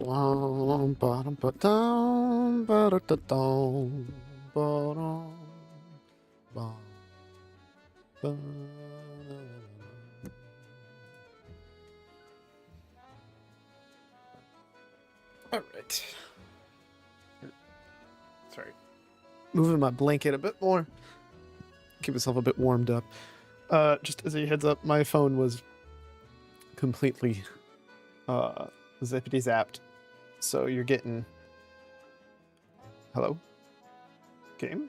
Bum, ba-dum, ba-dum, ba-da-da-dum, ba-dum, bum, ba-da-da-dum. All right. Sorry. Moving my blanket a bit more. Keep myself a bit warmed up. Just as a heads up, my phone was completely zippity zapped. So you're getting. Hello? Game?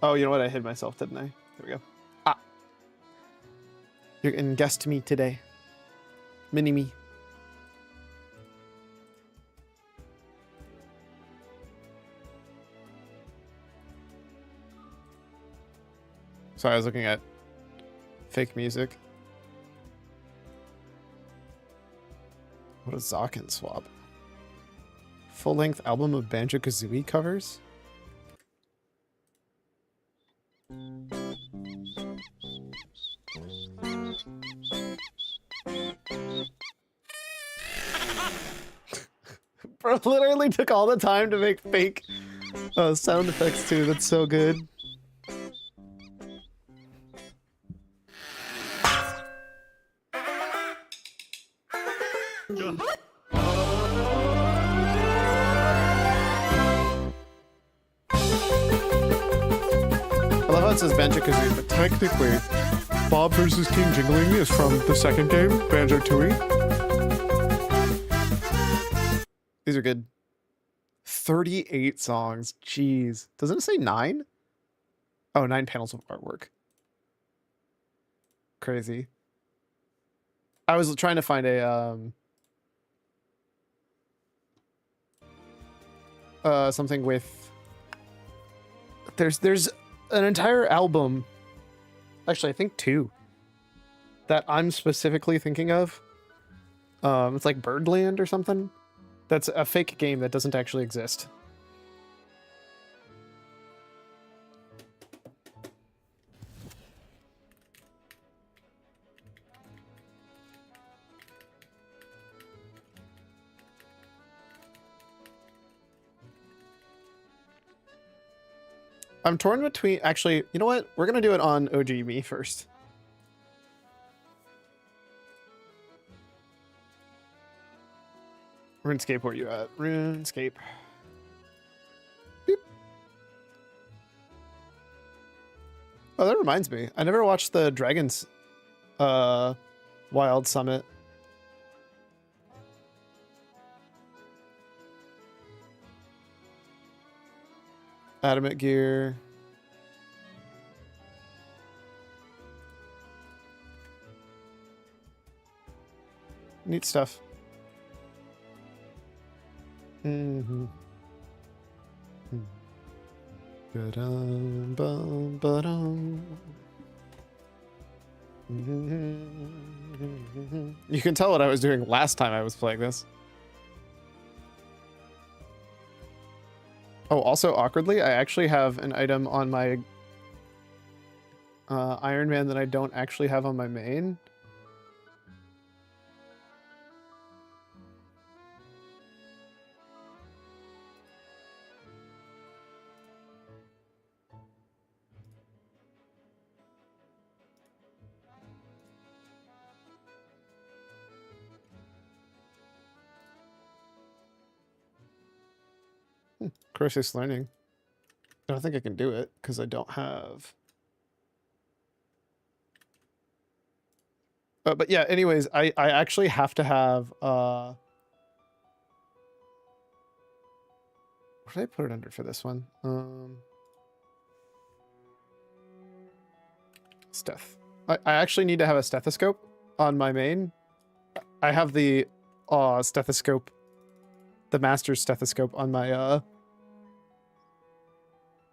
Oh, you know what? I hid myself, didn't I? There we go. Ah. You're getting guest me today. Mini me. Sorry, I was looking at fake music. What a Zakin swap. Full-length album of Banjo-Kazooie covers? Bro literally took all the time to make fake sound effects too. That's so good. I love how it says Banjo-Kazooie, but technically, Bob vs. King Jingling is from the second game, Banjo-Tooie. These are good. 38 songs. Jeez. Doesn't it say 9? Oh, 9 panels of artwork. Crazy. I was trying to find a something with there's an entire album, actually I think 2, that I'm specifically thinking of. It's like Birdland or something. That's a fake game that doesn't actually exist. I'm torn between, actually, you know what? We're gonna do it on OG me first. RuneScape, where you at? RuneScape. Beep. Oh, that reminds me. I never watched the Dragons Wild Summit. Adamant gear. Neat stuff. Mm-hmm. Ba-dum, bum, ba-dum. You can tell what I was doing last time I was playing this. Oh, also awkwardly, I actually have an item on my Iron Man that I don't actually have on my main. Crisis learning. I don't think I can do it because I don't have. But yeah, anyways, I actually have to have what did I put it under for this one? Steth. I actually need to have a stethoscope on my main. I have the stethoscope, the master's stethoscope on my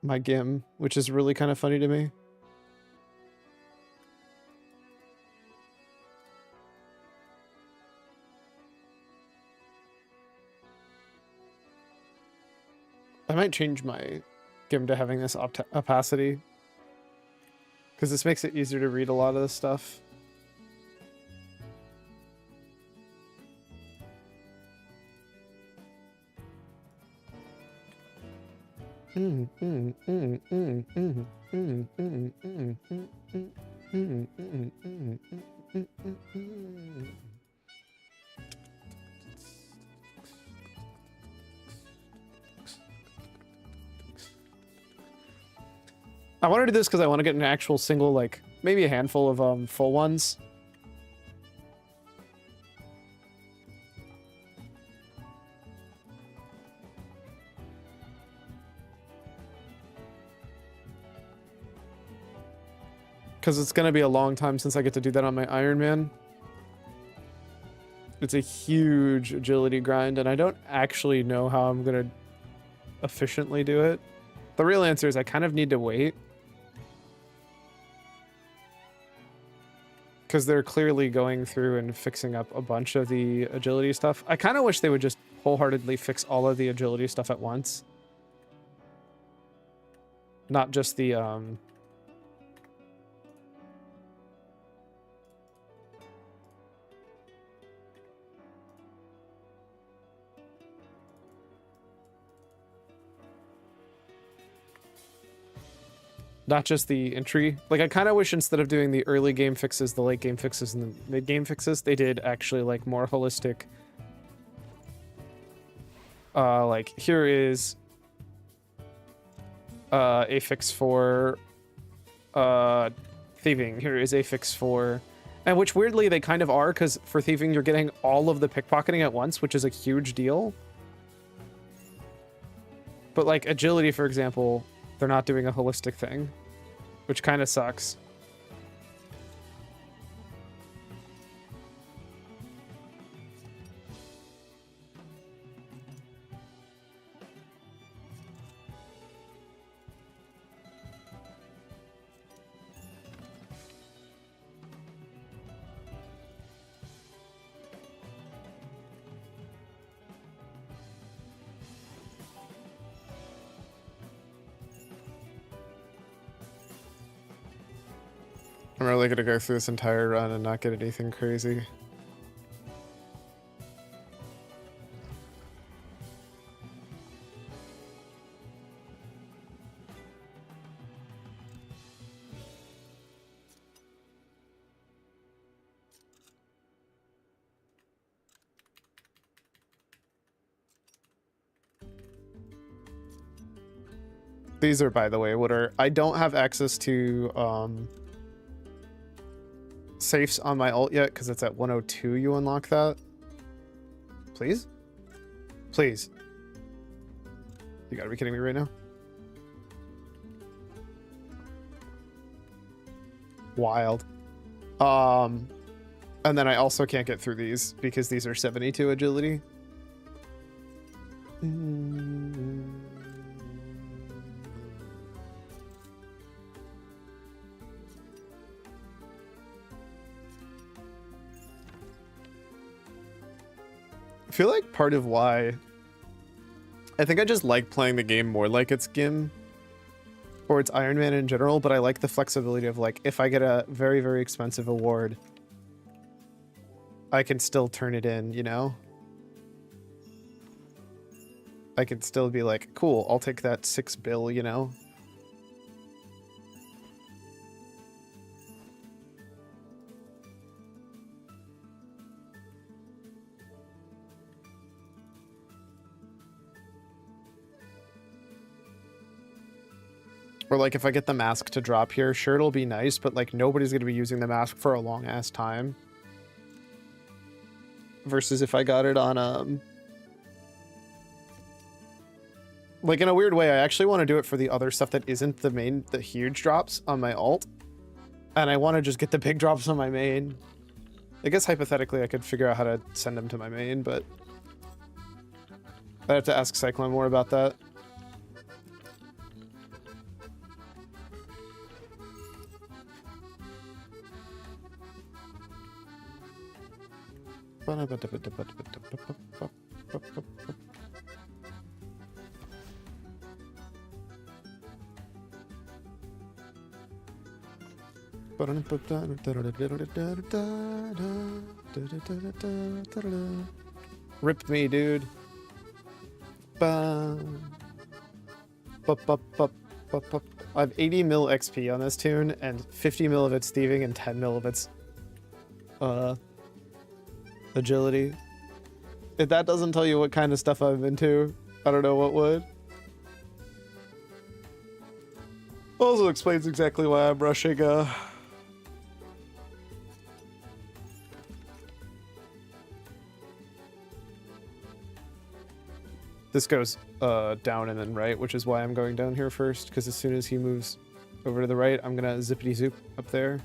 my GIM, which is really kind of funny to me. I might change my GIM to having this opacity, because this makes it easier to read a lot of this stuff. I want to do this because I want to get an actual single, like, maybe a handful of full ones. Because it's going to be a long time since I get to do that on my Iron Man. It's a huge agility grind, and I don't actually know how I'm going to efficiently do it. The real answer is I kind of need to wait. Because they're clearly going through and fixing up a bunch of the agility stuff. I kind of wish they would just wholeheartedly fix all of the agility stuff at once. Not just the, not just the entry. Like, I kind of wish instead of doing the early game fixes, the late game fixes, and the mid game fixes, they did actually, like, more holistic. Like, here is a fix for thieving. Here is a fix for... And which, weirdly, they kind of are, because for thieving, you're getting all of the pickpocketing at once, which is a huge deal. But, like, agility, for example... They're not doing a holistic thing, which kind of sucks. I'm really gonna go through this entire run and not get anything crazy. These are, by the way, what are... I don't have access to, safes on my ult yet, because it's at 102 you unlock that. Please? Please. You gotta be kidding me right now. Wild. And then I also can't get through these, because these are 72 agility. I feel like part of why I think I just like playing the game more like it's Gim or it's Iron Man in general, but I like the flexibility of, like, if I get a very, very expensive award, I can still turn it in, you know? I can still be like, cool, I'll take that $6 bill, you know? Or, like, if I get the mask to drop here, sure, it'll be nice, but, like, nobody's going to be using the mask for a long-ass time. Versus if I got it on, like, in a weird way, I actually want to do it for the other stuff that isn't the huge drops on my ult. And I want to just get the big drops on my main. I guess, hypothetically, I could figure out how to send them to my main, but... I'd have to ask Cyclone more about that. Rip me, dude. I have 80 mil XP on this tune, and 50 mil of its thieving and 10 mil of its agility. If that doesn't tell you what kind of stuff I'm into, I don't know what would. Also explains exactly why I'm rushing this goes down and then right, which is why I'm going down here first, because as soon as he moves over to the right, I'm gonna zippity zoop up there.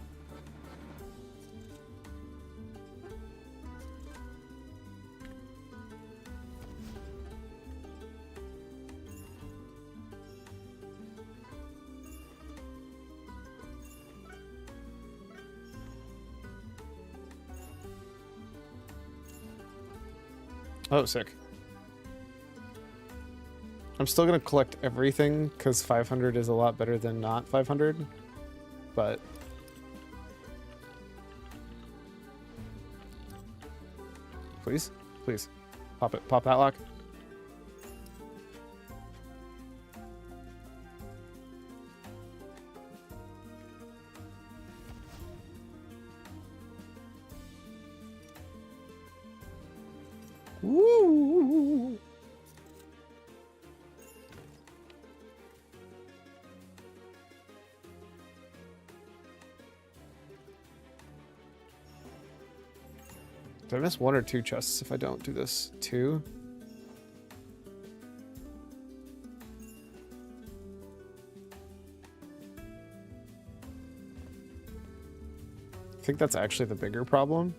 Oh, sick. I'm still gonna collect everything because 500 is a lot better than not 500, but please, please, pop it, pop that lock. Woo! Did I miss one or two chests if I don't do this? Two? I think that's actually the bigger problem.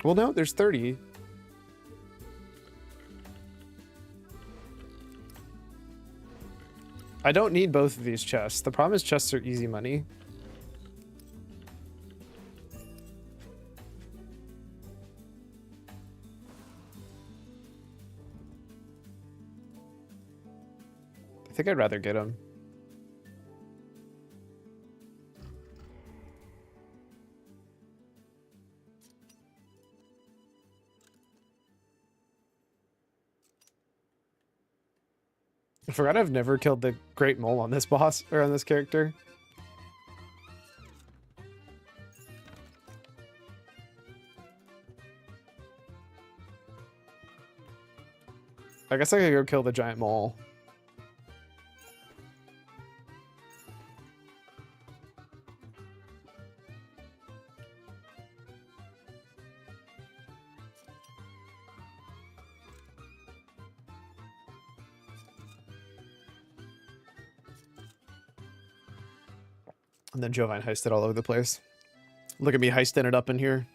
Well, no, there's 30. I don't need both of these chests. The problem is chests are easy money. I think I'd rather get them. I forgot I've never killed the Great Mole on this boss, or on this character. I guess I could go kill the giant mole. And then Jovine heisted all over the place. Look at me heisting it up in here.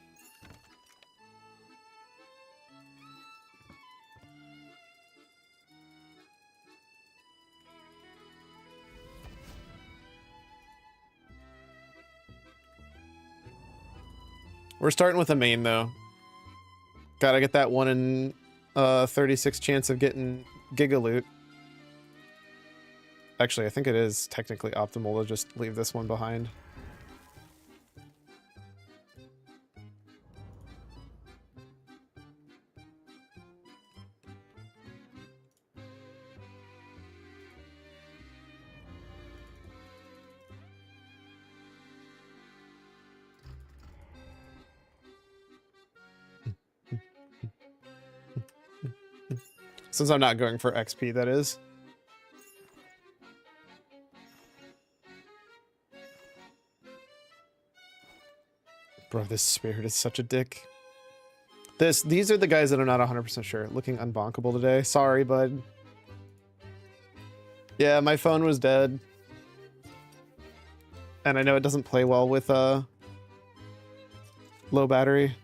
We're starting with a main though. Gotta get that 1 in 36 chance of getting Giga Loot. Actually, I think it is technically optimal to just leave this one behind. Since I'm not going for XP, that is. Bro, this spirit is such a dick. These are the guys that I'm not 100% sure. Looking unbonkable today. Sorry, bud. Yeah, my phone was dead. And I know it doesn't play well with low battery.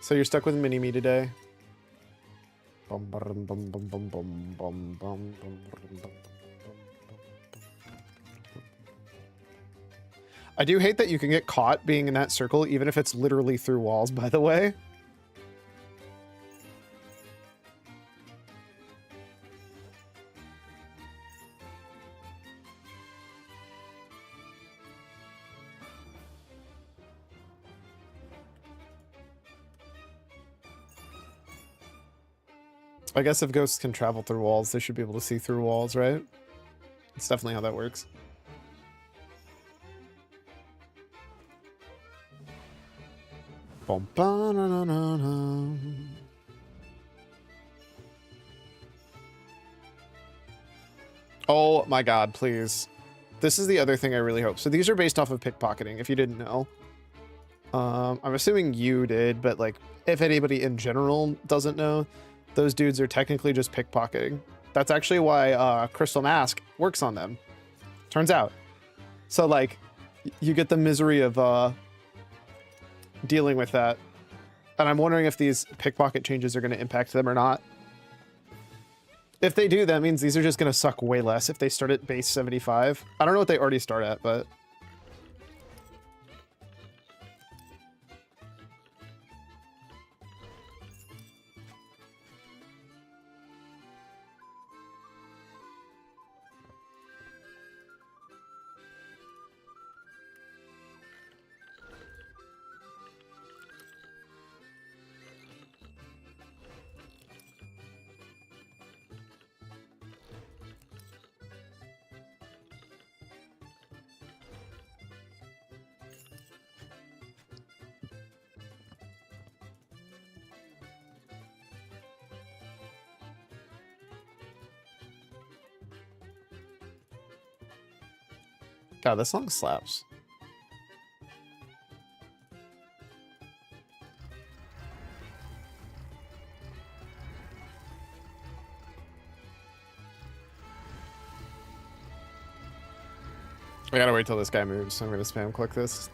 So you're stuck with Mini-Me today. I do hate that you can get caught being in that circle, even if it's literally through walls, by the way. I guess if ghosts can travel through walls, they should be able to see through walls, right? That's definitely how that works. Bum, ba, na, na, na, na. Oh my god, please. This is the other thing I really hope. So these are based off of pickpocketing, if you didn't know. I'm assuming you did, but like, if anybody in general doesn't know, those dudes are technically just pickpocketing. That's actually why Crystal Mask works on them. Turns out. So like, you get the misery of dealing with that. And I'm wondering if these pickpocket changes are going to impact them or not. If they do, that means these are just going to suck way less if they start at base 75. I don't know what they already start at, but... God, this song slaps. I gotta wait till this guy moves, so I'm gonna spam click this.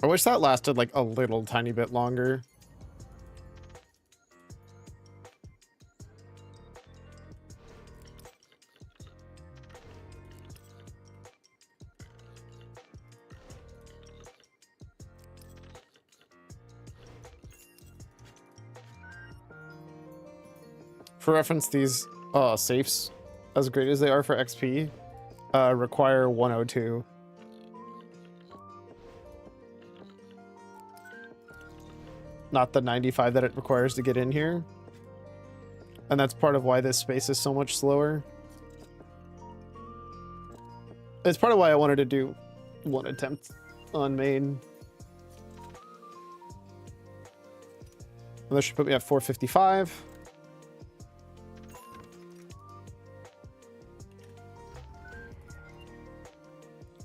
I wish that lasted like a little tiny bit longer. For reference, these safes, as great as they are for XP, require 102. Not the 95 that it requires to get in here. And that's part of why this space is so much slower. It's part of why I wanted to do one attempt on main. And this should put me at 455.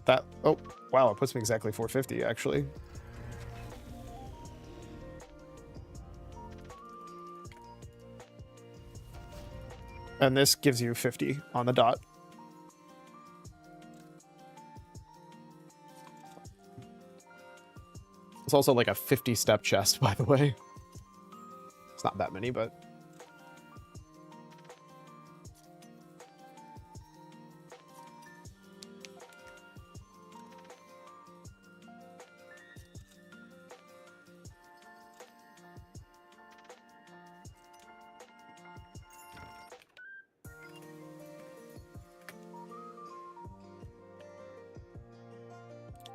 That, oh, wow, it puts me exactly 450, actually. And this gives you 50 on the dot. It's also like a 50-step chest, by the way. It's not that many, but...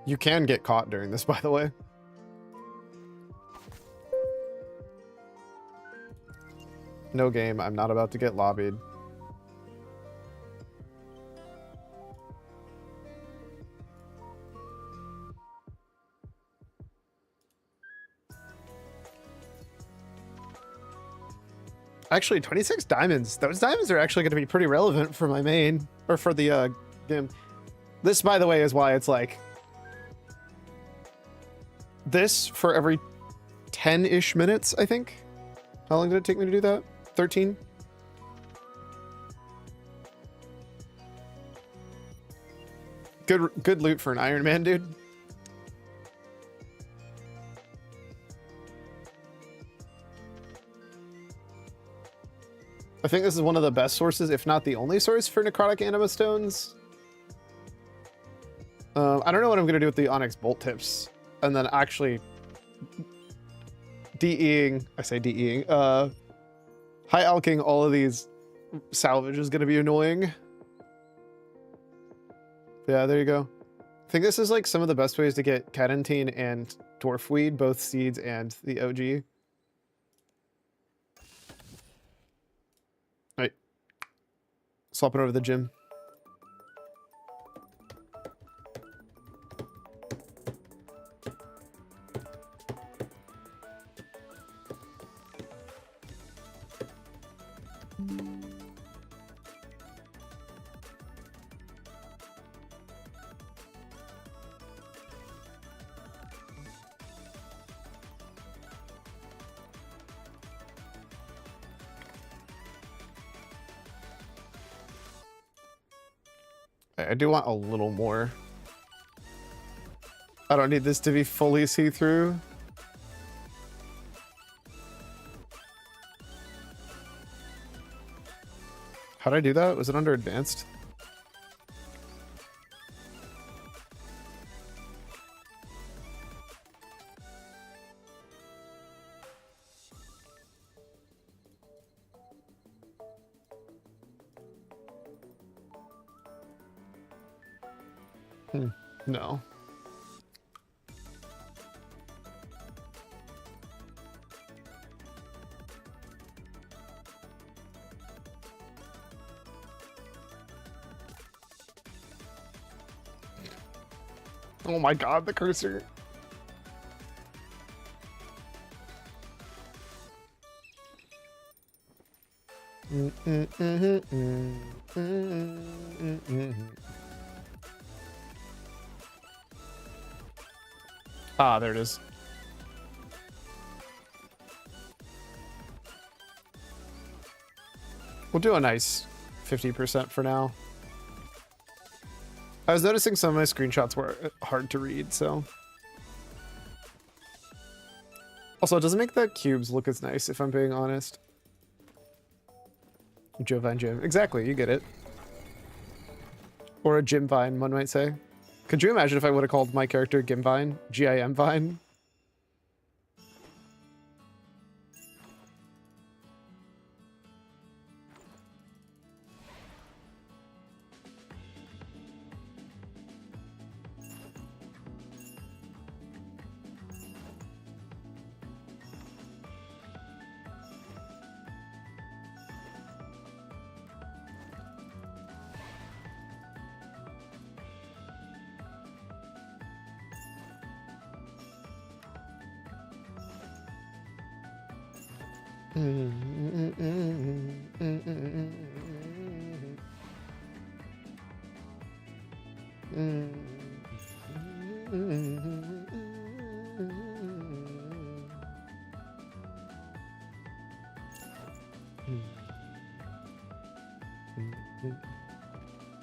You can get caught during this, by the way. No game. I'm not about to get lobbied. Actually, 26 diamonds. Those diamonds are actually going to be pretty relevant for my main, or for the game. This, by the way, is why it's like this for every 10-ish minutes, I think. How long did it take me to do that? 13? Good loot for an Iron Man, dude. I think this is one of the best sources, if not the only source, for necrotic anima stones. I don't know what I'm gonna do with the onyx bolt tips, and then actually DEing, I say DEing, high alking all of these salvage is gonna be annoying. Yeah, there you go. I think this is like some of the best ways to get cadentine and dwarf weed, both seeds and the OG. Right. Swapping over to the gym. I do want a little more. I don't need this to be fully see-through. How'd I do that? Was it under advanced? No. Oh my god, the cursor. Ah, there it is. We'll do a nice 50% for now. I was noticing some of my screenshots were hard to read, so. Also, it doesn't make the cubes look as nice, if I'm being honest. Jovine Gym. Exactly, you get it. Or a Gym Vine, one might say. Could you imagine if I would have called my character Gimvine? G-I-M Vine?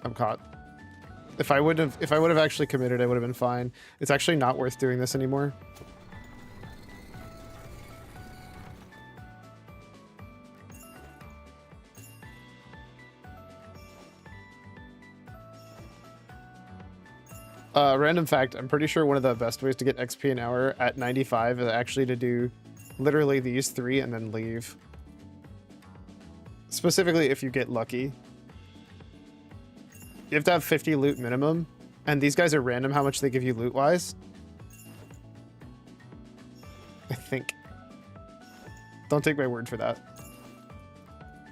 I'm caught. If I would have actually committed, I would have been fine. It's actually not worth doing this anymore. Random fact, I'm pretty sure one of the best ways to get XP an hour at 95 is actually to do literally these 3 and then leave. Specifically if you get lucky. You have to have 50 loot minimum, and these guys are random how much they give you loot-wise. I think. Don't take my word for that.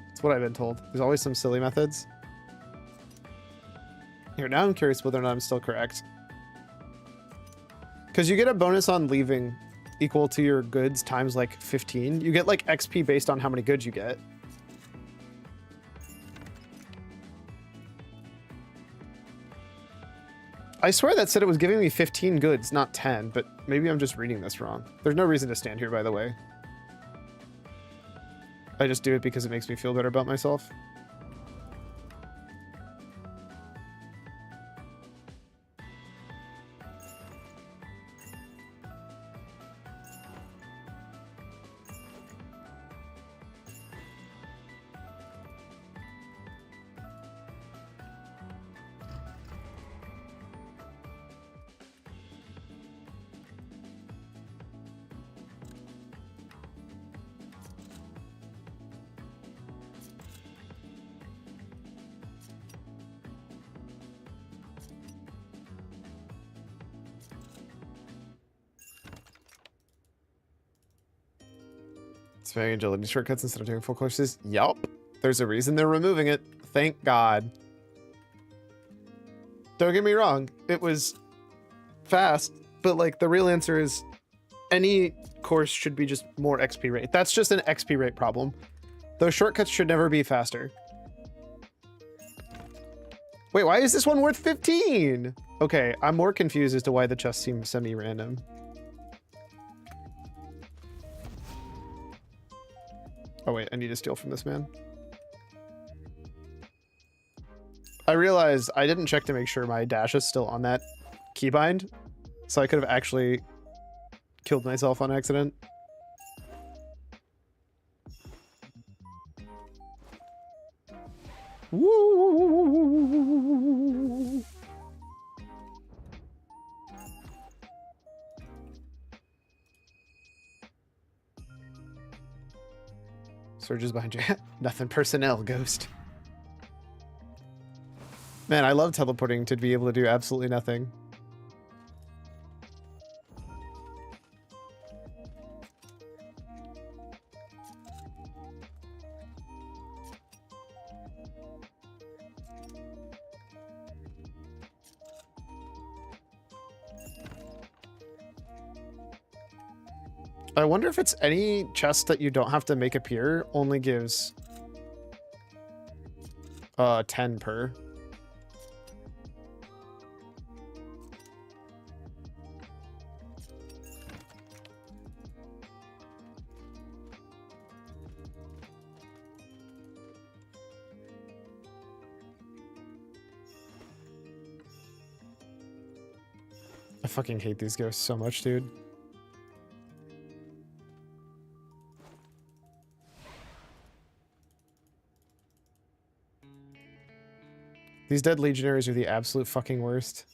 That's what I've been told. There's always some silly methods. Here, now I'm curious whether or not I'm still correct. Because you get a bonus on leaving equal to your goods times like 15. You get like XP based on how many goods you get. I swear that said it was giving me 15 goods, not 10, but maybe I'm just reading this wrong. There's no reason to stand here, by the way. I just do it because it makes me feel better about myself. Spamming agility shortcuts instead of doing full courses. Yup. There's a reason they're removing it. Thank God. Don't get me wrong. It was fast, but like the real answer is any course should be just more XP rate. That's just an XP rate problem. Those shortcuts should never be faster. Wait, why is this one worth 15? Okay, I'm more confused as to why the chest seems semi-random. Oh wait, I need to steal from this man. I realized I didn't check to make sure my dash is still on that keybind, so I could have actually killed myself on accident. Woo! Surges behind you. Nothing personnel, ghost. Man, I love teleporting to be able to do absolutely nothing. I wonder if it's any chest that you don't have to make appear only gives 10 per. I fucking hate these ghosts so much, dude. These dead legionaries are the absolute fucking worst.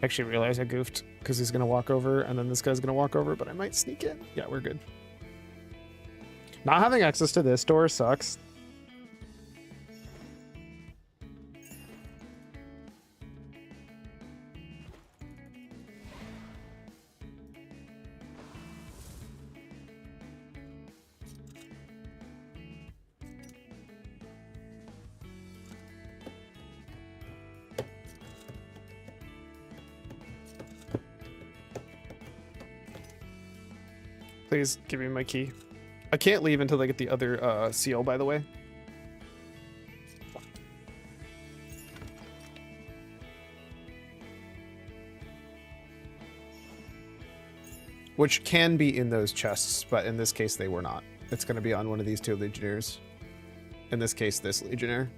Actually realize I goofed because he's gonna walk over and then this guy's gonna walk over, but I might sneak in. Yeah, we're good. Not having access to this door sucks. Please give me my key. I can't leave until they get the other seal, by the way. Which can be in those chests, but in this case they were not. It's going to be on one of these two legionnaires. In this case, this legionnaire.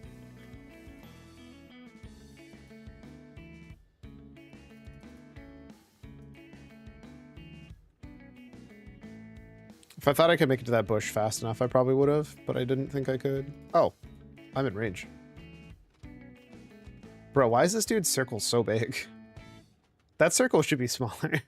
If I thought I could make it to that bush fast enough, I probably would have, but I didn't think I could. Oh, I'm in range. Bro, why is this dude's circle so big? That circle should be smaller.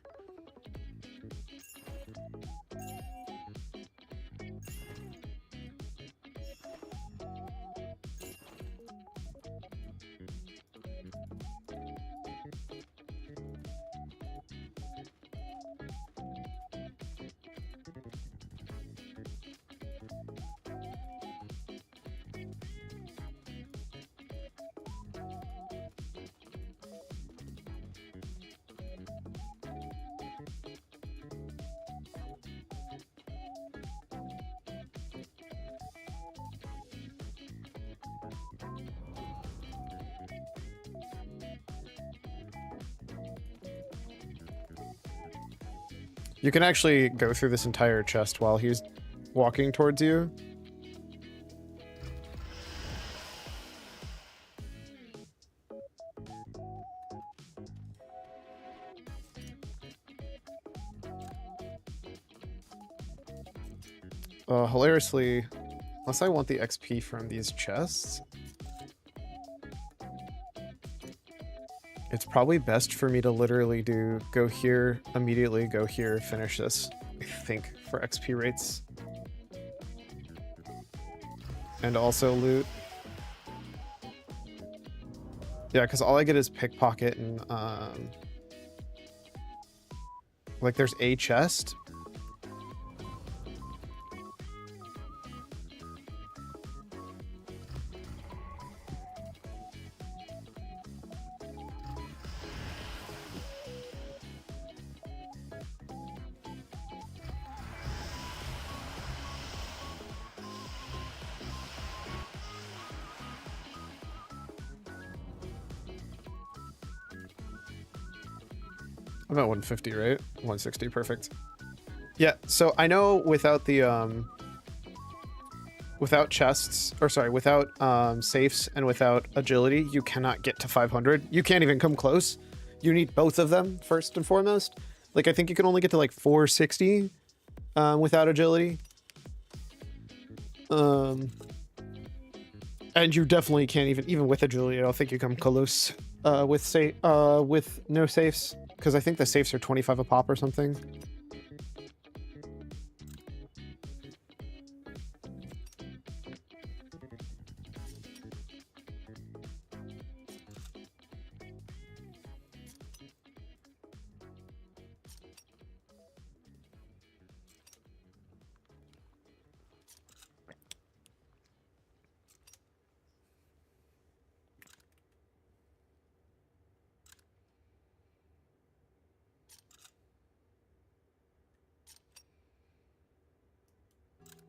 You can actually go through this entire chest while he's walking towards you. Hilariously, unless I want the XP from these chests, it's probably best for me to literally go here, immediately go here, finish this, I think, for XP rates. And also loot. Yeah, because all I get is pickpocket and, like, there's a chest. I'm at 150, right? 160, perfect. Yeah, so I know without the, without chests, or sorry, without safes and without agility, you cannot get to 500. You can't even come close. You need both of them, first and foremost. Like, I think you can only get to, like, 460 without agility. And you definitely can't even with agility, I don't think you come close with no safes. Because I think the safes are 25 a pop or something.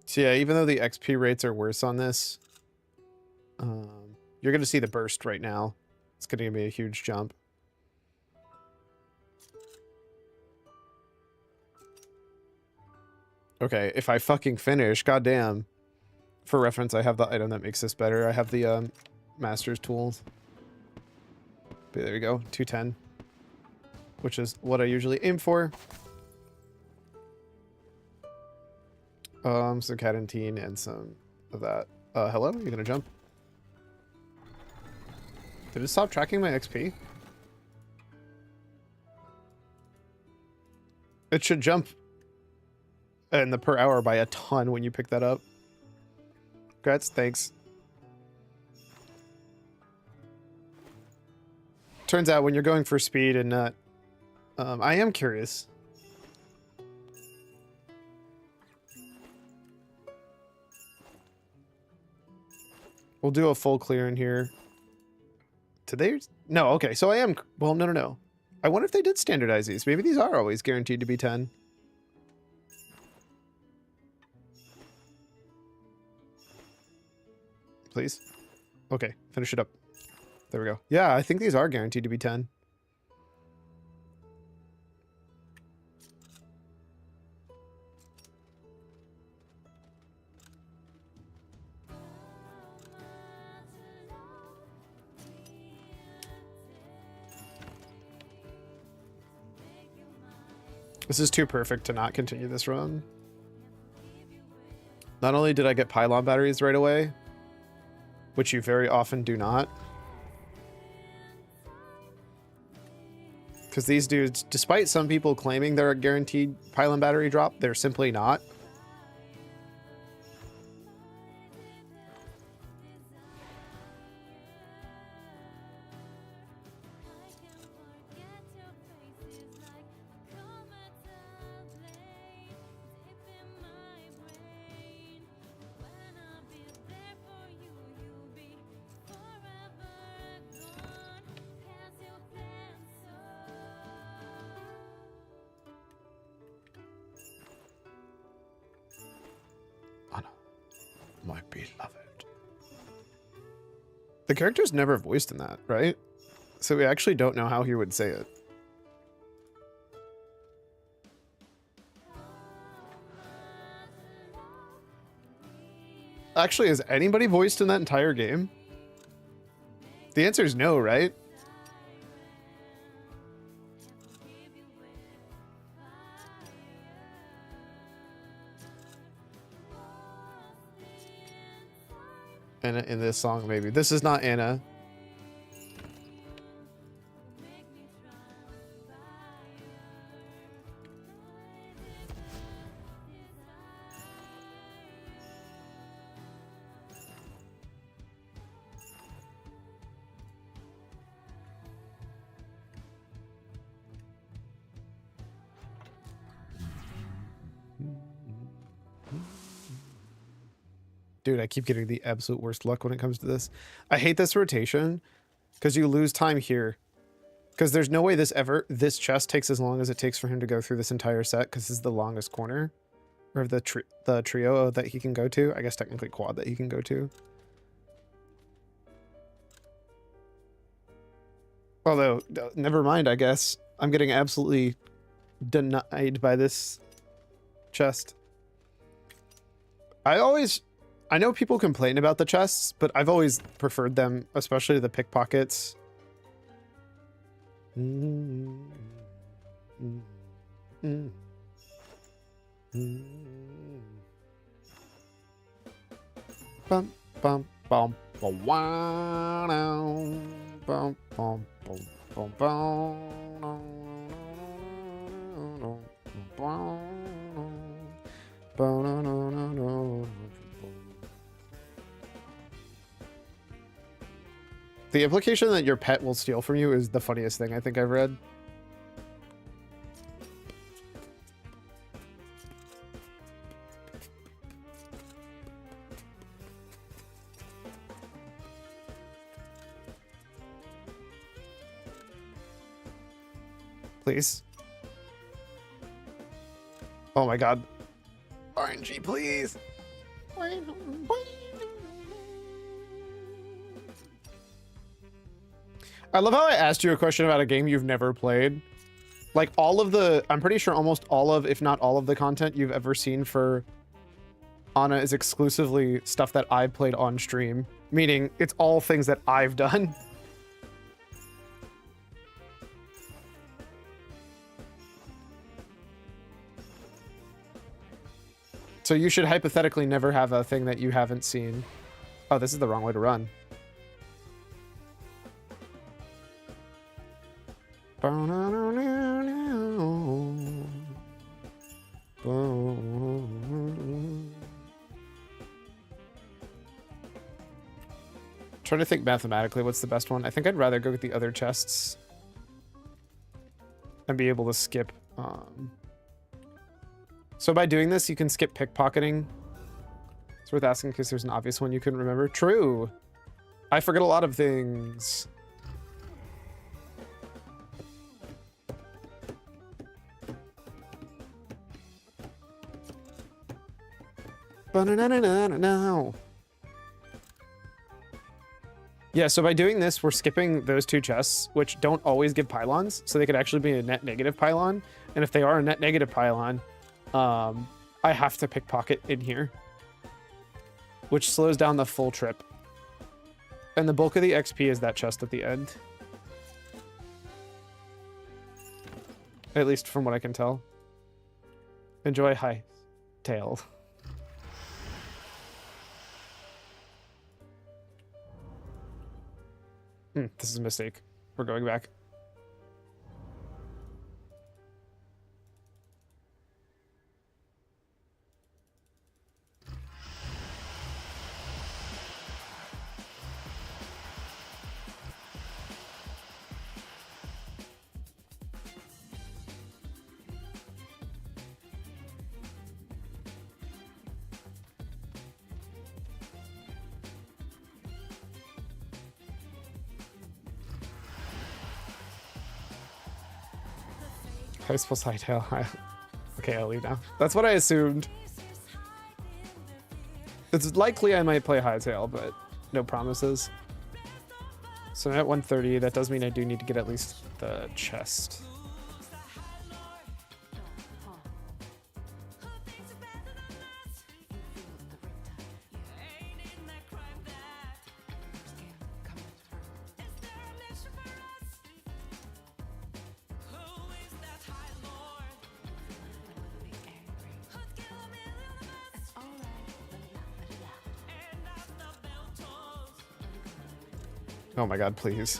So yeah, even though the XP rates are worse on this, you're going to see the burst right now. It's going to give me a huge jump. Okay, if I fucking finish, goddamn. For reference, I have the item that makes this better. I have the master's tools. But there you go, 210. Which is what I usually aim for. Some cadentine and some of that. Hello? You gonna jump? Did it stop tracking my XP? It should jump in the per hour by a ton when you pick that up. Congrats, thanks. Turns out when you're going for speed and not... I am curious. We'll do a full clear in here. Did they? No, okay. So I am... Well, no. I wonder if they did standardize these. Maybe these are always guaranteed to be 10. Please. Okay, finish it up. There we go. Yeah, I think these are guaranteed to be 10. This is too perfect to not continue this run. Not only did I get pylon batteries right away, which you very often do not. Because these dudes, despite some people claiming they're a guaranteed pylon battery drop, they're simply not. My beloved. The character's never voiced in that, right? So we actually don't know how he would say it. Actually, is anybody voiced in that entire game? The answer is no, right? Anna in this song, maybe. This is not Anna. Dude, I keep getting the absolute worst luck when it comes to this. I hate this rotation because you lose time here. Because there's no way this chest takes as long as it takes for him to go through this entire set, because this is the longest corner. Or the trio that he can go to. I guess technically quad that he can go to. Although, never mind, I guess. I'm getting absolutely denied by this chest. I know people complain about the chests, but I've always preferred them, especially the pickpockets. Bum bum bum bum wow bum bum bum bum bum. The implication that your pet will steal from you is the funniest thing I think I've read. Please. Oh my god. RNG, please. I love how I asked you a question about a game you've never played. Like I'm pretty sure almost all of, if not all of the content you've ever seen for Anna is exclusively stuff that I played on stream. Meaning it's all things that I've done. So you should hypothetically never have a thing that you haven't seen. Oh, this is the wrong way to run. Trying to think mathematically what's the best one. I think I'd rather go with the other chests and be able to skip. So by doing this, you can skip pickpocketing. It's worth asking because there's an obvious one you couldn't remember. True. I forget a lot of things. No. Yeah, so by doing this, we're skipping those two chests, which don't always give pylons, so they could actually be a net negative pylon. And if they are a net negative pylon, I have to pickpocket in here, which slows down the full trip. And the bulk of the XP is that chest at the end. At least from what I can tell. Enjoy high tail. This is a mistake. We're going back. I was supposed to hightail. Okay, I'll leave now. That's what I assumed. It's likely I might play hightail, but no promises. So I'm at 130. That does mean I do need to get at least the chest. Oh my god, please.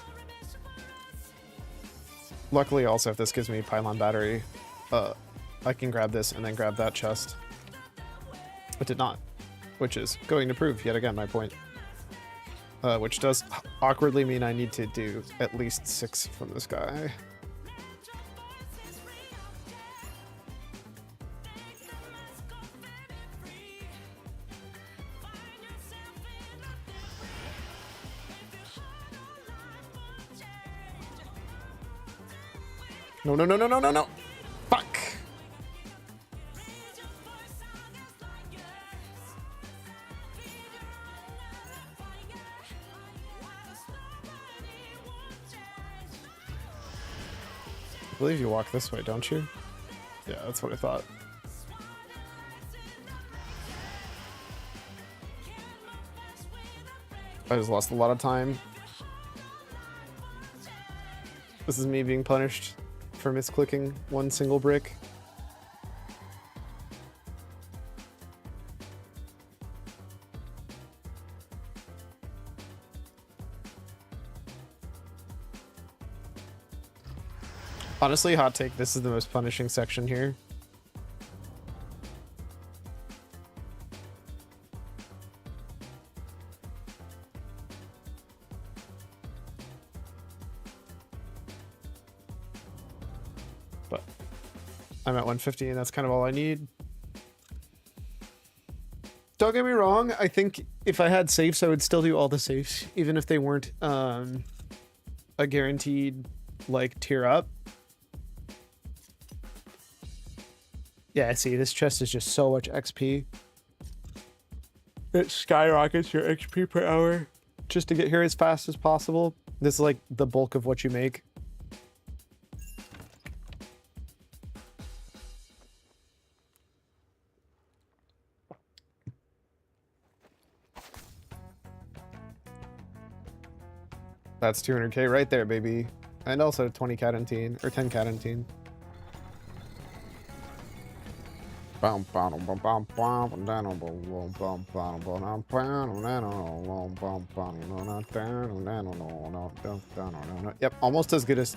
Luckily, also, if this gives me pylon battery, I can grab this and then grab that chest. It did not, which is going to prove yet again my point. Which does awkwardly mean I need to do at least 6 from this guy. No, no, no, no, no, no, no! Fuck! I believe you walk this way, don't you? Yeah, that's what I thought. I just lost a lot of time. This is me being punished for misclicking one single brick. Honestly, hot take, this is the most punishing section here. But I'm at 150 and that's kind of all I need. Don't get me wrong, I think if I had safes, I would still do all the safes, even if they weren't a guaranteed like tier up. Yeah, see, this chest is just so much XP. It skyrockets your XP per hour just to get here as fast as possible. This is like the bulk of what you make. That's 200k right there, baby. And also 20 cadentine, or 10 cadentine. Yep, almost as good as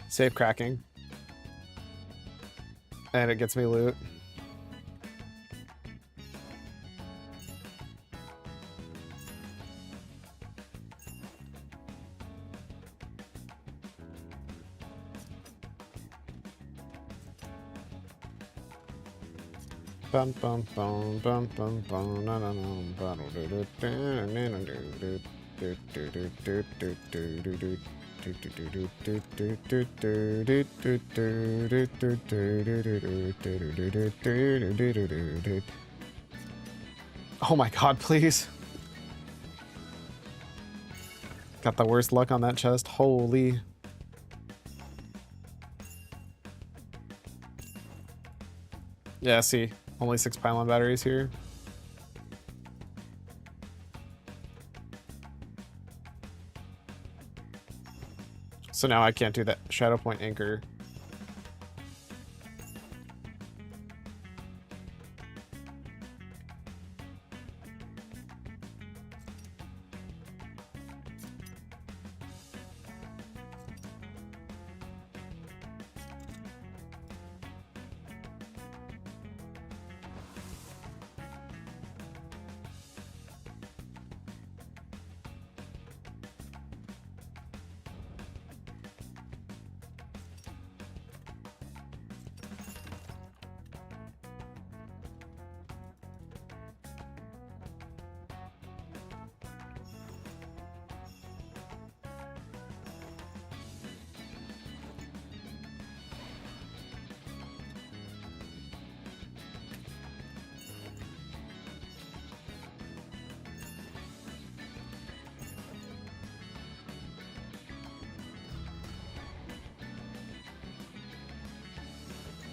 safe cracking. And it gets me loot. Bum bum bum bum bum bum na na na bum do do do na na do do do do do do do do do oh my god, please. Got the worst luck on that chest. Holy. Yeah, see. Only 6 pylon batteries here. So now I can't do that shadow point anchor.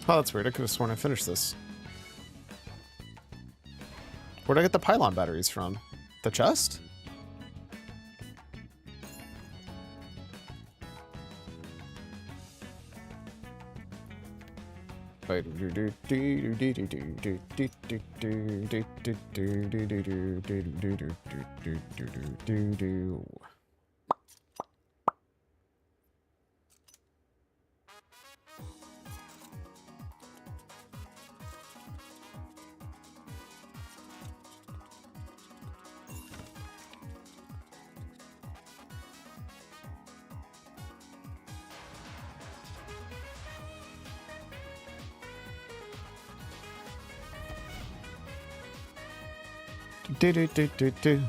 Oh, that's weird. I could have sworn I finished this. Where'd I get the pylon batteries from? The chest? Do do do do do.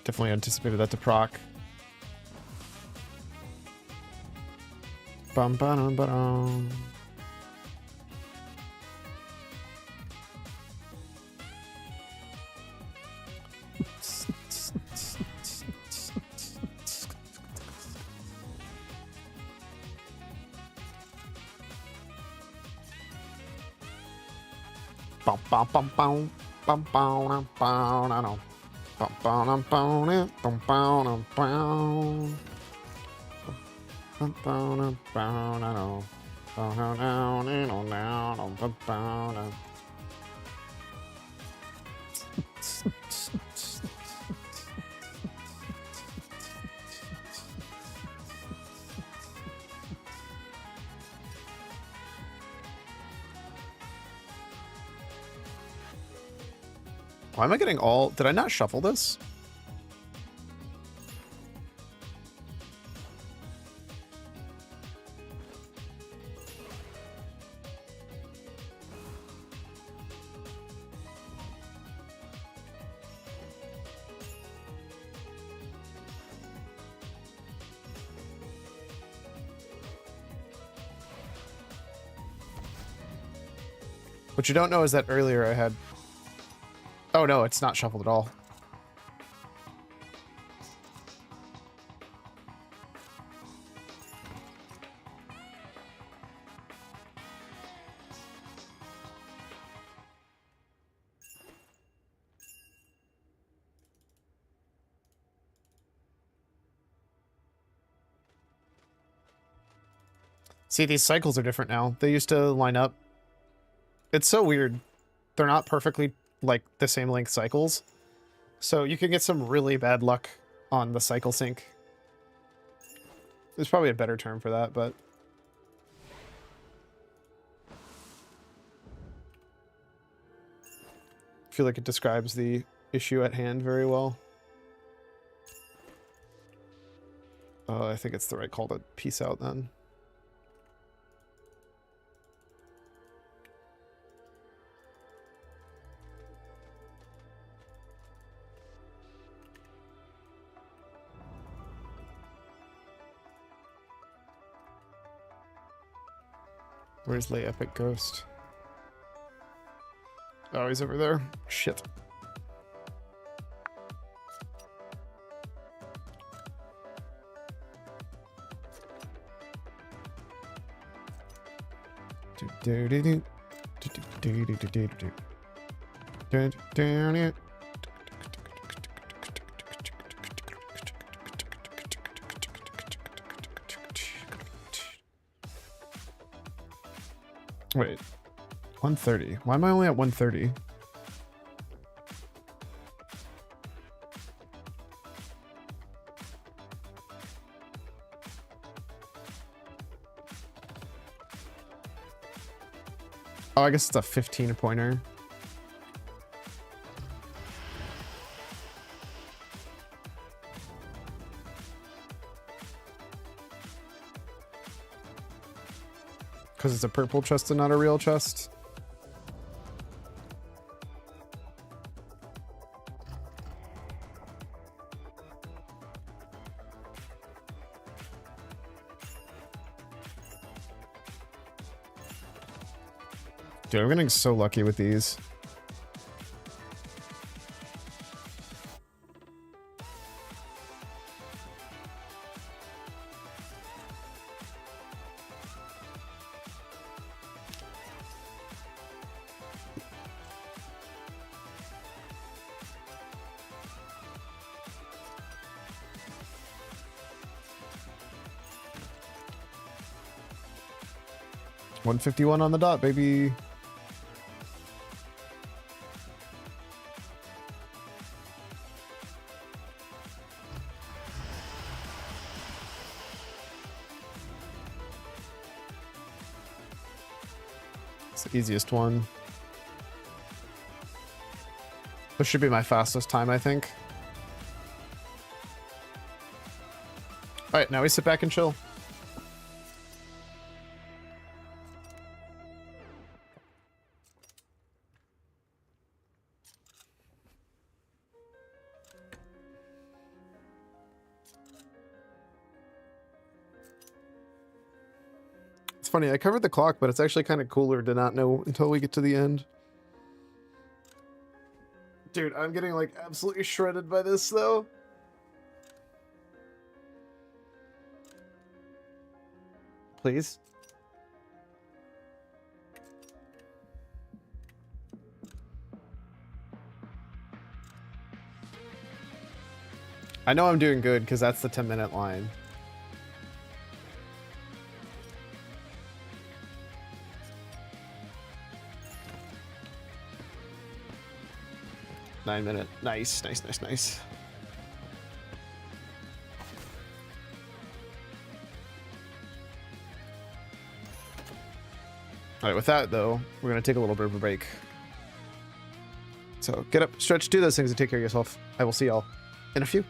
Definitely anticipated that to proc. Bum ba dum ba dum. Bum bum bum bum bum bum bum bum. Bum bum bum bum bum bum. Bum bum bum bum. Why am I getting all... Did I not shuffle this? What you don't know is that earlier I had... Oh no, it's not shuffled at all. See, these cycles are different now. They used to line up. It's so weird. They're not perfectly like the same length cycles. So you can get some really bad luck on the cycle sync. There's probably a better term for that, but... I feel like it describes the issue at hand very well. I think it's the right call to peace out then. Where's Lay Epic Ghost? Oh, he's over there. Shit. Wait, 130. Why am I only at 130? Oh, I guess it's a 15-pointer. Because it's a purple chest and not a real chest. Dude, I'm getting so lucky with these. $151 on the dot, baby. It's the easiest one. This should be my fastest time, I think. Alright, now we sit back and chill. It's funny, I covered the clock, but it's actually kind of cooler to not know until we get to the end. Dude, I'm getting, like, absolutely shredded by this, though. Please? I know I'm doing good, because that's the 10-minute line. Nine-minute. Nice, nice, nice, nice. Alright, with that, though, we're going to take a little bit of a break. So, get up, stretch, do those things, and take care of yourself. I will see y'all in a few.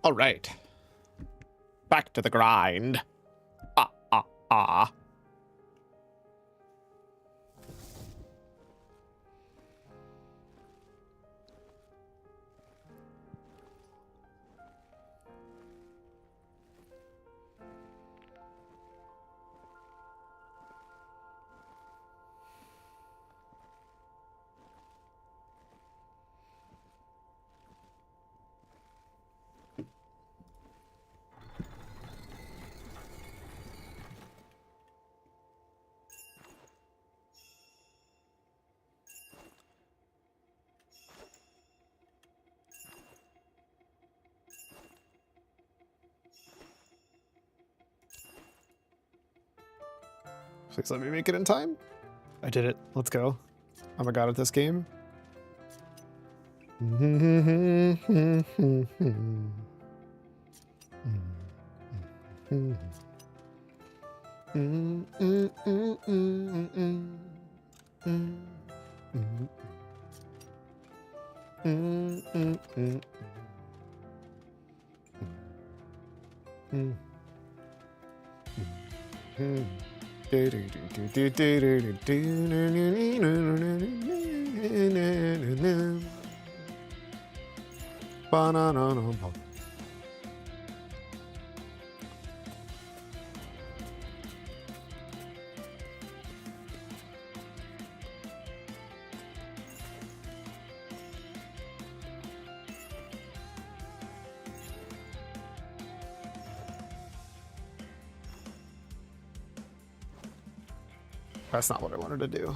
All right. Back to the grind. Ah, ah, ah. Please let me make it in time. I did it. Let's go. I'm a god at this game. That's not what I wanted to do.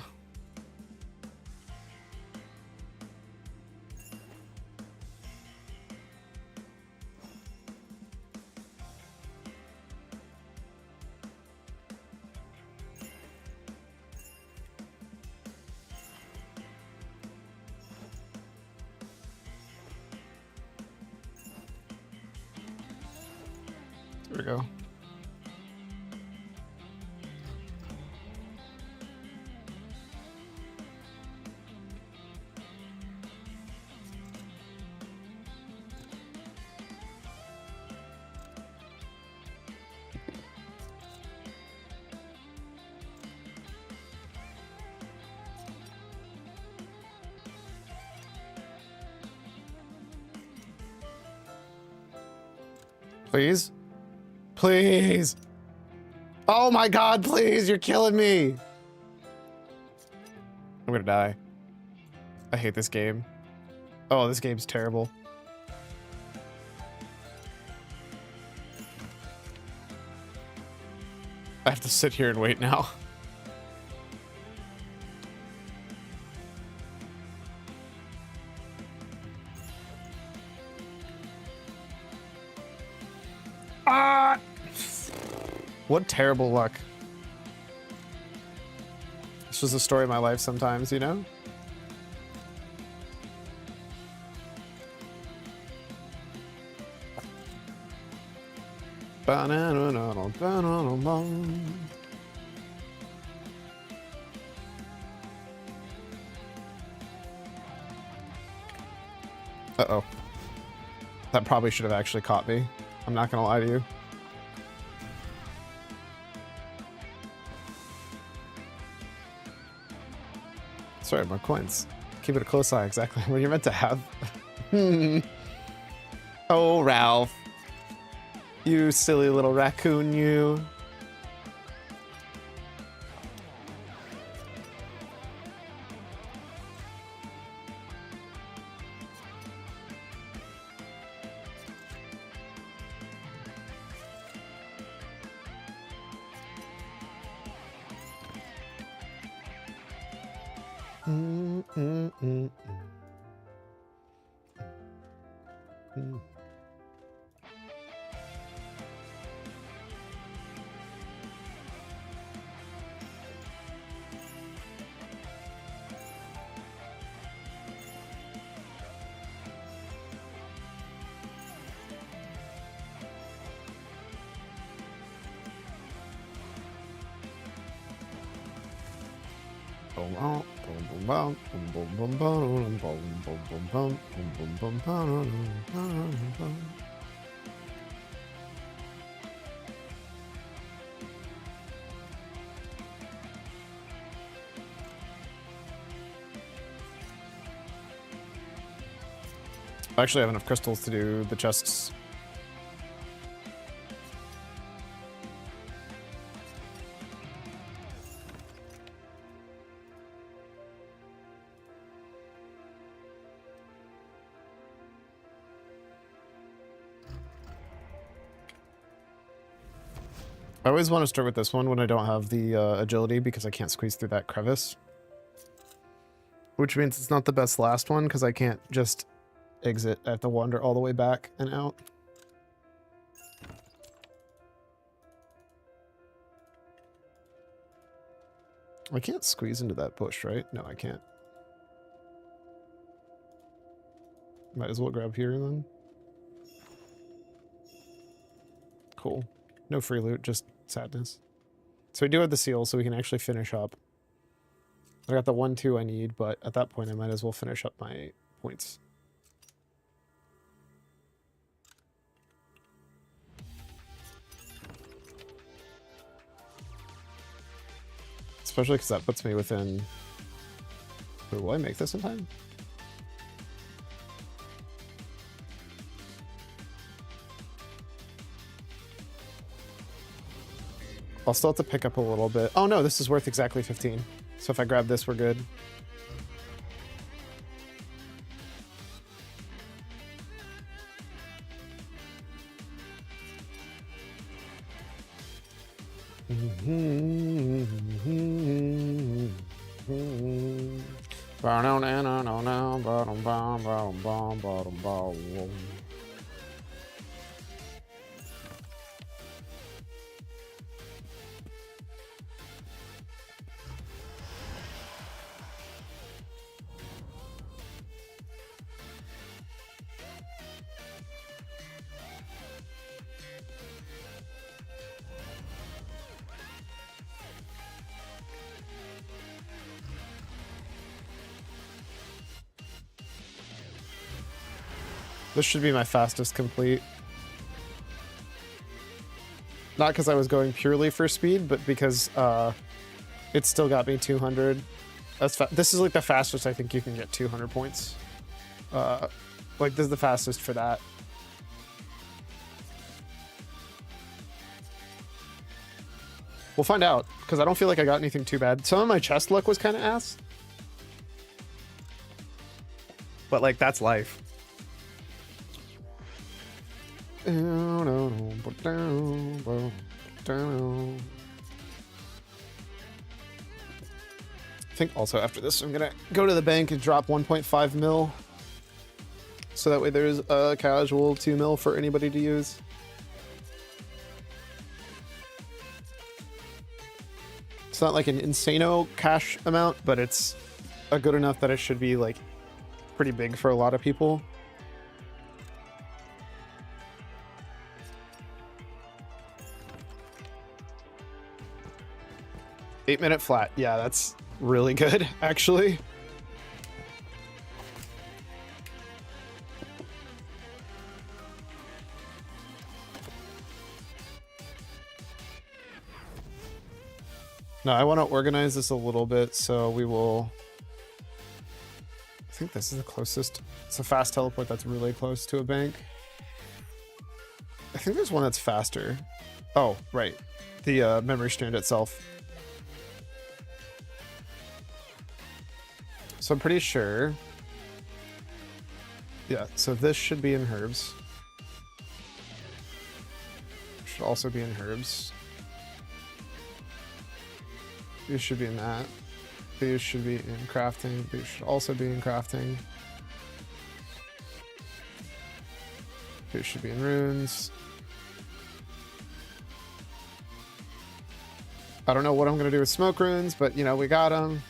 There we go. Please? Please! Oh my god, please! You're killing me! I'm gonna die. I hate this game. Oh, this game's terrible. I have to sit here and wait now. Ah! What terrible luck. It's just the story of my life sometimes, you know? Uh-oh. That probably should have actually caught me. I'm not gonna lie to you. Sorry, more coins. Keep it a close eye, exactly what you're meant to have. Oh, Ralph. You silly little raccoon, you. I actually have enough crystals to do the chests. I always want to start with this one when I don't have the agility because I can't squeeze through that crevice. Which means it's not the best last one because I can't just exit. I have to wander all the way back and out. I can't squeeze into that bush, right? No, I can't. Might as well grab here then. Cool. No free loot, just sadness. So we do have the seal, so we can actually finish up. I got the 1-2 I need, but at that point I might as well finish up my points. Especially because that puts me within... Wait, will I make this in time? I'll still have to pick up a little bit. Oh no, this is worth exactly 15. So if I grab this, we're good. This should be my fastest complete. Not because I was going purely for speed, but because it still got me 200. This is like the fastest I think you can get 200 points. Like this is the fastest for that. We'll find out, because I don't feel like I got anything too bad. Some of my chest luck was kind of ass. But like, that's life. I think also after this I'm gonna go to the bank and drop 1.5 mil, so that way there's a casual 2 mil for anybody to use. It's not like an insano cash amount, but it's a good enough that it should be like pretty big for a lot of people. Eight-minute flat. Yeah, that's really good, actually. No, I want to organize this a little bit, so we will... I think this is the closest. It's a fast teleport that's really close to a bank. I think there's one that's faster. Oh, right. The memory strand itself. So I'm pretty sure. Yeah, so this should be in herbs. Should also be in herbs. These should be in that. These should be in crafting. These should also be in crafting. These should be in runes. I don't know what I'm going to do with smoke runes, but you know, we got them.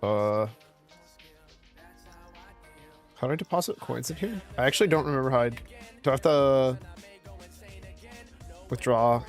How do I deposit coins in here? I actually don't remember how I... Do I have to withdraw?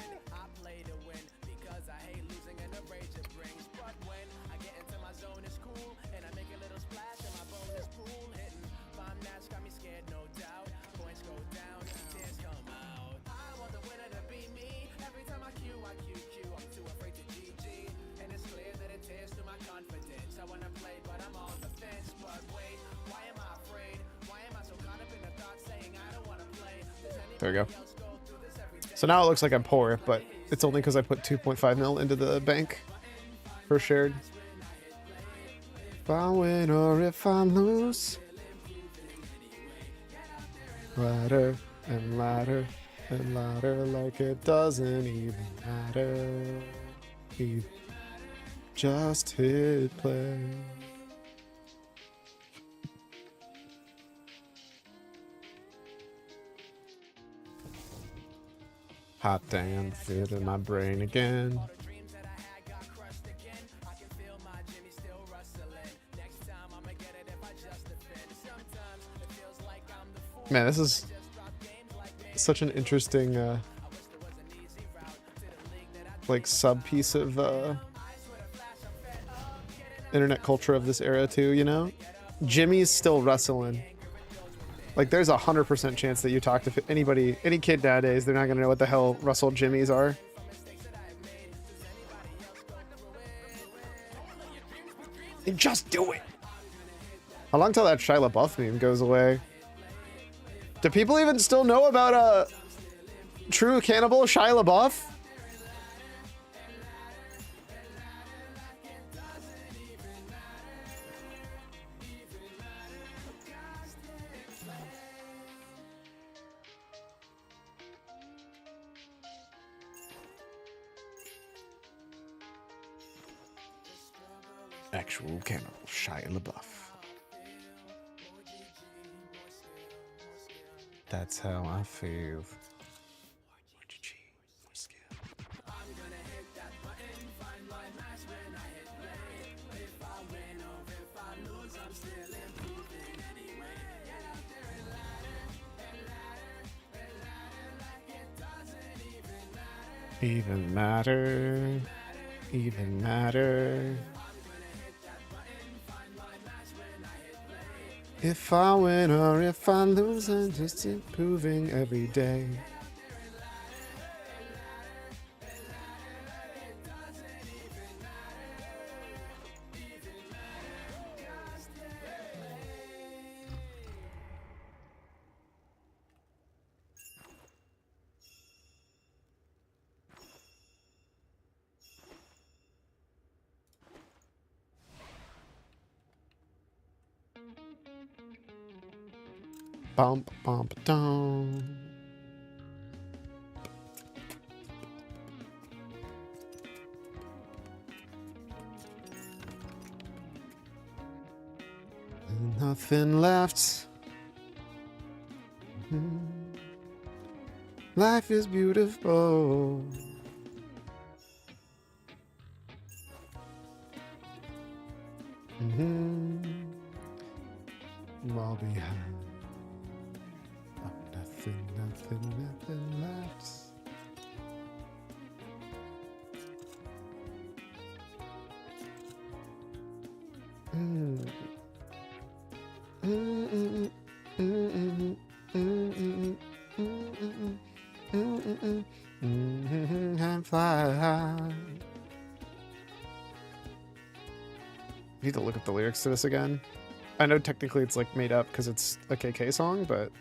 There we go. So now it looks like I'm poor, but it's only because I put 2.5 mil into the bank for shared. If I win or if I lose, ladder and ladder and ladder like it doesn't even matter. You just hit play. Hot damn, feeling my brain again. Man, this is such an interesting like sub piece of internet culture of this era too, you know? Jimmy's still wrestling. Like, there's 100% chance that you talk to anybody, any kid nowadays, they're not gonna know what the hell Russell Jimmies are. And just do it. How long till that Shia LaBeouf meme goes away? Do people even still know about true cannibal Shia LaBeouf? Actual cannibal Shia LaBeouf. That's how I feel. Even matter. Even matter. If I win or if I lose, I'm just improving every day. Bump, bump, down. Nothing left. Life is beautiful. All behind. Nothing left. And fly high. Need to look at the lyrics to this again. I know technically it's like made up because it's a KK song, but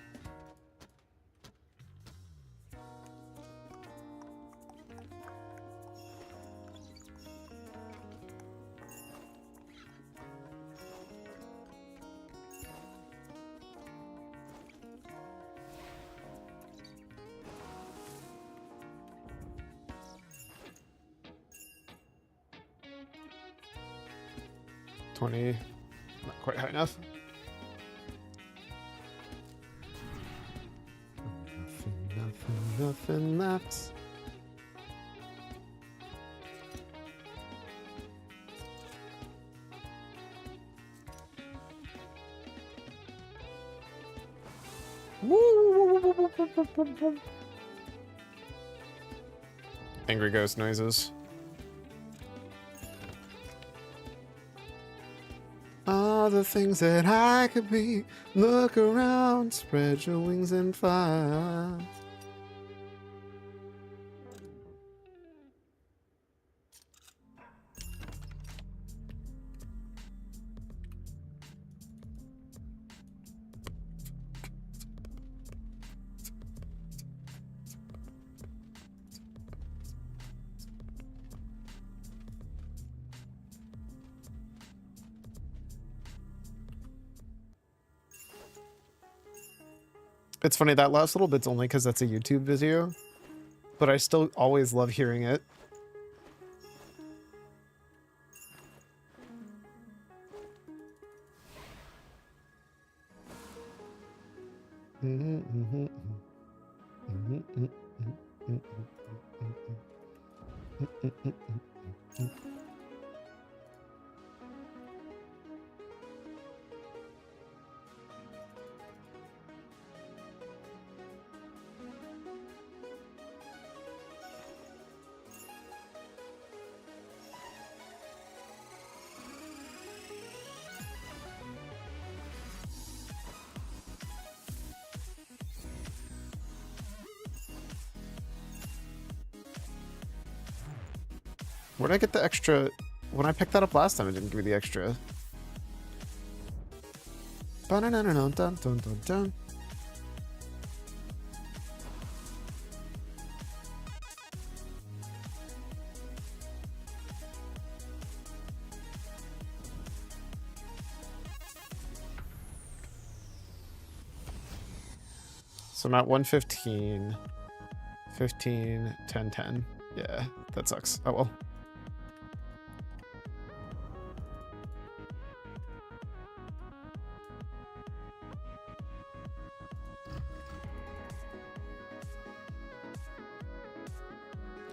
not quite high enough. Nothing left. Angry ghost noises. All the things that I could be. Look around, spread your wings and fly. It's funny, that last little bit's only because that's a YouTube video, but I still always love hearing it. Where'd I get the extra? When I picked that up last time, it didn't give me the extra. Ba-na-na-na-dun-dun-dun-dun. So I'm at 115, 15, 10, 10. Yeah, that sucks. Oh well.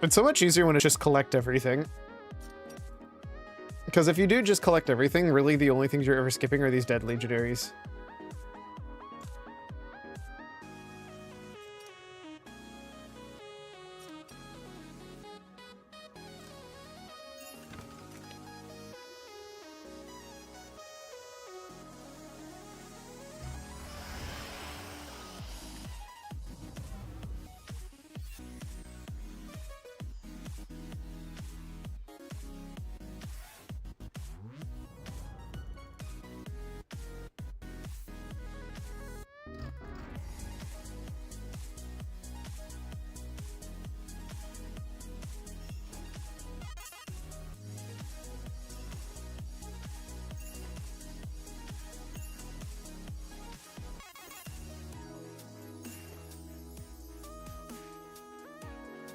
It's so much easier when it's just collect everything. Because if you do just collect everything, really the only things you're ever skipping are these dead legionaries.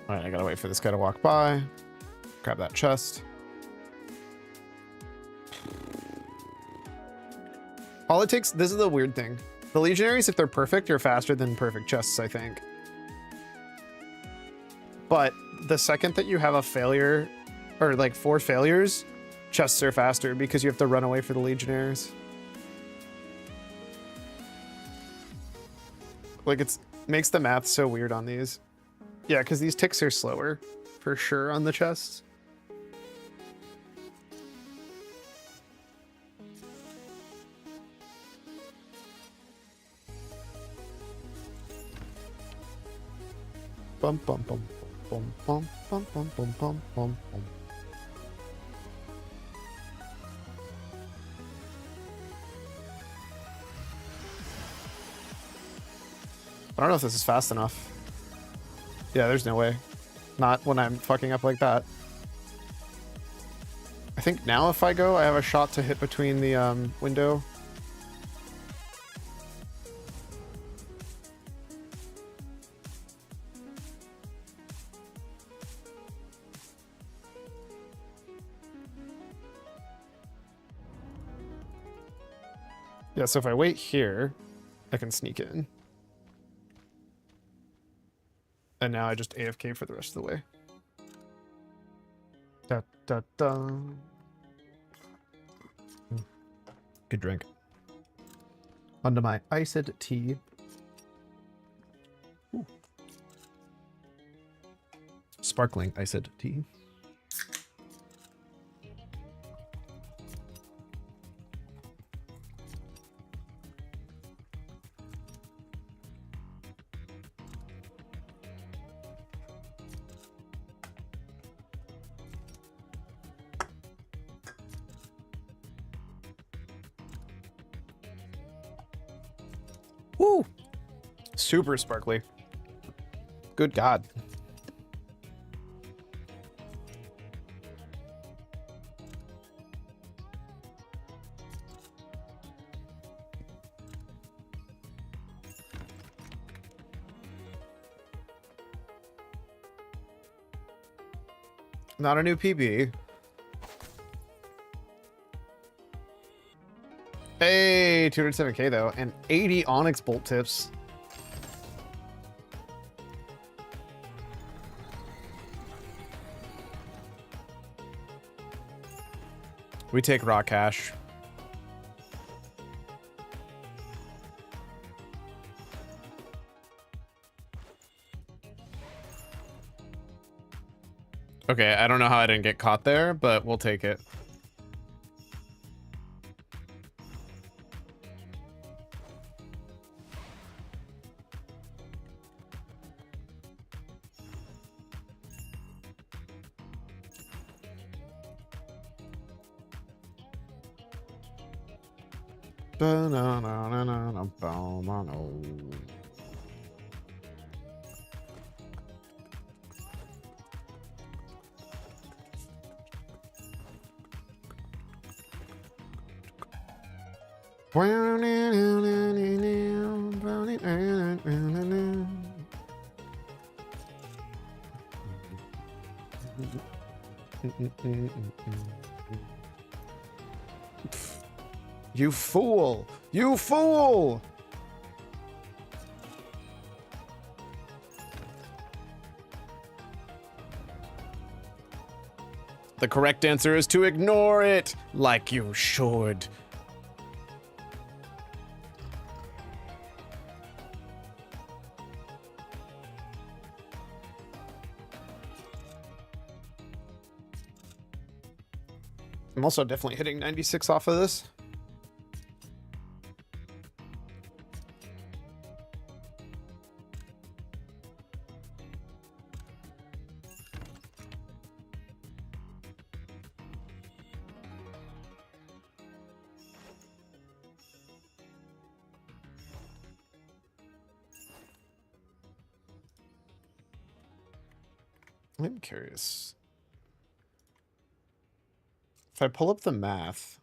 All right, I gotta wait for this guy to walk by. Grab that chest. All it takes, this is the weird thing. The legionaries, if they're perfect, are faster than perfect chests, I think. But the second that you have a failure, or like 4 failures, chests are faster because you have to run away for the legionnaires. Like makes the math so weird on these. Yeah, because these ticks are slower, for sure, on the chests. Bum bum bum bum bum bum bum bum bum bum bum. I don't know if this is fast enough. Yeah, there's no way. Not when I'm fucking up like that. I think now if I go, I have a shot to hit between the window. Yeah, so if I wait here, I can sneak in. And now I just AFK for the rest of the way. Da, da, da. Good drink. Onto my iced tea. sparkling iced tea. Woo! Super sparkly. Good God. Not a new PB. Hey, 207k though, and 80 Onyx bolt tips. We take raw cash. Okay, I don't know how I didn't get caught there, but we'll take it. You fool! You fool! The correct answer is to ignore it, like you should. I'm also definitely hitting 96 off of this. I'm curious. If I pull up the math.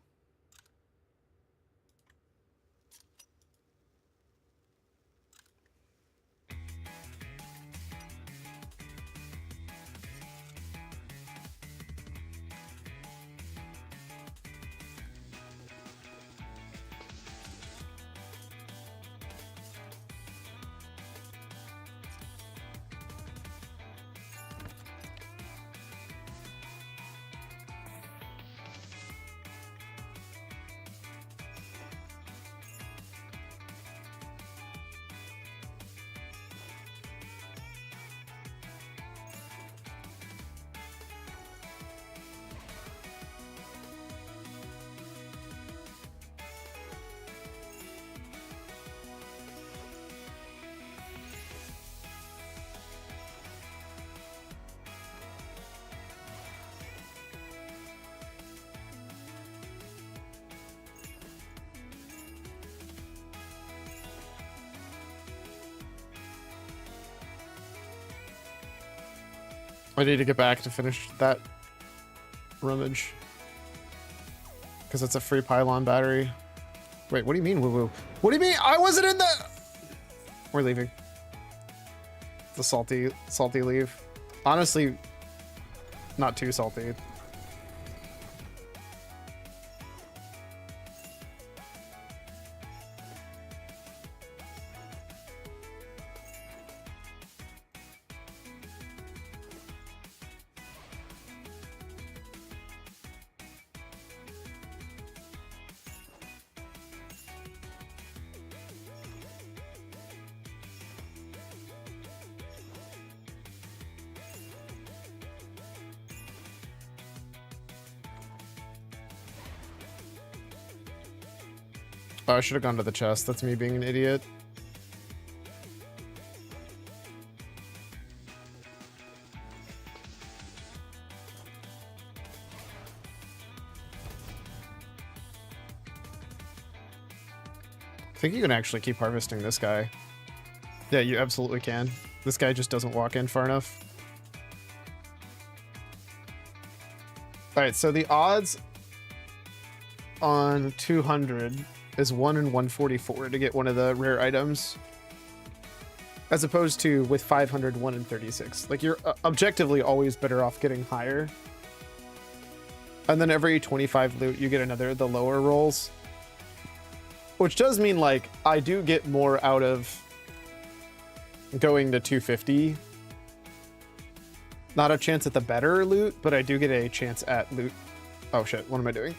I need to get back to finish that rummage. Because it's a free pylon battery. Wait, what do you mean, woo-woo? What do you mean? I wasn't in the... We're leaving. The salty leave. Honestly, not too salty. Oh, I should have gone to the chest. That's me being an idiot. I think you can actually keep harvesting this guy. Yeah, you absolutely can. This guy just doesn't walk in far enough. Alright, so the odds on 200 is 1 in 144 to get one of the rare items. As opposed to with 500, 1 in 36. Like, you're objectively always better off getting higher. And then every 25 loot, you get another of the lower rolls. Which does mean, like, I do get more out of going to 250. Not a chance at the better loot, but I do get a chance at loot. Oh shit, what am I doing?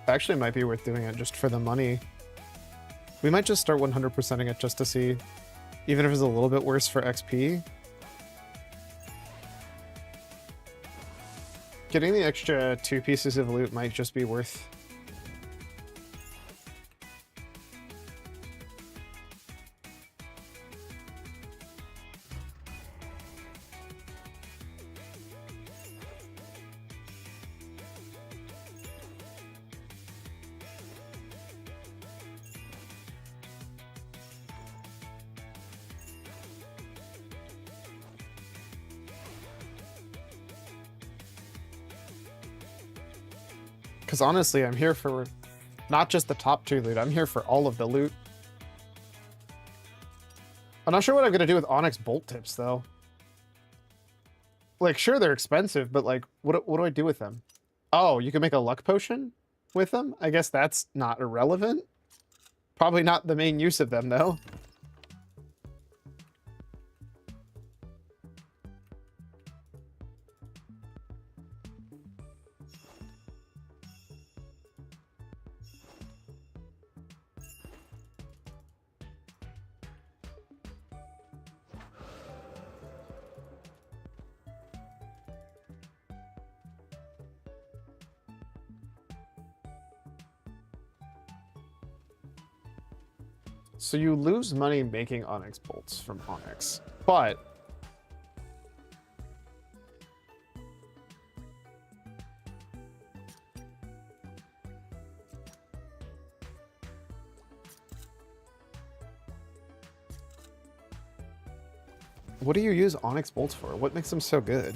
Actually, it might be worth doing it just for the money. We might just start 100%ing it just to see, even if it's a little bit worse for XP. Getting the extra 2 pieces of loot might just be worth. Because honestly, I'm here for not just the top 2 loot, I'm here for all of the loot. I'm not sure what I'm going to do with Onyx bolt tips, though. Like, sure, they're expensive, but, like, what do I do with them? Oh, you can make a luck potion with them? I guess that's not irrelevant. Probably not the main use of them, though. So you lose money making Onyx bolts from Onyx, but what do you use Onyx bolts for? What makes them so good?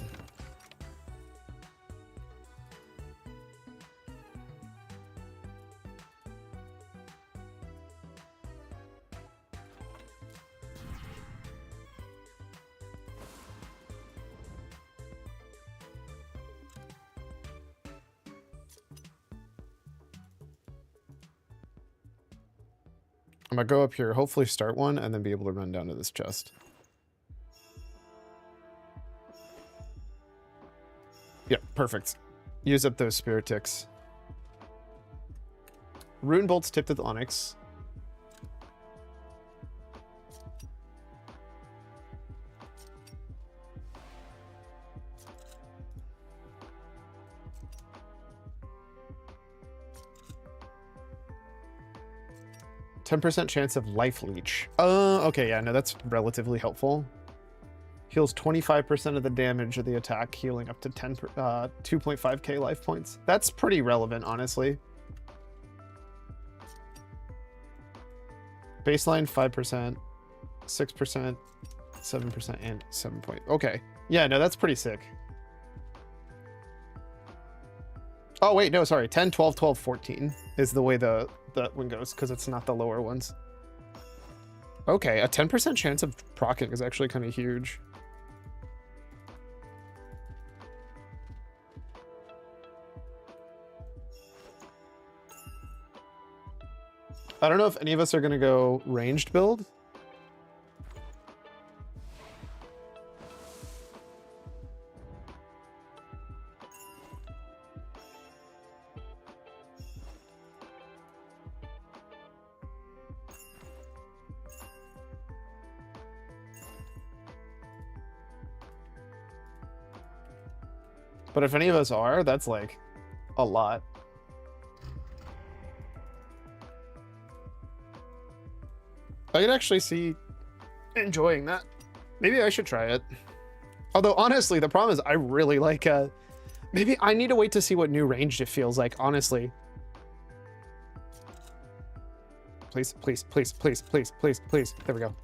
I'm gonna go up here, hopefully start one, and then be able to run down to this chest. Yep, perfect. Use up those spirit ticks. Rune bolts tipped with Onyx. %10 chance of life leech. Okay, yeah, no, that's relatively helpful. Heals 25% of the damage of the attack, healing up to 2.5k life points. That's pretty relevant, honestly. Baseline 5%, 6%, 7%, and 7 point. Okay, yeah, no, that's pretty sick. Oh wait, no, sorry, 10, 12, 12, 14 is the way that one goes, because it's not the lower ones. Okay, a 10% chance of proccing is actually kind of huge. I don't know if any of us are going to go ranged build. But if any of us are, that's like a lot. I could actually see enjoying that. Maybe I should try it. Although honestly, the problem is I really like maybe I need to wait to see what new ranged it feels like, honestly. Please, please, please, please, please, please, please. There we go.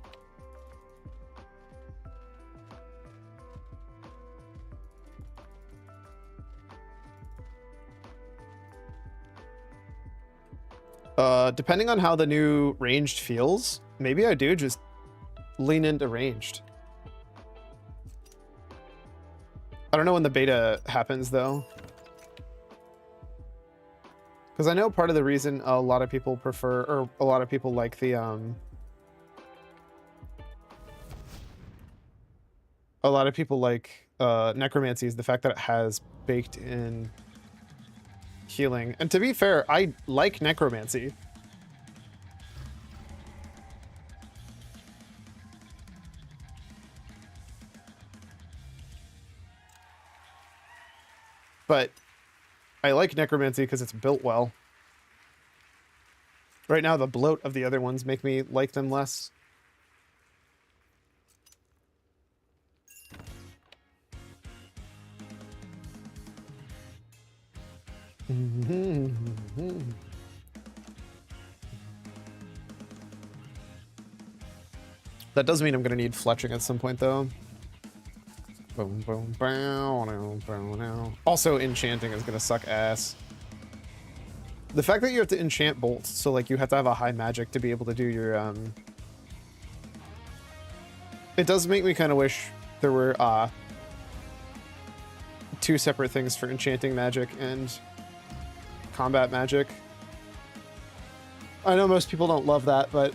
Depending on how the new ranged feels, maybe I do just lean into ranged. I don't know when the beta happens though. Because I know part of the reason a lot of people prefer, or a lot of people like the, a lot of people like necromancy is the fact that it has baked in healing. And to be fair, I like necromancy. But I like necromancy because it's built well. Right now, the bloat of the other ones make me like them less. That does mean I'm going to need fletching at some point, though. Boom, boom, bow, now, bow, now. Also, enchanting is going to suck ass. The fact that you have to enchant bolts, so like you have to have a high magic to be able to do your it does make me kind of wish there were two separate things for enchanting magic and combat magic. I know most people don't love that, but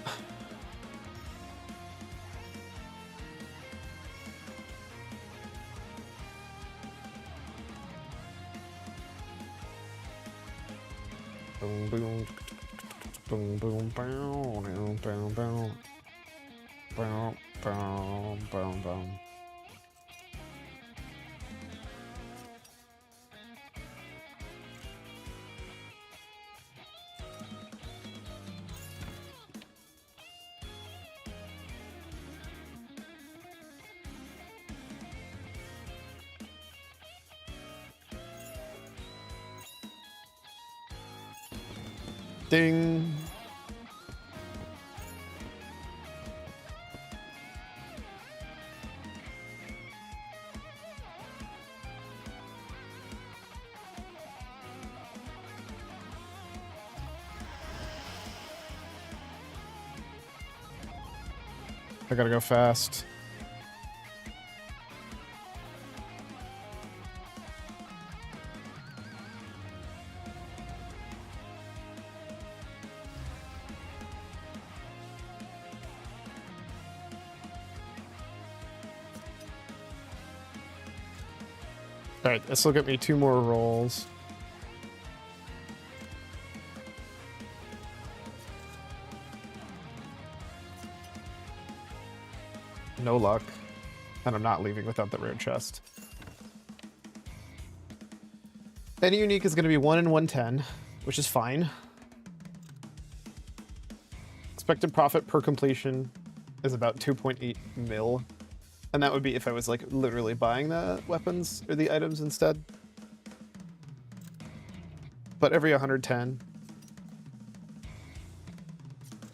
boom, boom, boom, boom, boom, boom, boom, boom, boom, boom, boom, boom. Ding. I gotta go fast. Alright, this will get me 2 more rolls. No luck. And I'm not leaving without the rare chest. Any unique is going to be 1 in 110, which is fine. Expected profit per completion is about 2.8 mil. And that would be if I was like literally buying the weapons or the items instead. But every 110.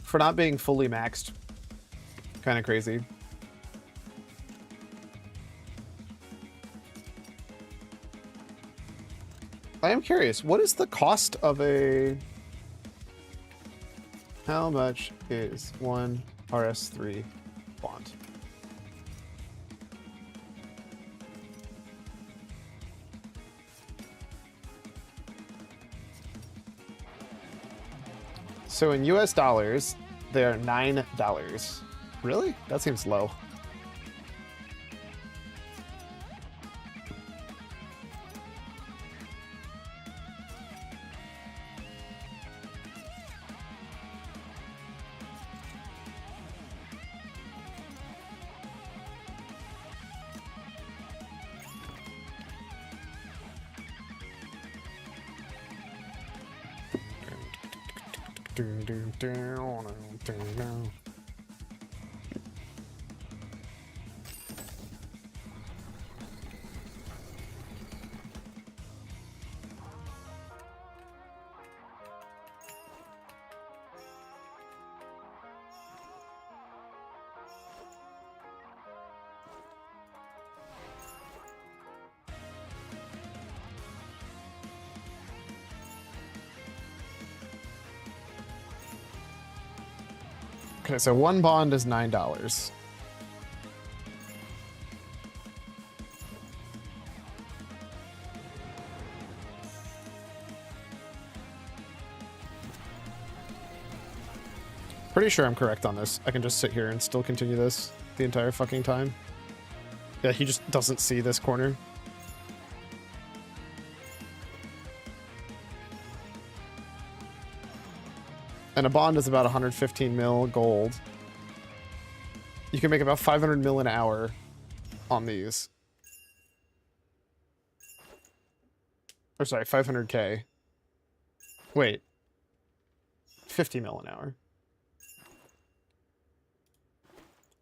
For not being fully maxed. Kind of crazy. I am curious, what is the cost of a... How much is one RS3 font? So in US dollars, they are $9. Really? That seems low. Okay, so one bond is $9. Pretty sure I'm correct on this. I can just sit here and still continue this the entire fucking time. Yeah, he just doesn't see this corner. And a bond is about 115 mil gold. You can make about 500 mil an hour on these. Or sorry, 500k. Wait. 50 mil an hour.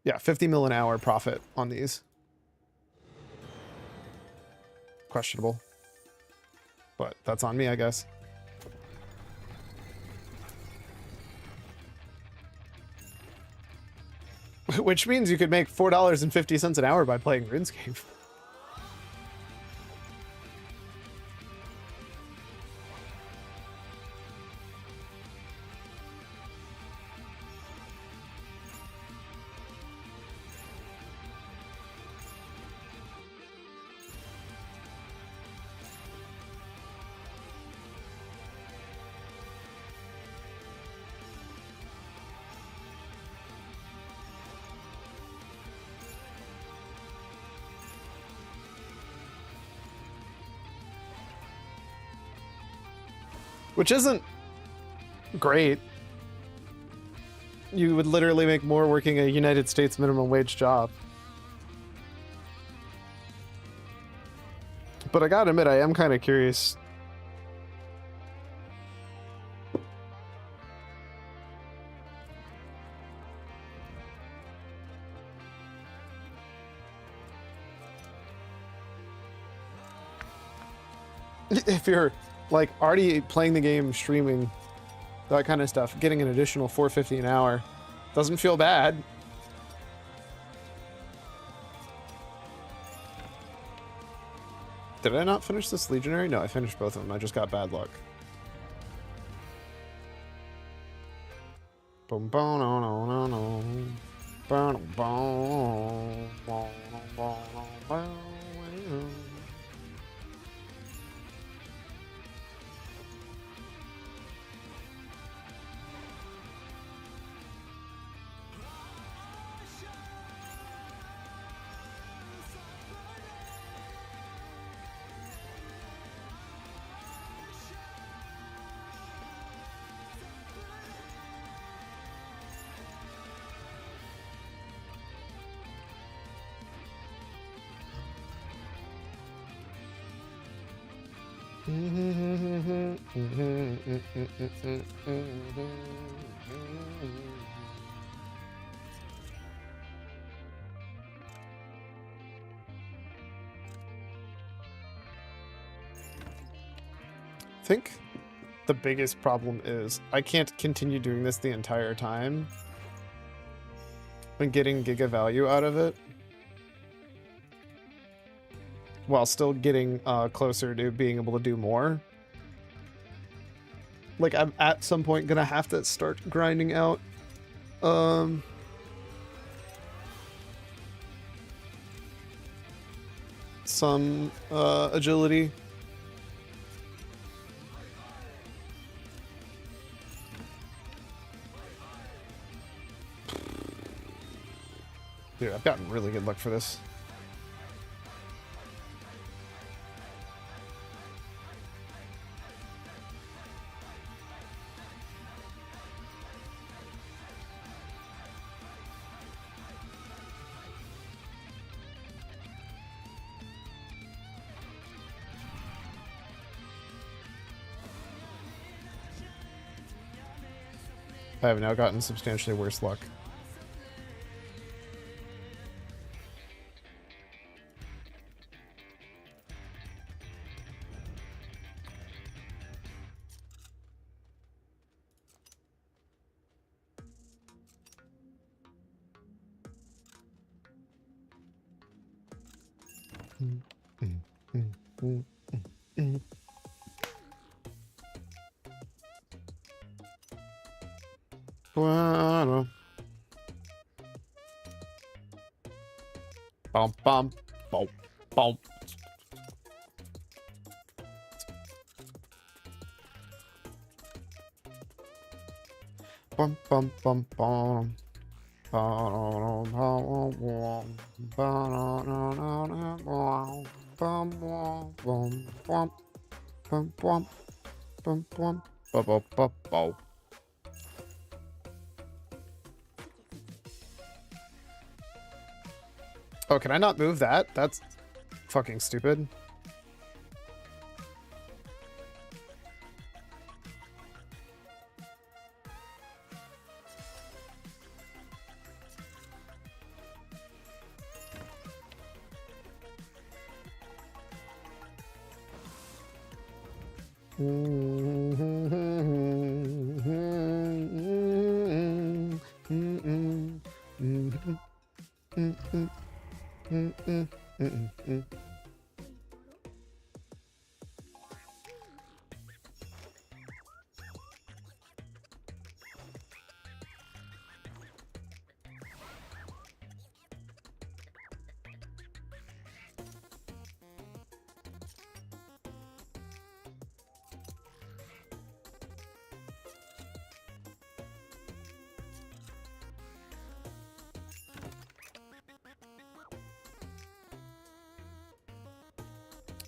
Yeah, 50 mil an hour profit on these. Questionable. But that's on me, I guess. Which means you could make $4.50 an hour by playing RuneScape. Which isn't great. You would literally make more working a United States minimum wage job. But I gotta admit, I am kind of curious. If you're like already playing the game, streaming, that kind of stuff, getting an additional $4.50 an hour doesn't feel bad. Did I not finish this Legionary? No, I finished both of them. I just got bad luck. Boom, boom, no, no, no, no. Boom, boom, boom, boom, boom. I think the biggest problem is I can't continue doing this the entire time and getting giga value out of it while still getting closer to being able to do more. Like, I'm at some point gonna have to start grinding out some agility. Dude, I've gotten really good luck for this. I have now gotten substantially worse luck. Bueno. Bum bum bum bum. Bum bum bum bum. Oh, can I not move that? That's fucking stupid.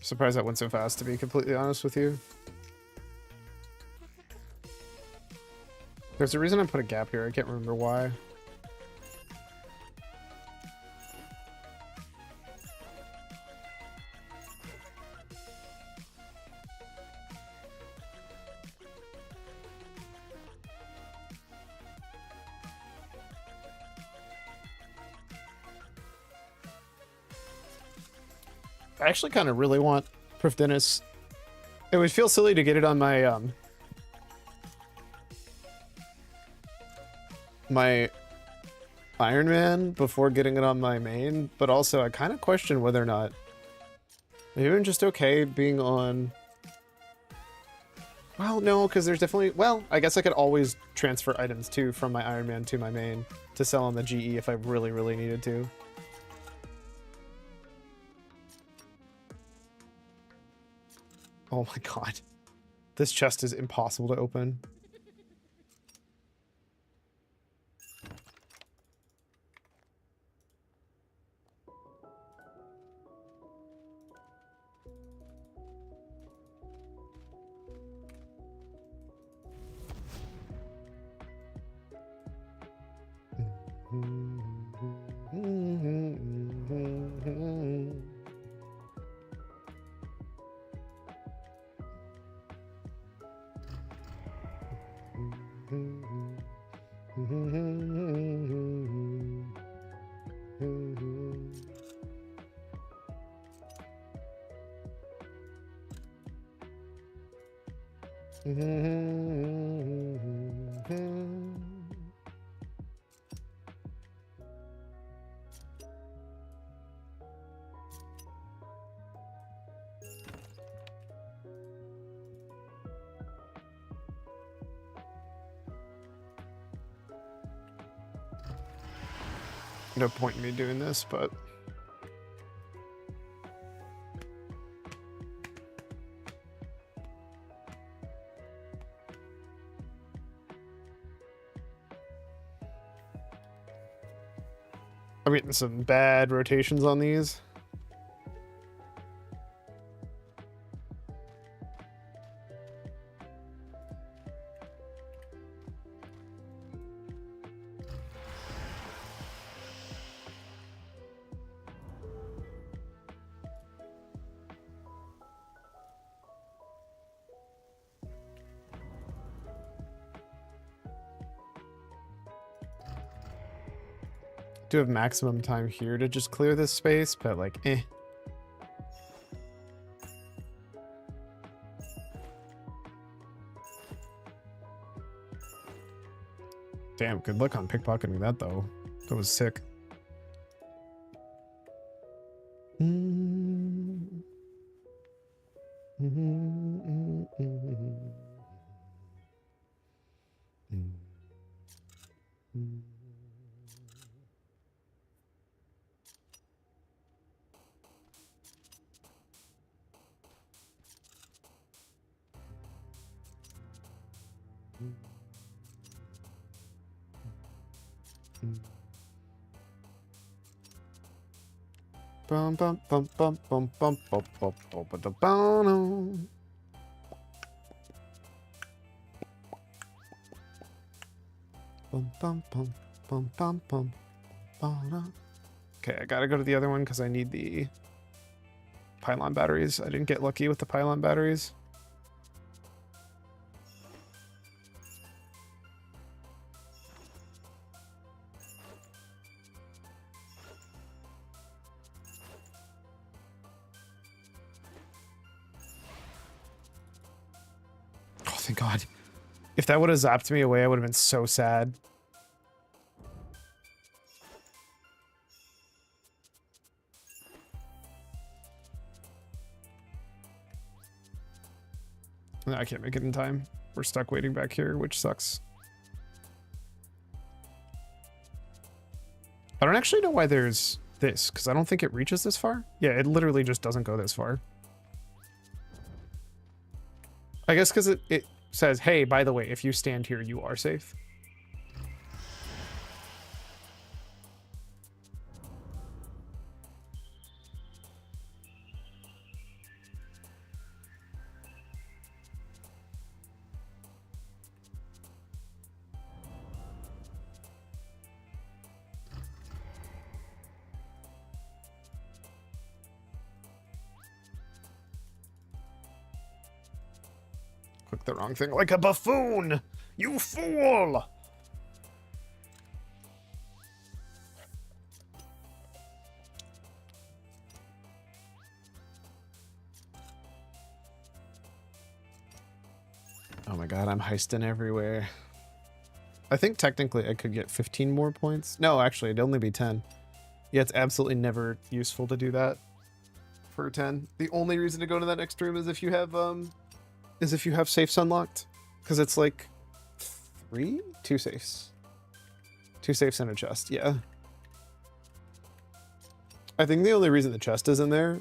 Surprised that went so fast, to be completely honest with you. There's a reason I put a gap here. I can't remember why. I actually kind of really want Proof Dennis. It would feel silly to get it on my my Iron Man before getting it on my main, but also I kind of question whether or not maybe I'm just okay being on. Well, no, because there's definitely. Well, I guess I could always transfer items too from my Iron Man to my main to sell on the GE if I really, really needed to. Oh my god. This chest is impossible to open. No point in me doing this, but I'm getting some bad rotations on these. to have maximum time here to just clear this space, but like, eh. Damn, good luck on pickpocketing that though. That was sick. Bum bum bum bum bum bum bum bum bum bum bum bum. Bum bum bum bum bum bum bum. Okay, I gotta go to the other one because I need the pylon batteries. I didn't get lucky with the pylon batteries. Oh, thank God. If that would have zapped me away, I would have been so sad. No, I can't make it in time. We're stuck waiting back here, which sucks. I don't actually know why there's this, because I don't think it reaches this far. Yeah, it literally just doesn't go this far. I guess because it says, hey, by the way, if you stand here, you are safe. Click the wrong thing like a buffoon! You fool! Oh my God, I'm Heistin everywhere. I think technically I could get 15 more points. No, actually, it'd only be 10. Yeah, it's absolutely never useful to do that for 10. The only reason to go to that next room is if you have safes unlocked, because it's like 2 safes. 2 safes and a chest, yeah. I think the only reason the chest is in there,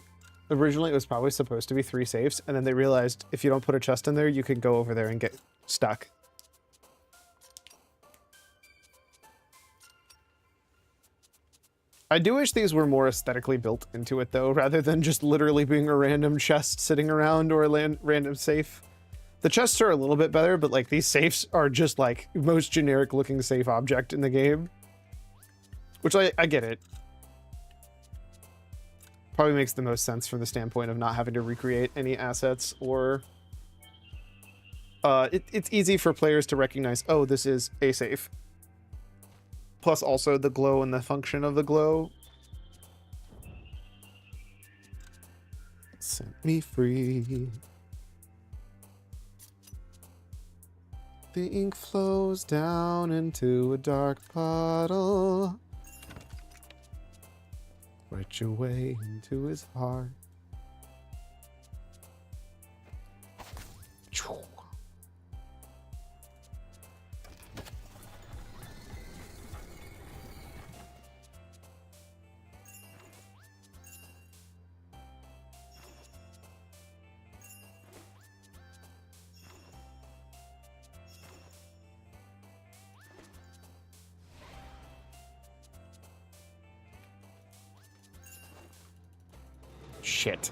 originally it was probably supposed to be 3 safes, and then they realized if you don't put a chest in there, you could go over there and get stuck. I do wish these were more aesthetically built into it though, rather than just literally being a random chest sitting around or a random safe. The chests are a little bit better, but like these safes are just like most generic looking safe object in the game. Which I get it. Probably makes the most sense from the standpoint of not having to recreate any assets or... it's easy for players to recognize, oh, this is a safe. Plus also the glow and the function of the glow. Set me free. The ink flows down into a dark puddle. Right your way into his heart. Shit.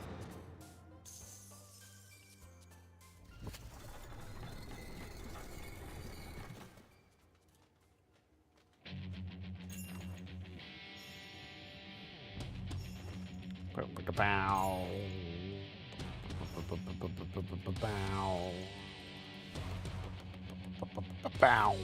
Bow. Bow.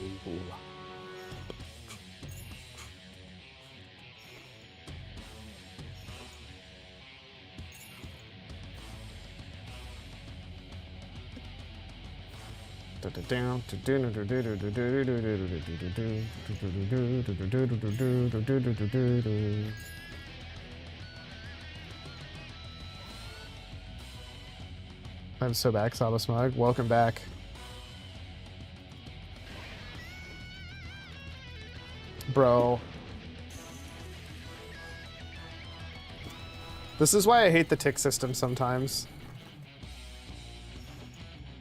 I'm so back, Saba Smug. Welcome back. Bro. This is why I hate the tick system sometimes.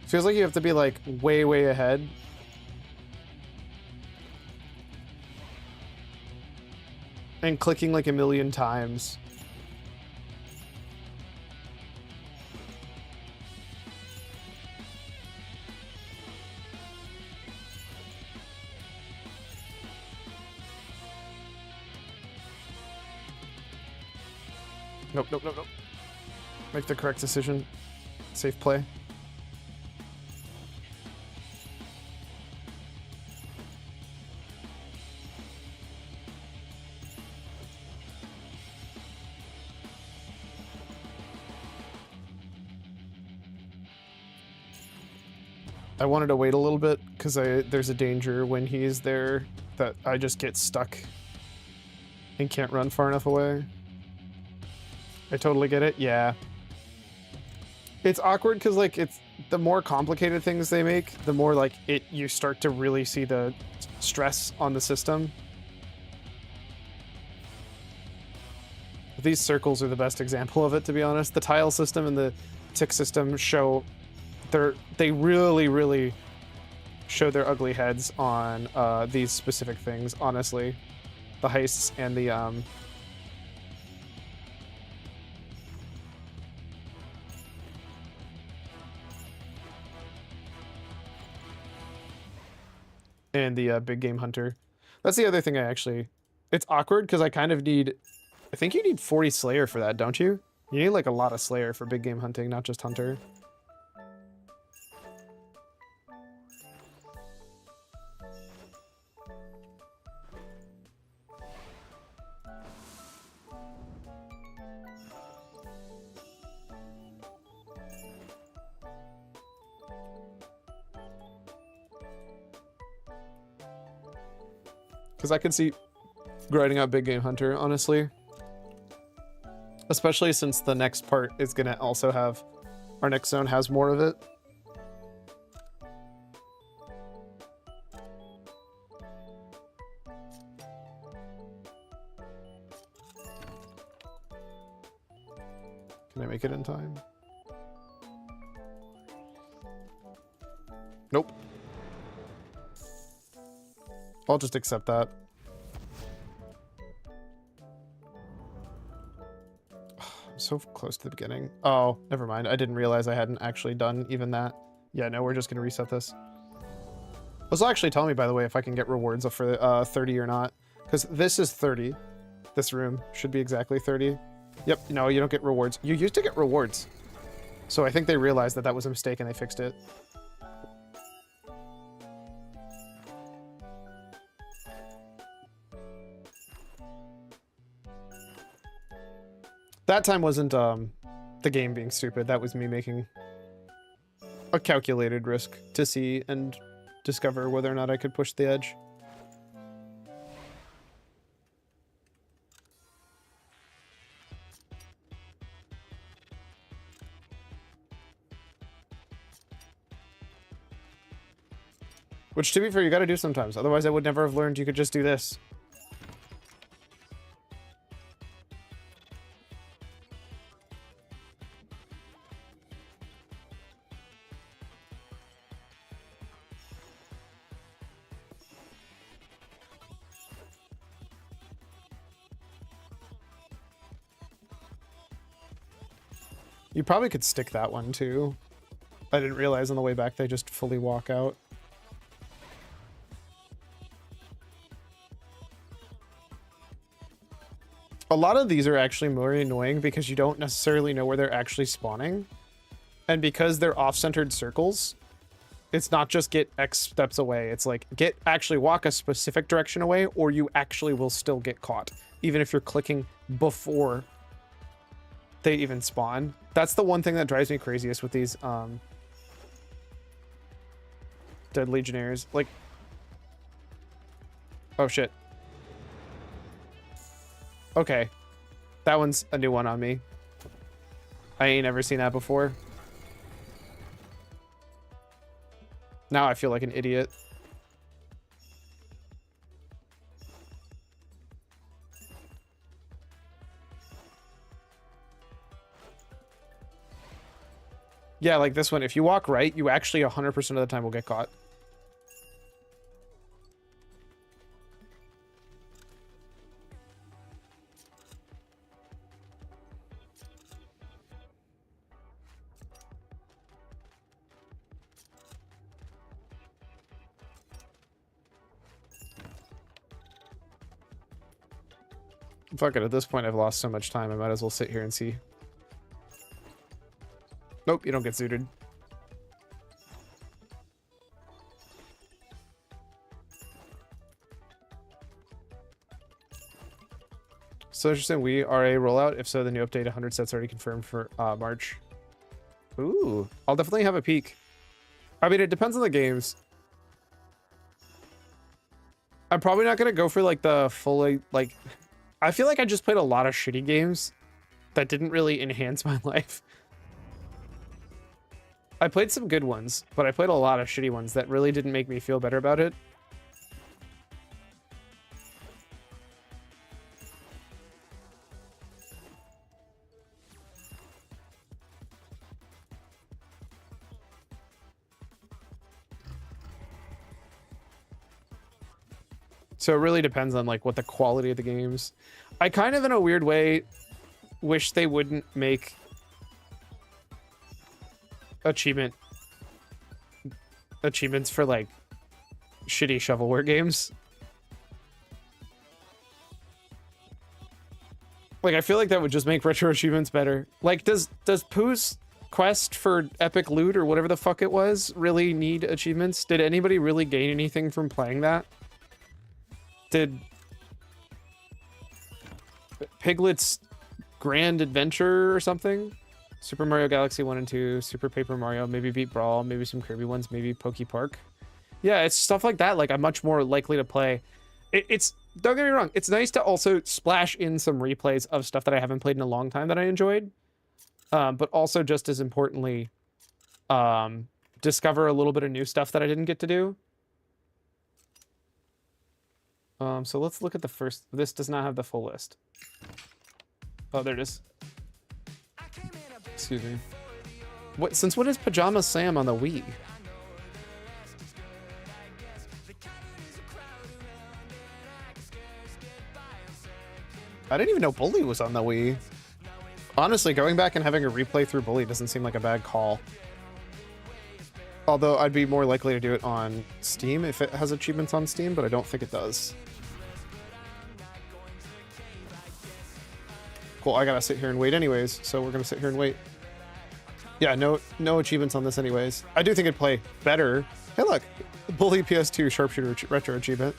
Feels like you have to be like way, way ahead. And clicking like a million times. Nope, nope, nope, nope. Make the correct decision. Safe play. I wanted to wait a little bit because there's a danger when he's there that I just get stuck and can't run far enough away. I totally get it. Yeah. It's awkward because like it's the more complicated things they make, the more like you start to really see the stress on the system. These circles are the best example of it, to be honest. The tile system and the tick system show they really show their ugly heads on these specific things, honestly. The heists and the big game hunter. That's the other thing it's awkward because I kind of need, I think you need 40 Slayer for that, don't you? You need like a lot of Slayer for big game hunting, not just hunter. Because I could see grinding out big game hunter, honestly. Especially since the next part is going to also have, our next zone has more of it. Can I make it in time? Nope. I'll just accept that. I'm so close to the beginning. Oh, never mind. I didn't realize I hadn't actually done even that. Yeah, no, we're just going to reset this. This will actually tell me, by the way, if I can get rewards for 30 or not. Because this is 30. This room should be exactly 30. Yep, no, you don't get rewards. You used to get rewards. So I think they realized that that was a mistake and they fixed it. That time wasn't the game being stupid. That was me making a calculated risk to see and discover whether or not I could push the edge. Which, to be fair, you gotta do sometimes. Otherwise, I would never have learned you could just do this. You probably could stick that one too. I didn't realize on the way back they just fully walk out. A lot of these are actually more annoying because you don't necessarily know where they're actually spawning. And because they're off-centered circles, it's not just get X steps away. It's like, actually walk a specific direction away, or you actually will still get caught, even if you're clicking before they even spawn. That's the one thing that drives me craziest with these Dead Legionnaires. Like, oh shit. Okay. That one's a new one on me. I ain't ever seen that before. Now I feel like an idiot. Yeah, like this one. If you walk right, you actually 100% of the time will get caught. Fuck it, at this point I've lost so much time, I might as well sit here and see. Nope, you don't get zooted. So interesting, we are a rollout. If so, the new update 100 sets already confirmed for March. Ooh, I'll definitely have a peek. I mean, it depends on the games. I'm probably not going to go for like the fully, like, I feel like I just played a lot of shitty games that didn't really enhance my life. I played some good ones, but I played a lot of shitty ones that really didn't make me feel better about it. So it really depends on like what the quality of the games. I kind of, in a weird way, wish they wouldn't make achievements for like shitty shovelware games. Like, I feel like that would just make retro achievements better. Like, does Pooh's quest for epic loot or whatever the fuck it was really need achievements? Did anybody really gain anything from playing that? Did Piglet's Grand Adventure or something? Super Mario Galaxy 1 and 2, Super Paper Mario, maybe Beat Brawl, maybe some Kirby ones, maybe Poke Park. Yeah, it's stuff like that. Like, I'm much more likely to play. It's, don't get me wrong, it's nice to also splash in some replays of stuff that I haven't played in a long time that I enjoyed. But also, just as importantly, discover a little bit of new stuff that I didn't get to do. So let's look at the first. This does not have the full list. Oh, there it is. Excuse me. What? Since when is Pajama Sam on the Wii? I didn't even know Bully was on the Wii. Honestly, going back and having a replay through Bully doesn't seem like a bad call. Although I'd be more likely to do it on Steam if it has achievements on Steam, but I don't think it does. Cool, I gotta sit here and wait anyways, so we're gonna sit here and wait. Yeah, no achievements on this anyways. I do think it'd play better. Hey look, Bully PS2 Sharpshooter Retro Achievement.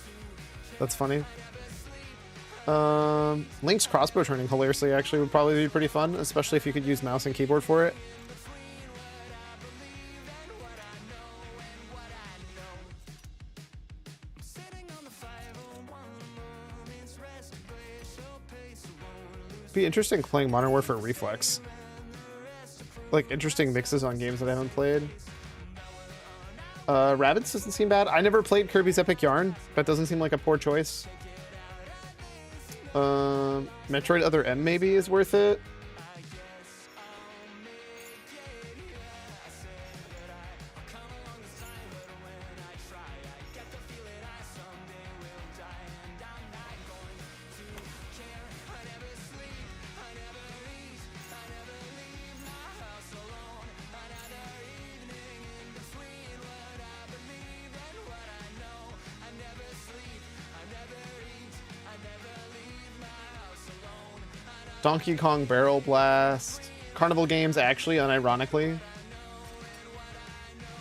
That's funny. Link's crossbow turning, hilariously, actually would probably be pretty fun, especially if you could use mouse and keyboard for it. Be interesting playing Modern Warfare Reflex. Like, interesting mixes on games that I haven't played. Rabbids doesn't seem bad. I never played Kirby's Epic Yarn. That doesn't seem like a poor choice. Metroid Other M maybe is worth it. Donkey Kong Barrel Blast. Carnival Games, actually, unironically.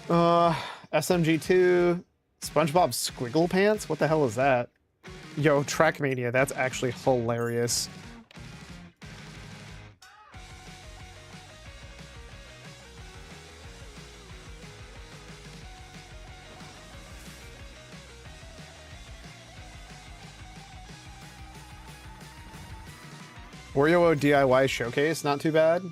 SMG2. SpongeBob Squiggle Pants? What the hell is that? Yo, Trackmania, that's actually hilarious. Wario DIY showcase, not too bad.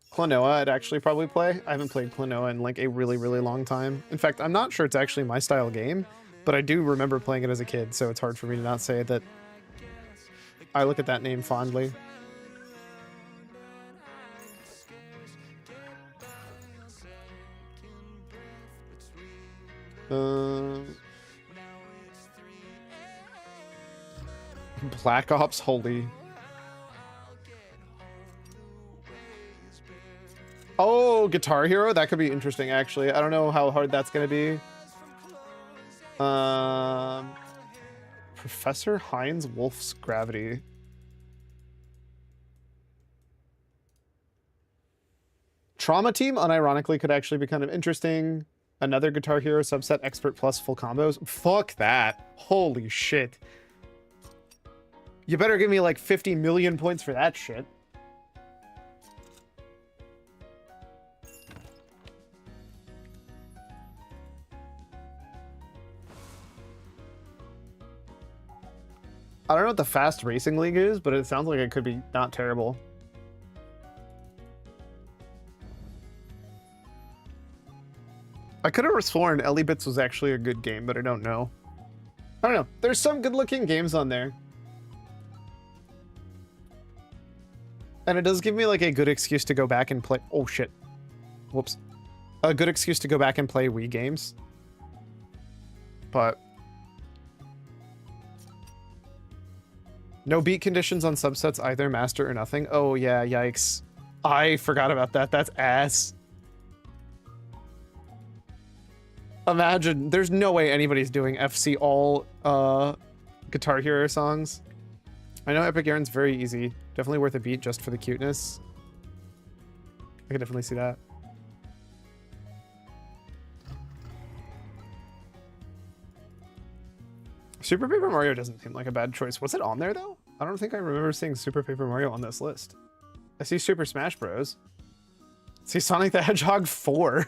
Klonoa, I'd actually probably play. I haven't played Klonoa in like a really, really long time. In fact, I'm not sure it's actually my style game, but I do remember playing it as a kid, so it's hard for me to not say that I look at that name fondly. Black Ops, holy. Oh, Guitar Hero, that could be interesting actually. I don't know how hard that's gonna be. Professor Heinz Wolf's Gravity. Trauma Team, unironically, could actually be kind of interesting. Another Guitar Hero subset, Expert Plus, full combos. Fuck that. Holy shit. You better give me like 50 million points for that shit. I don't know what the Fast Racing League is, but it sounds like it could be not terrible. I could have sworn Ellie Bits was actually a good game, but I don't know. I don't know. There's some good-looking games on there. And it does give me like a good excuse to go back and play... Oh, shit. Whoops. A good excuse to go back and play Wii games. But... no beat conditions on subsets either, master or nothing. Oh, yeah, yikes. I forgot about that. That's ass. Imagine, there's no way anybody's doing FC all Guitar Hero songs. I know Epic Yarn's very easy. Definitely worth a beat just for the cuteness. I could definitely see that. Super Paper Mario doesn't seem like a bad choice. Was it on there, though? I don't think I remember seeing Super Paper Mario on this list. I see Super Smash Bros. I see Sonic the Hedgehog 4.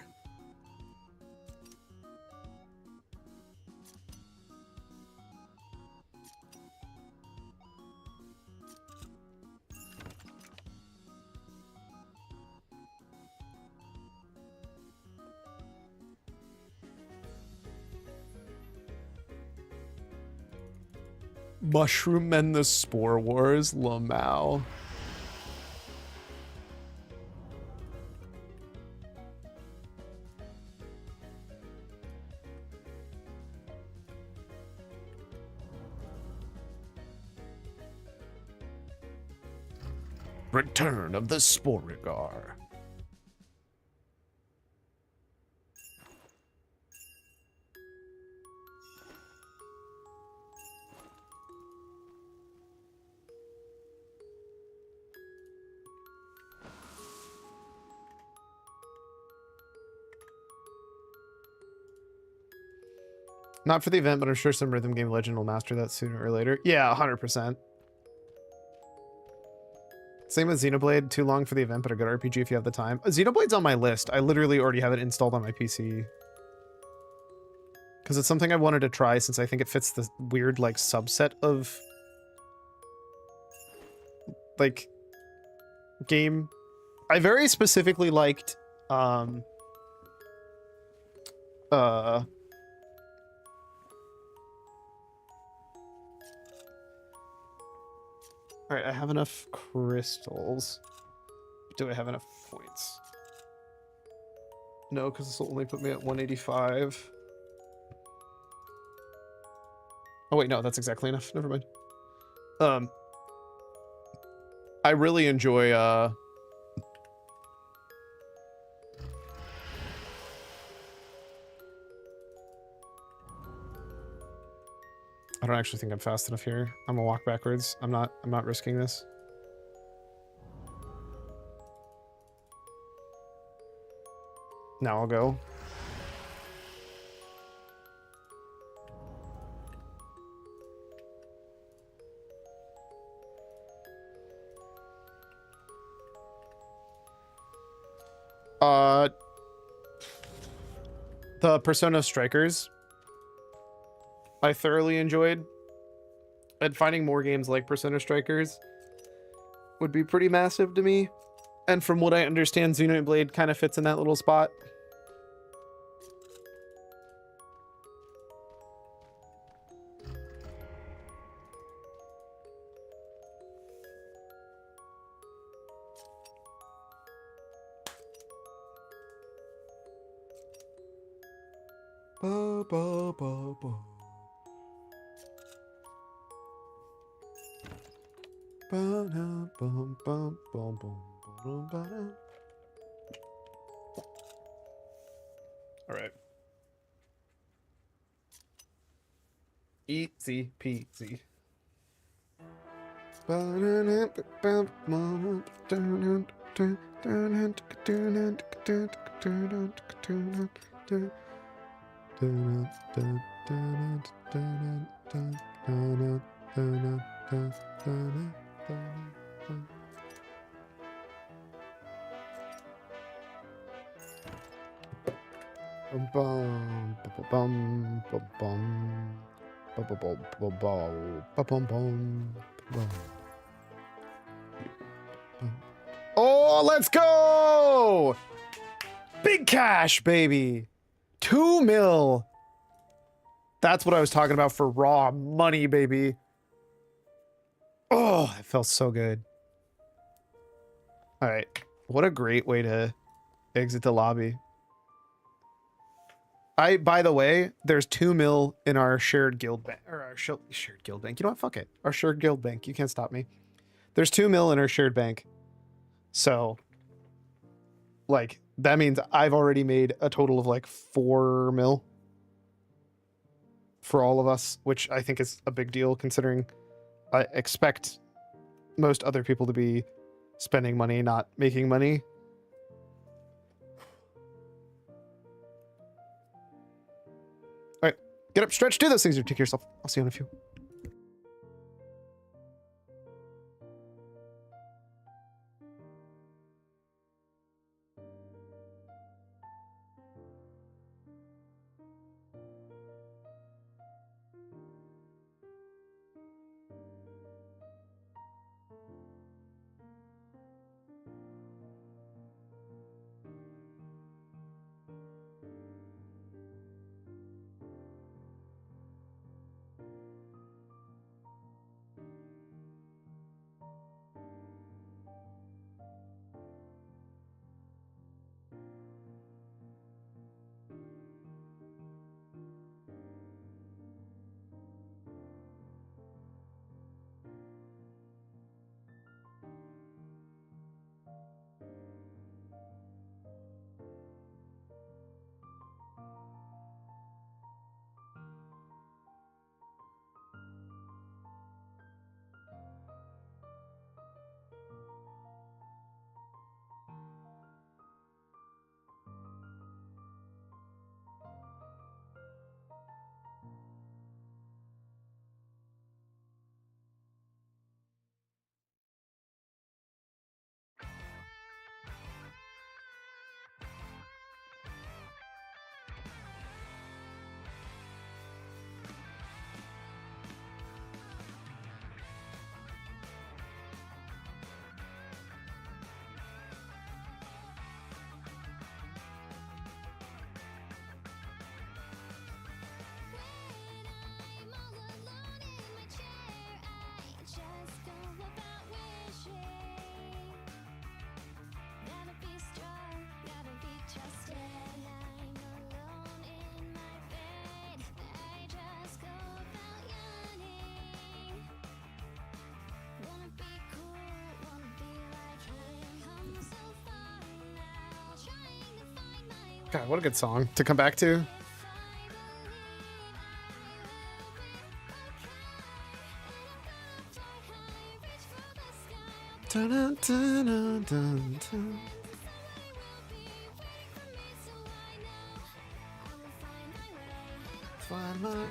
Mushroom and the Spore Wars, Lamau. Return of the Sporigar. Not for the event, but I'm sure some rhythm game legend will master that sooner or later. Yeah, 100%. Same with Xenoblade. Too long for the event, but a good RPG if you have the time. Xenoblade's on my list. I literally already have it installed on my PC. Because it's something I wanted to try since I think it fits the weird, like, subset of... like... game. I very specifically liked... Alright, I have enough crystals. Do I have enough points? No, because this will only put me at 185. Oh wait, no, that's exactly enough. Never mind. I really enjoy, I don't actually think I'm fast enough here. I'm gonna walk backwards. I'm not risking this. Now I'll go. The Persona Strikers I thoroughly enjoyed. And finding more games like Persona Strikers would be pretty massive to me. And from what I understand, Xenoblade Blade kind of fits in that little spot. Ba, ba, ba, ba. Ba-da, bum, bum, bum, bum, bum, ba-da. All right. Easy peasy. Oh, let's go! Big cash, baby. 2 mil. That's what I was talking about for raw money, baby. Oh, it felt so good. All right. What a great way to exit the lobby. By the way, there's 2 mil in our shared guild bank, or our shared guild bank. You know what? Fuck it. Our shared guild bank. You can't stop me. There's 2 mil in our shared bank. So, like, that means I've already made a total of like 4 mil for all of us, which I think is a big deal considering I expect most other people to be spending money, not making money. All right, get up, stretch, do those things, or take care of yourself. I'll see you in a few. God, what a good song to come back to. Dun, dun, dun, dun, dun. Find my...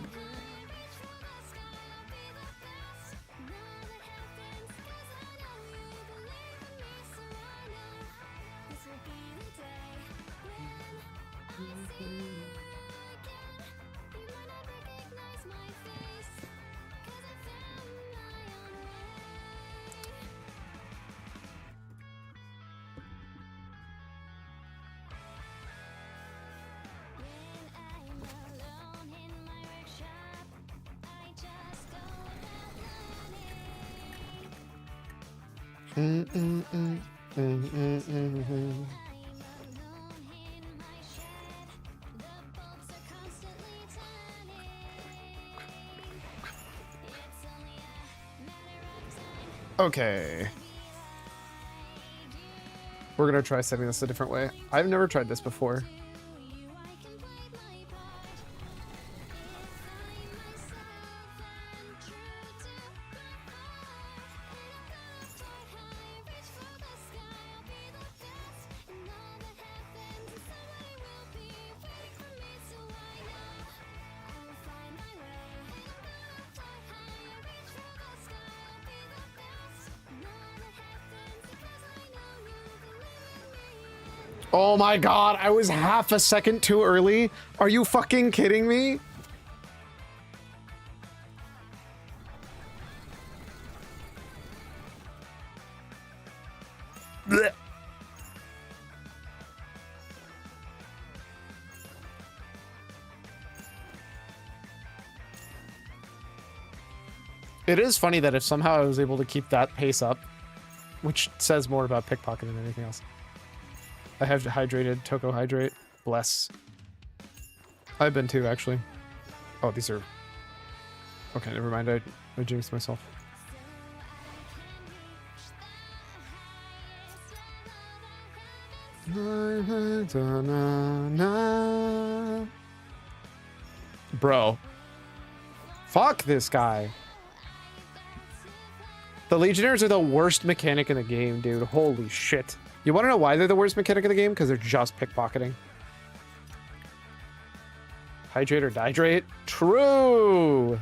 Okay. We're gonna try setting this a different way. I've never tried this before. Oh my god, I was half a second too early. Are you fucking kidding me? Blech. It is funny that if somehow I was able to keep that pace up, which says more about pickpocketing than anything else. I have hydrated, Toko hydrate, bless. I've been too, actually. Oh, these are... Okay, never mind, I jinxed myself. Bro. Fuck this guy. The Legionnaires are the worst mechanic in the game, dude. Holy shit. You want to know why they're the worst mechanic in the game? Because they're just pickpocketing. Hydrate or dihydrate? True!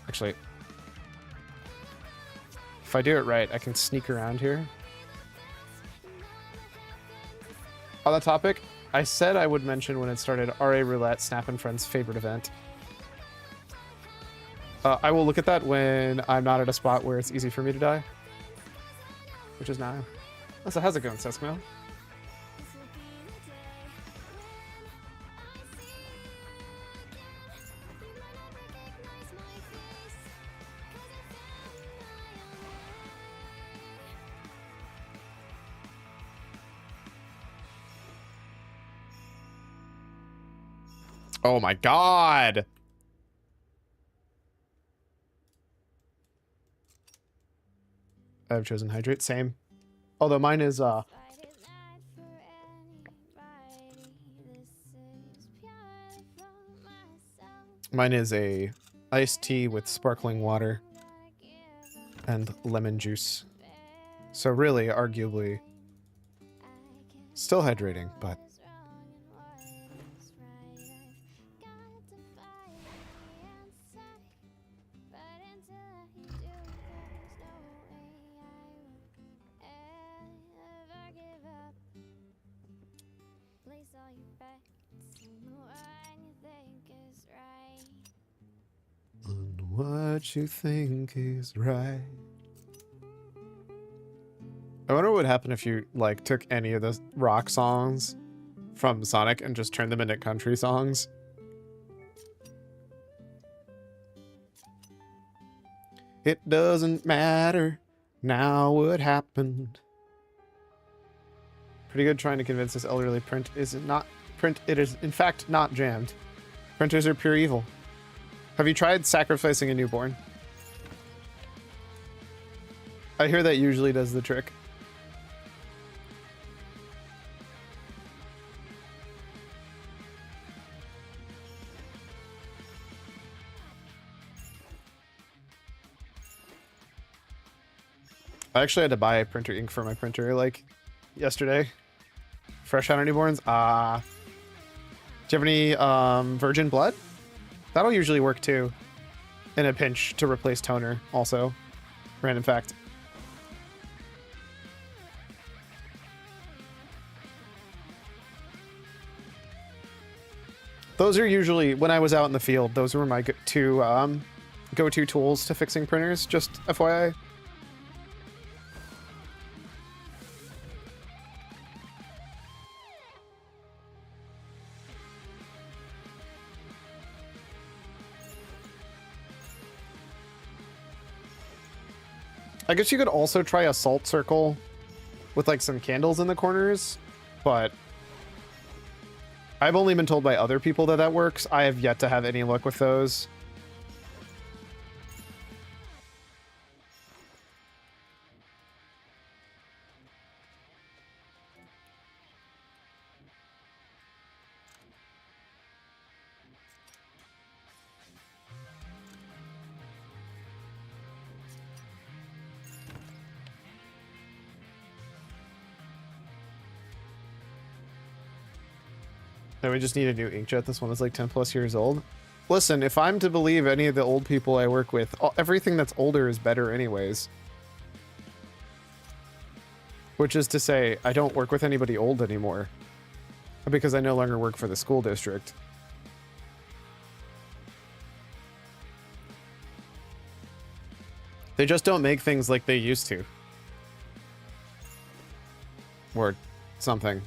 Actually, if I do it right, I can sneak around here. On that topic, I said I would mention when it started RA Roulette, Snap and Friends' favorite event. I will look at that when I'm not at a spot where it's easy for me to die. Which is now. So how's it going, Seskmo? Oh my god! I've chosen hydrate, same. Although mine is mine is a iced tea with sparkling water and lemon juice. So really, arguably, still hydrating, but what you think is right. I wonder what would happen if you, like, took any of the rock songs from Sonic and just turned them into country songs. It doesn't matter now what happened. Pretty good trying to convince this elderly print is not print. It is in fact not jammed. Printers are pure evil. Have you tried sacrificing a newborn? I hear that usually does the trick. I actually had to buy printer ink for my printer, like, yesterday. Fresh out of newborns? Do you have any virgin blood? That'll usually work too. In a pinch to replace toner, also. Random fact. Those are usually, when I was out in the field, those were my go-to tools to fixing printers, just FYI. I guess you could also try a salt circle with like some candles in the corners, but I've only been told by other people that that works. I have yet to have any luck with those. No, we just need a new inkjet. This one is like 10 plus years old. Listen, if I'm to believe any of the old people I work with, everything that's older is better anyways. Which is to say, I don't work with anybody old anymore. Because I no longer work for the school district. They just don't make things like they used to. Or something.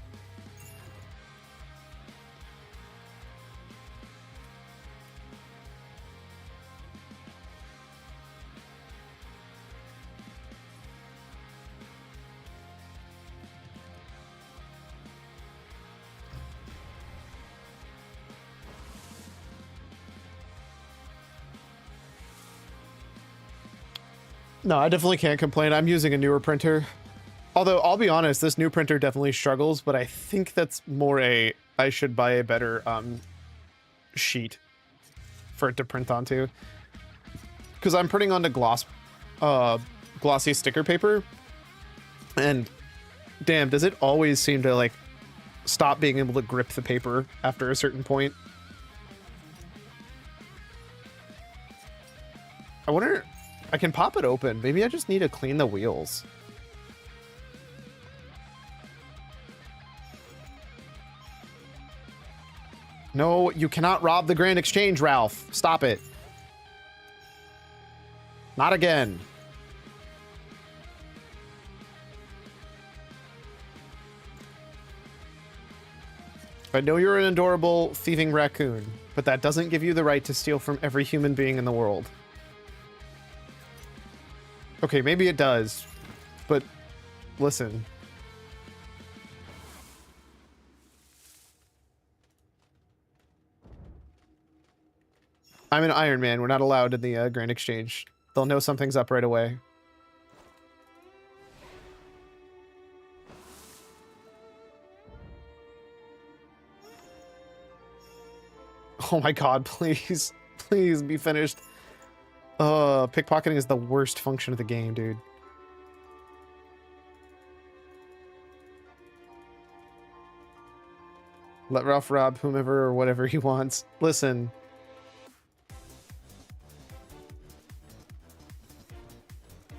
No, I definitely can't complain. I'm using a newer printer. Although, I'll be honest, this new printer definitely struggles, but I think that's more a... I should buy a better sheet for it to print onto. Because I'm printing onto glossy sticker paper. And damn, does it always seem to, like, stop being able to grip the paper after a certain point. I wonder... I can pop it open. Maybe I just need to clean the wheels. No, you cannot rob the Grand Exchange, Ralph. Stop it. Not again. I know you're an adorable thieving raccoon, but that doesn't give you the right to steal from every human being in the world. Okay, maybe it does, but listen. I'm an Iron Man. We're not allowed in the Grand Exchange. They'll know something's up right away. Oh my god, please. Please be finished. Pickpocketing is the worst function of the game, dude. Let Ralph rob whomever or whatever he wants. Listen.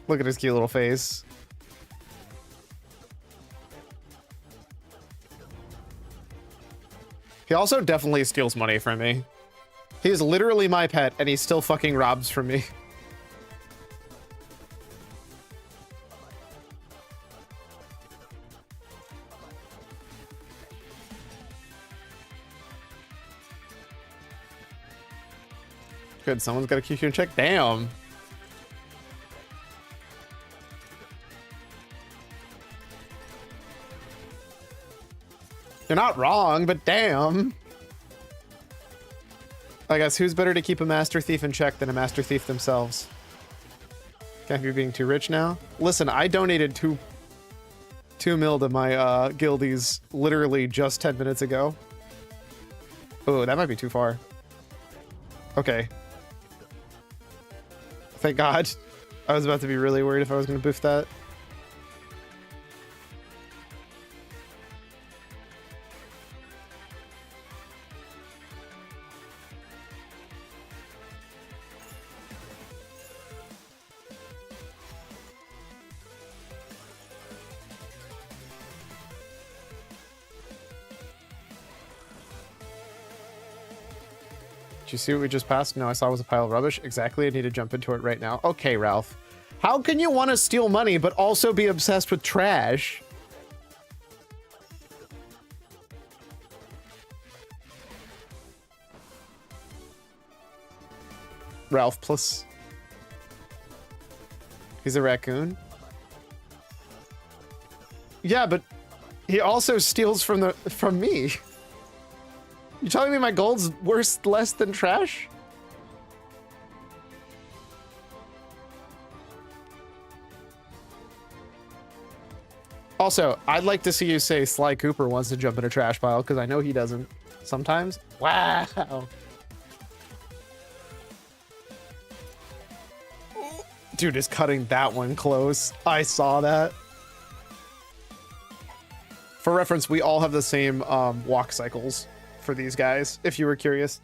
Look at his cute little face. He also definitely steals money from me. He is literally my pet, and he still fucking robs from me. Good, someone's got a QQ in check. Damn. You're not wrong, but damn. I guess who's better to keep a master thief in check than a master thief themselves? Can't be being too rich now. Listen, I donated two mil to my guildies literally just 10 minutes ago. Oh, that might be too far. Okay. Thank God. I was about to be really worried if I was going to boof that. Did you see what we just passed? No, I saw it was a pile of rubbish. Exactly, I need to jump into it right now. Okay, Ralph. How can you want to steal money but also be obsessed with trash? Ralph plus... He's a raccoon? Yeah, but he also steals from me. You telling me my gold's less than trash? Also, I'd like to see you say Sly Cooper wants to jump in a trash pile, because I know he doesn't sometimes. Wow. Dude is cutting that one close. I saw that. For reference, we all have the same walk cycles for these guys, if you were curious.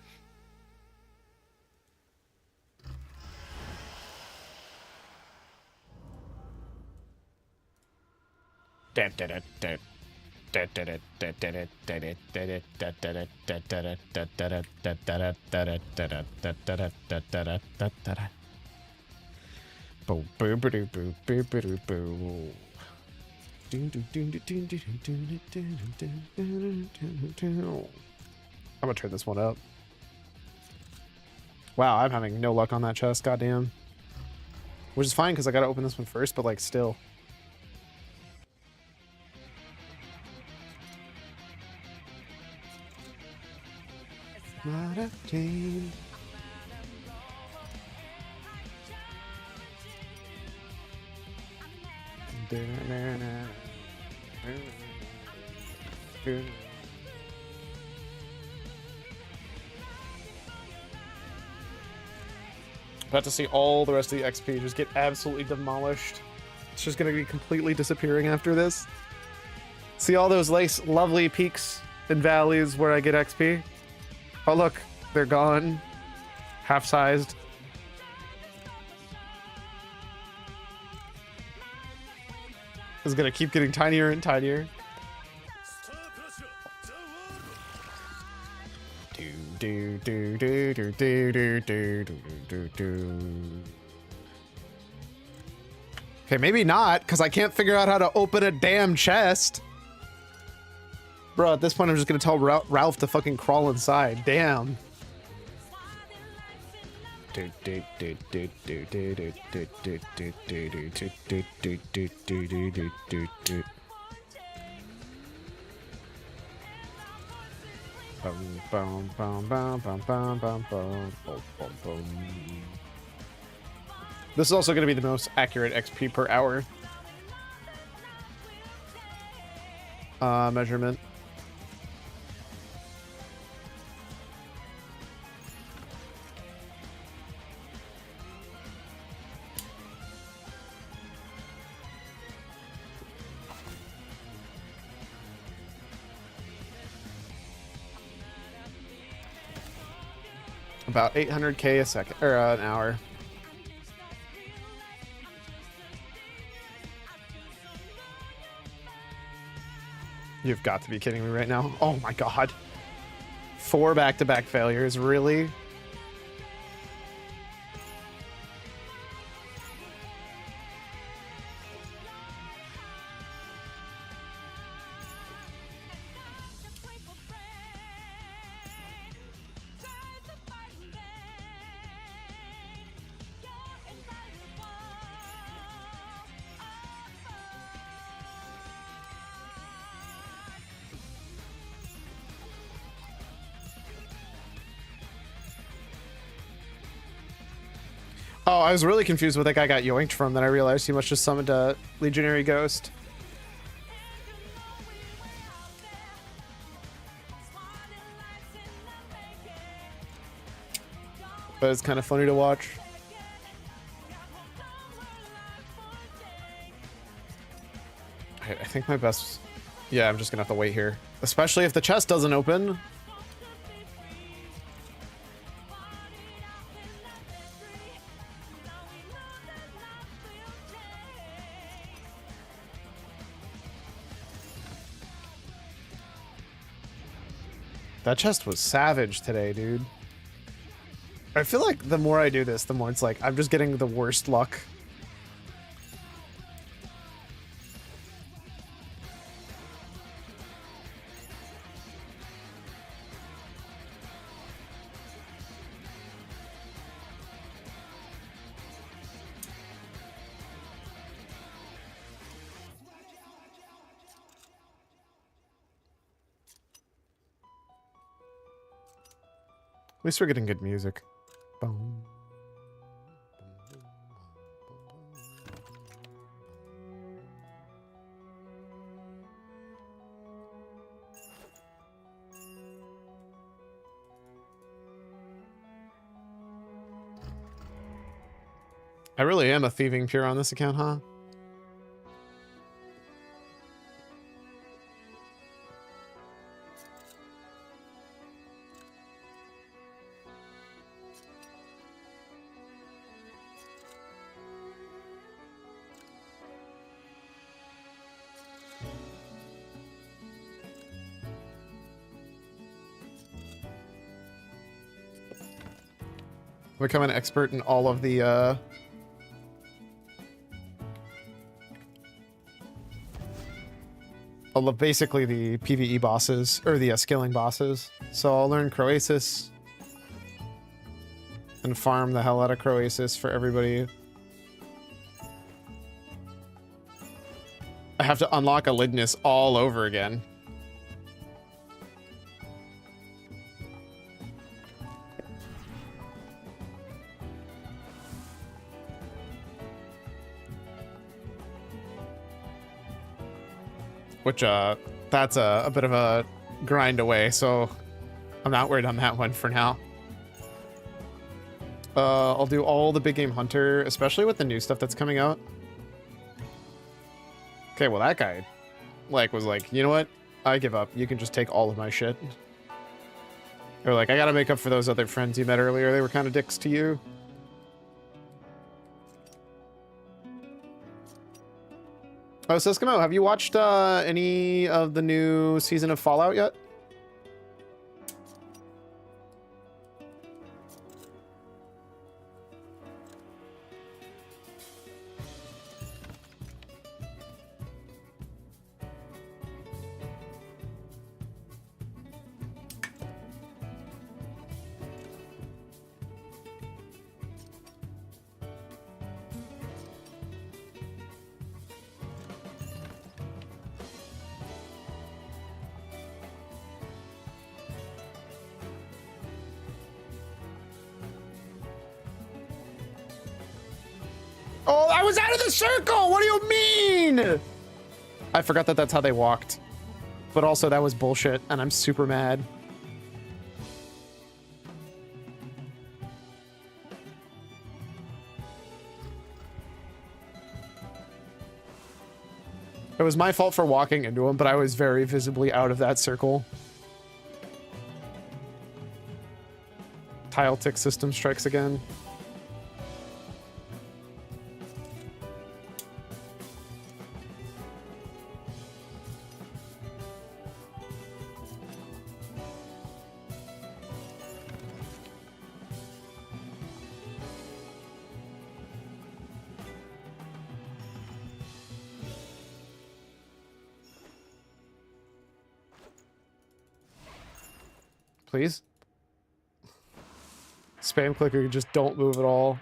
I'm gonna turn this one up. Wow, I'm having no luck on that chest, goddamn. Which is fine because I gotta open this one first, but like still. Not a team. About to see all the rest of the XP just get absolutely demolished. It's just gonna be completely disappearing after this. See all those lovely peaks and valleys where I get XP? Oh look, they're gone. Half-sized. It's gonna keep getting tinier and tinier. Okay, maybe not, because I can't figure out how to open a damn chest. Bro, at this point, I'm just gonna tell Ralph to fucking crawl inside. Damn. This is also going to be the most accurate XP per hour measurement. About 800k a second, or an hour. You've got to be kidding me right now. Oh my god. 4 back-to-back failures, really? Oh, I was really confused what that guy got yoinked from, then I realized he must just summoned a Legionary Ghost. But it's kind of funny to watch. I think my best... Yeah, I'm just gonna have to wait here. Especially if the chest doesn't open. That chest was savage today, dude. I feel like the more I do this, the more it's like I'm just getting the worst luck. least we're getting good music. Boom. I really am a thieving pure on this account, huh? Become an expert in all of the all of basically the PvE bosses, or the skilling bosses. So I'll learn Croasis and farm the hell out of Croasis for everybody. I have to unlock a Lignis all over again. Which, that's a bit of a grind away, so I'm not worried on that one for now. I'll do all the big game hunter, especially with the new stuff that's coming out. Okay, well that guy, was like, you know what? I give up. You can just take all of my shit. Or like, I gotta make up for those other friends you met earlier. They were kind of dicks to you. Oh, Siskimo, have you watched any of the new season of Fallout yet? Oh, I was out of the circle! What do you mean? I forgot that that's how they walked. But also, that was bullshit, and I'm super mad. It was my fault for walking into him, but I was very visibly out of that circle. Tile tick system strikes again. Please? Spam clicker, just don't move at all.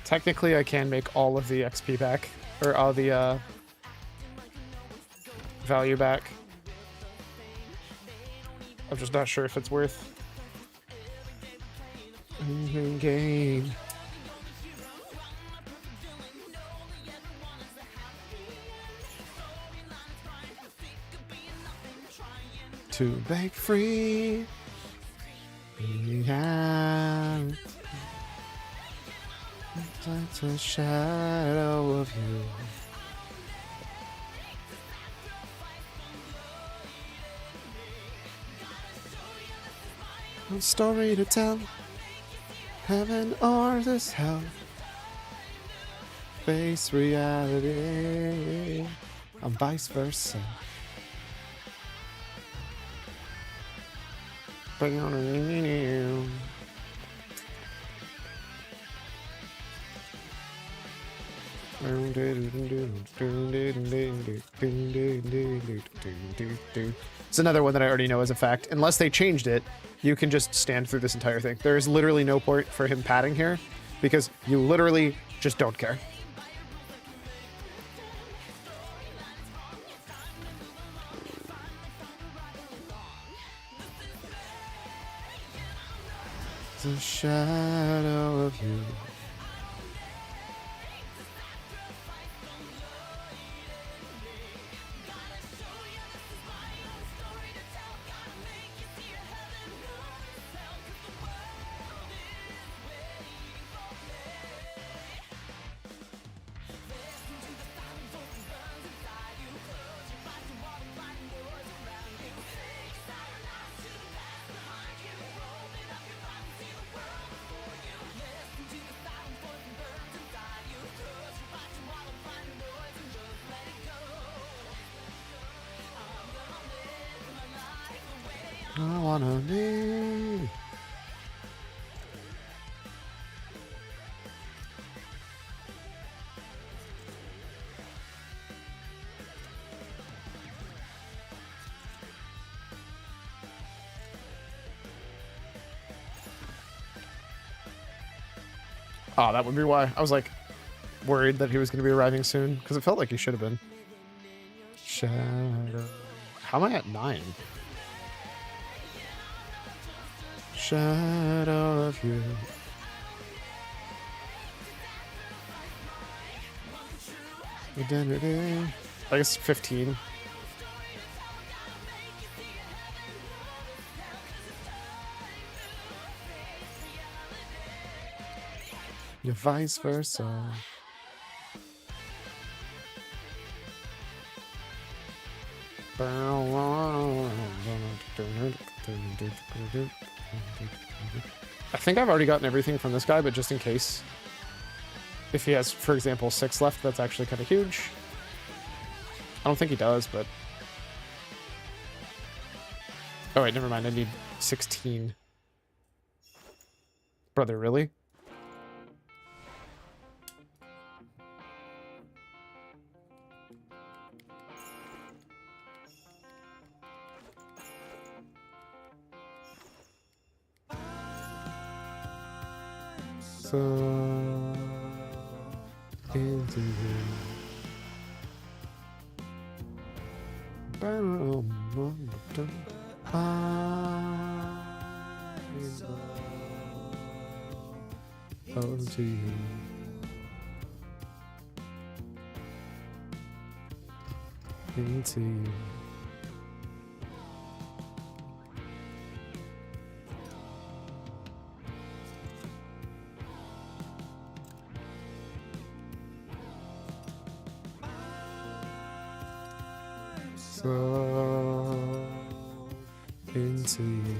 Technically, I can make all of the XP back, or all the value back. I'm just not sure if it's worth. Game. To break free, yeah. It's a shadow of you. A story to tell, heaven or this hell. Face reality, and vice versa. It's another one that I already know as a fact. Unless they changed it, you can just stand through this entire thing. There is literally no point for him padding here, because you literally just don't care. shadow of you. I wanna be. Oh, that would be why. I was like worried that he was going to be arriving soon because it felt like he should have been. Shadow. How am I at 9? Shadow of you. Identity. I guess 15. Yeah, vice versa. I think I've already gotten everything from this guy, but just in case, if he has, for example, 6 left, that's actually kind of huge. I don't think he does, but... Oh wait, never mind, I need 16. Brother, really? So into you. Onto you. Into you. So into you.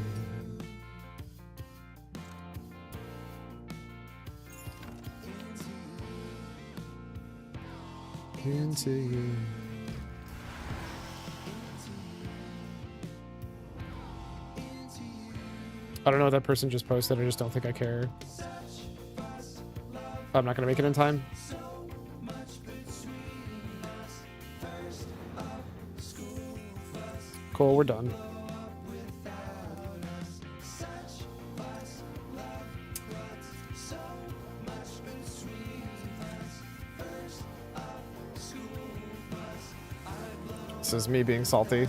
Into you. I don't know what that person just posted. I just don't think I care. I'm not gonna make it in time. Cool, we're done. This is me being salty.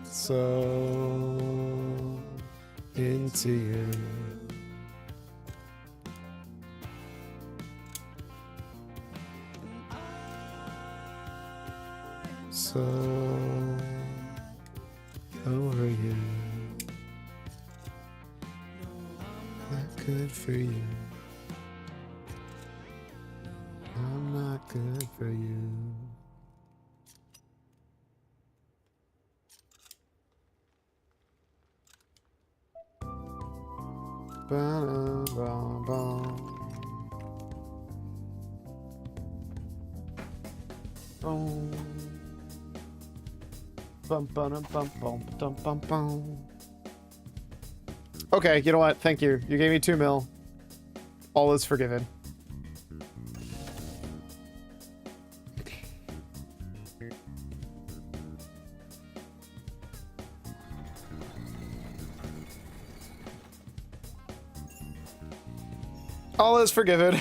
So into you. So over you. Not good for you. I'm not good for you. Okay, you know what? Thank you. You gave me 2 mil. All is forgiven. All is forgiven.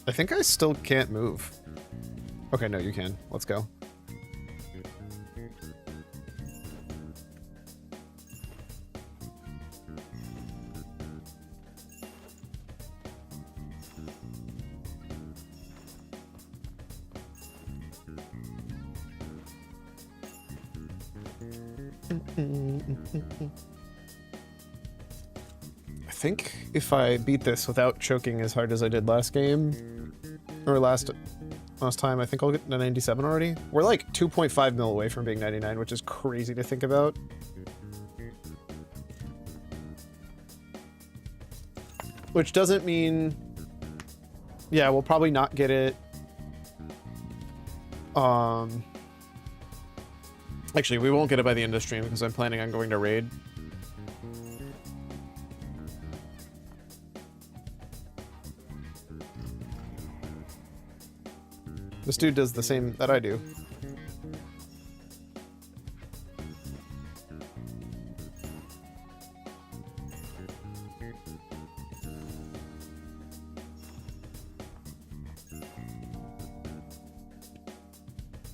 I think I still can't move. Okay, no, you can. Let's go. I think if I beat this without choking as hard as I did last game, or last time, I think I'll get to 97 already. We're like 2.5 mil away from being 99, which is crazy to think about. Which doesn't mean... Yeah, we'll probably not get it. Actually, we won't get it by the end of stream because I'm planning on going to raid. This dude does the same that I do.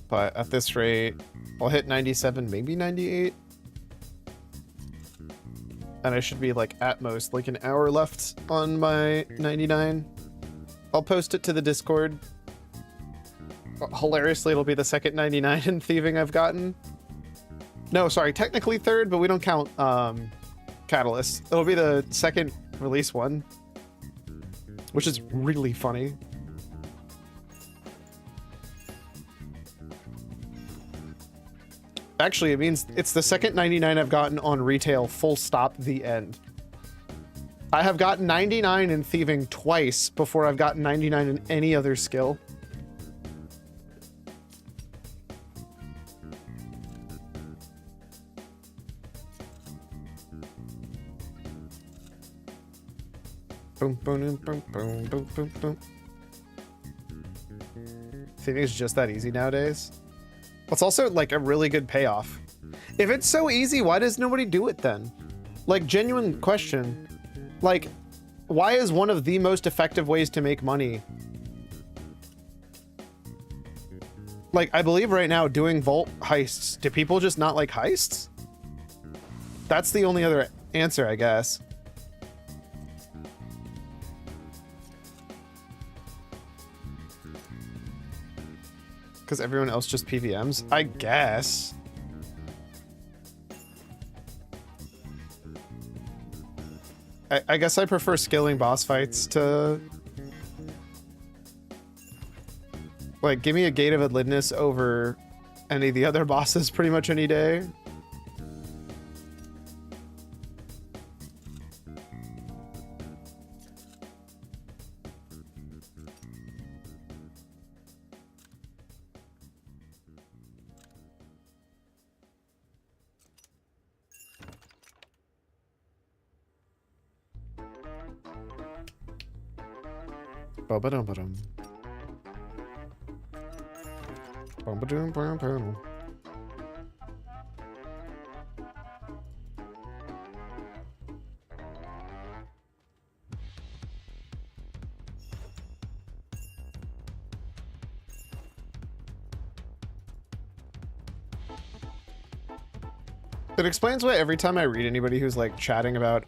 But at this rate, I'll hit 97, maybe 98. And I should be like at most like an hour left on my 99. I'll post it to the Discord. Hilariously, it'll be the second 99 in thieving I've gotten. No, sorry, technically third, but we don't count Catalyst. It'll be the second release one, which is really funny. Actually, it means it's the second 99 I've gotten on retail, full stop, the end. I have gotten 99 in thieving twice before I've gotten 99 in any other skill. Boom, boom, boom, boom, boom, boom, boom. Thieving is just that easy nowadays. It's also like a really good payoff. If it's so easy, why does nobody do it then? Like, genuine question. Like, why is one of the most effective ways to make money? Like, I believe right now doing vault heists, do people just not like heists? That's the only other answer, I guess. Because everyone else just PVMs? I guess. I guess I prefer skilling boss fights to... Like, give me a Gate of Adlidness over any of the other bosses pretty much any day. Ba-ba-dum-ba-dum. Ba-ba-dum-ba-dum. It explains why every time I read anybody who's like chatting about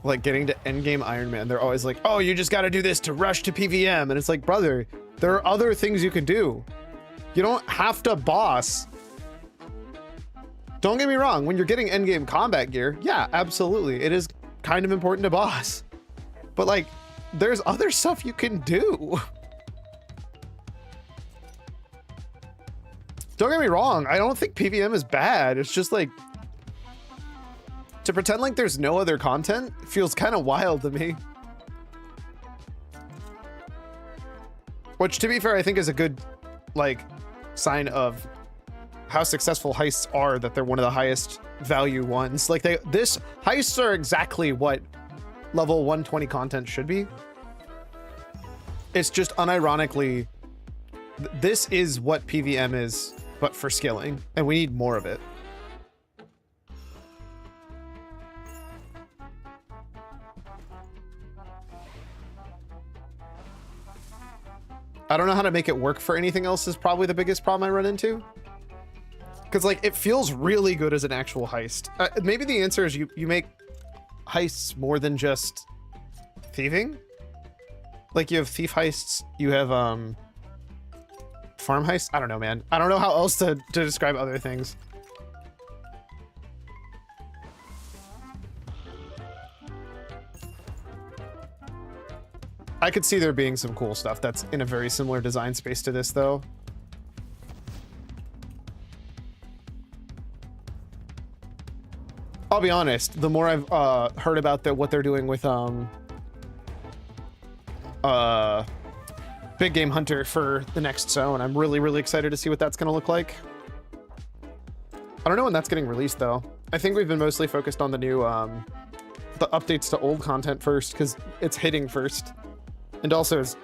like getting to endgame Iron Man, they're always like, oh, you just got to do this to rush to PVM. And it's like, brother, there are other things you can do. You don't have to boss. Don't get me wrong. When you're getting endgame combat gear, yeah, absolutely. It is kind of important to boss. But like, there's other stuff you can do. Don't get me wrong. I don't think PVM is bad. It's just like, to pretend like there's no other content feels kind of wild to me. Which, to be fair, I think is a good, like, sign of how successful heists are, that they're one of the highest value ones. Like, this heists are exactly what level 120 content should be. It's just unironically, this is what PVM is, but for skilling, and we need more of it. I don't know how to make it work for anything else is probably the biggest problem I run into. Because, like, it feels really good as an actual heist. Maybe the answer is you make heists more than just thieving. Like, you have thief heists, you have, farm heists. I don't know, man. I don't know how else to describe other things. I could see there being some cool stuff that's in a very similar design space to this, though. I'll be honest, the more I've heard about what they're doing with Big Game Hunter for the next zone, I'm really excited to see what that's going to look like. I don't know when that's getting released, though. I think we've been mostly focused on the new the updates to old content first, because it's hitting first, and also has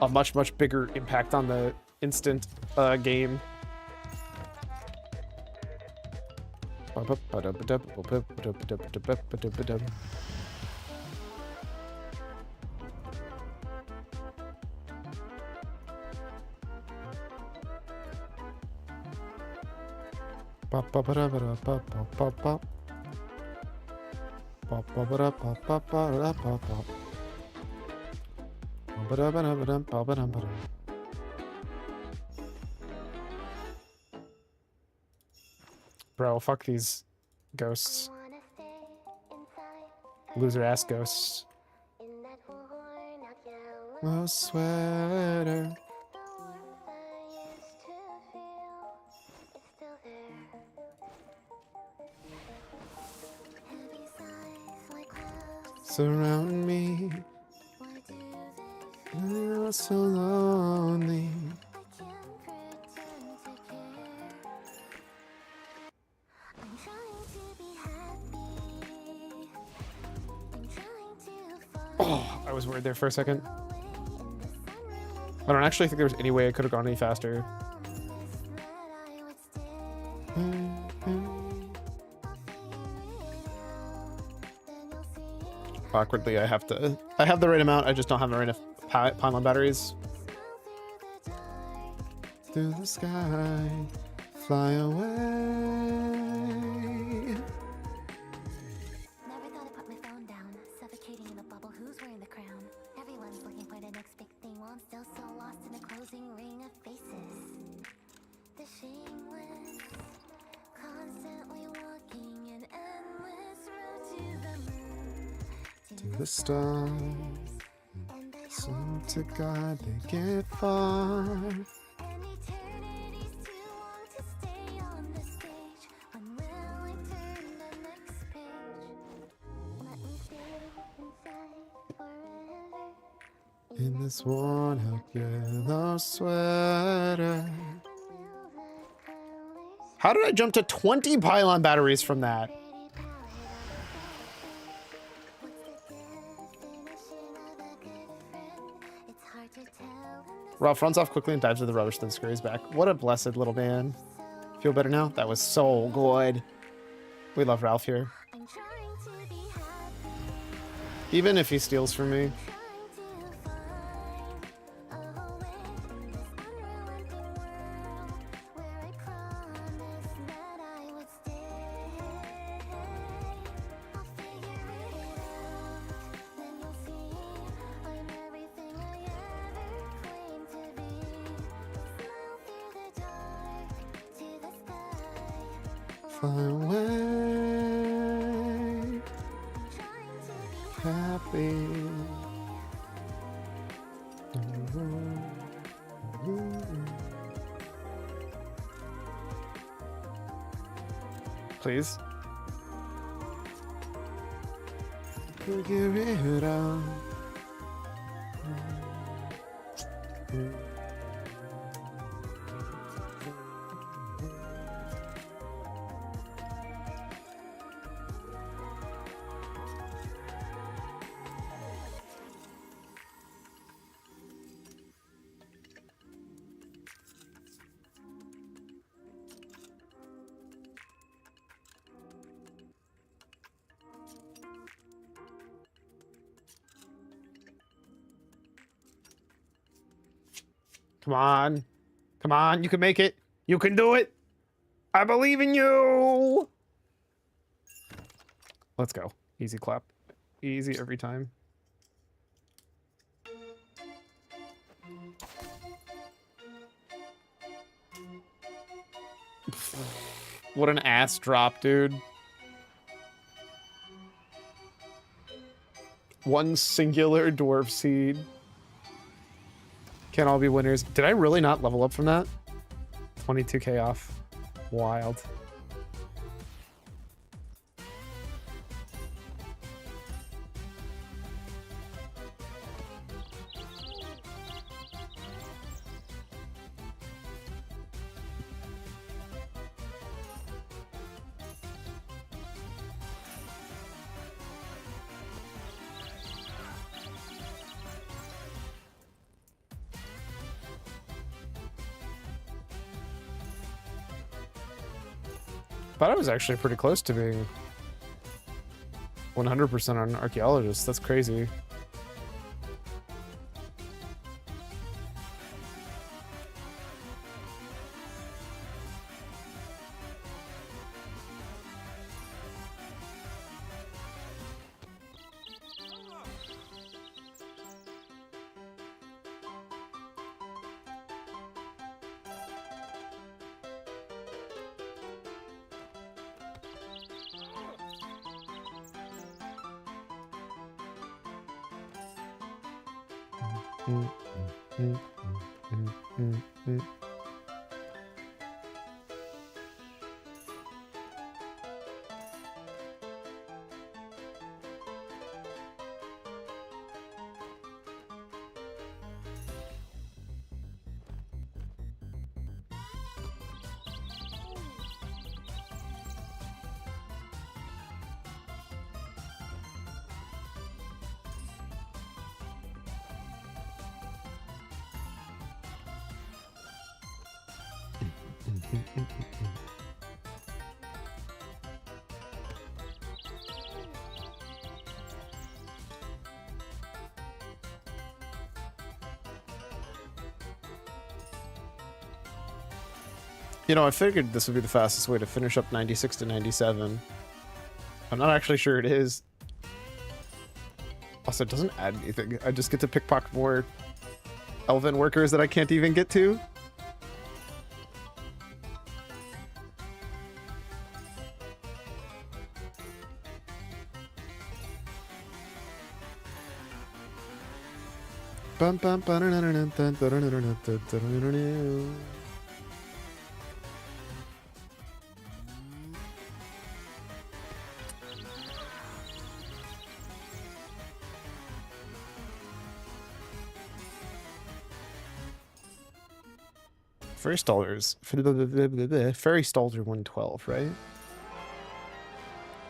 a much bigger impact on the instant game. Bro, fuck these ghosts. Loser ass ghosts. No sweater. Surround me. You're so lonely. Oh, I was worried there for a second. I don't actually think there was any way I could have gone any faster. Awkwardly, I have the right amount, I just don't have the right enough pylon batteries. Through the sky, fly away. Never thought I'd put my phone down, suffocating in a bubble. Who's wearing the crown? Everyone's looking for the next big thing while I'm still so lost in a closing ring of faces. The shameless, constantly walking an endless road to the moon, to the stars. So to God they get far. And eternity's too long to stay on the stage. When will I turn the next page? Let me stay inside forever. In this worn out yellow sweater. How did I jump to 20 pylon batteries from that? Ralph runs off quickly and dives into the rubbish, then scurries back. What a blessed little man. Feel better now? That was so good. We love Ralph here. Even if he steals from me. Fly away, happy. Please. Figure it out. Come on. Come on, you can make it. You can do it. I believe in you. Let's go. Easy clap. Easy every time. What an ass drop, dude. One singular dwarf seed. Can't all be winners. Did I really not level up from that? 22k off. Wild. Thought I was actually pretty close to being 100% on archaeologist. That's crazy. You know, I figured this would be the fastest way to finish up 96 to 97. I'm not actually sure it is. Also, it doesn't add anything. I just get to pickpocket more elven workers that I can't even get to. Bum, bum, Fairy Stallers. Fairy Stalls are 112, right?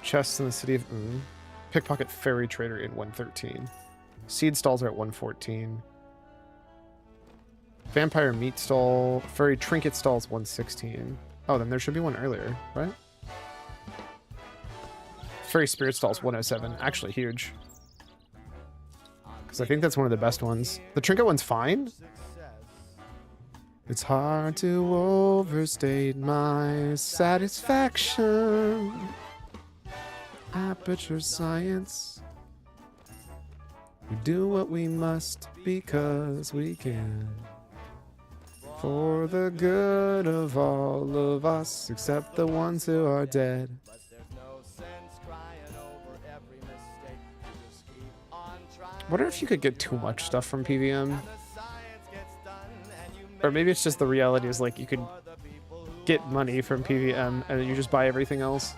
Chests in the city of Pickpocket Fairy Trader in 113. Seed Stalls are at 114. Vampire Meat Stall. Fairy Trinket Stalls 116. Oh, then there should be one earlier, right? Fairy Spirit Stalls 107. Actually huge. Because I think that's one of the best ones. The Trinket one's fine. It's hard to overstate my satisfaction. Aperture science. We do what we must because we can. For the good of all of us, except the ones who are dead. Wonder if you could get too much stuff from PVM. Or maybe it's just the reality is like you could get money from PVM and then you just buy everything else.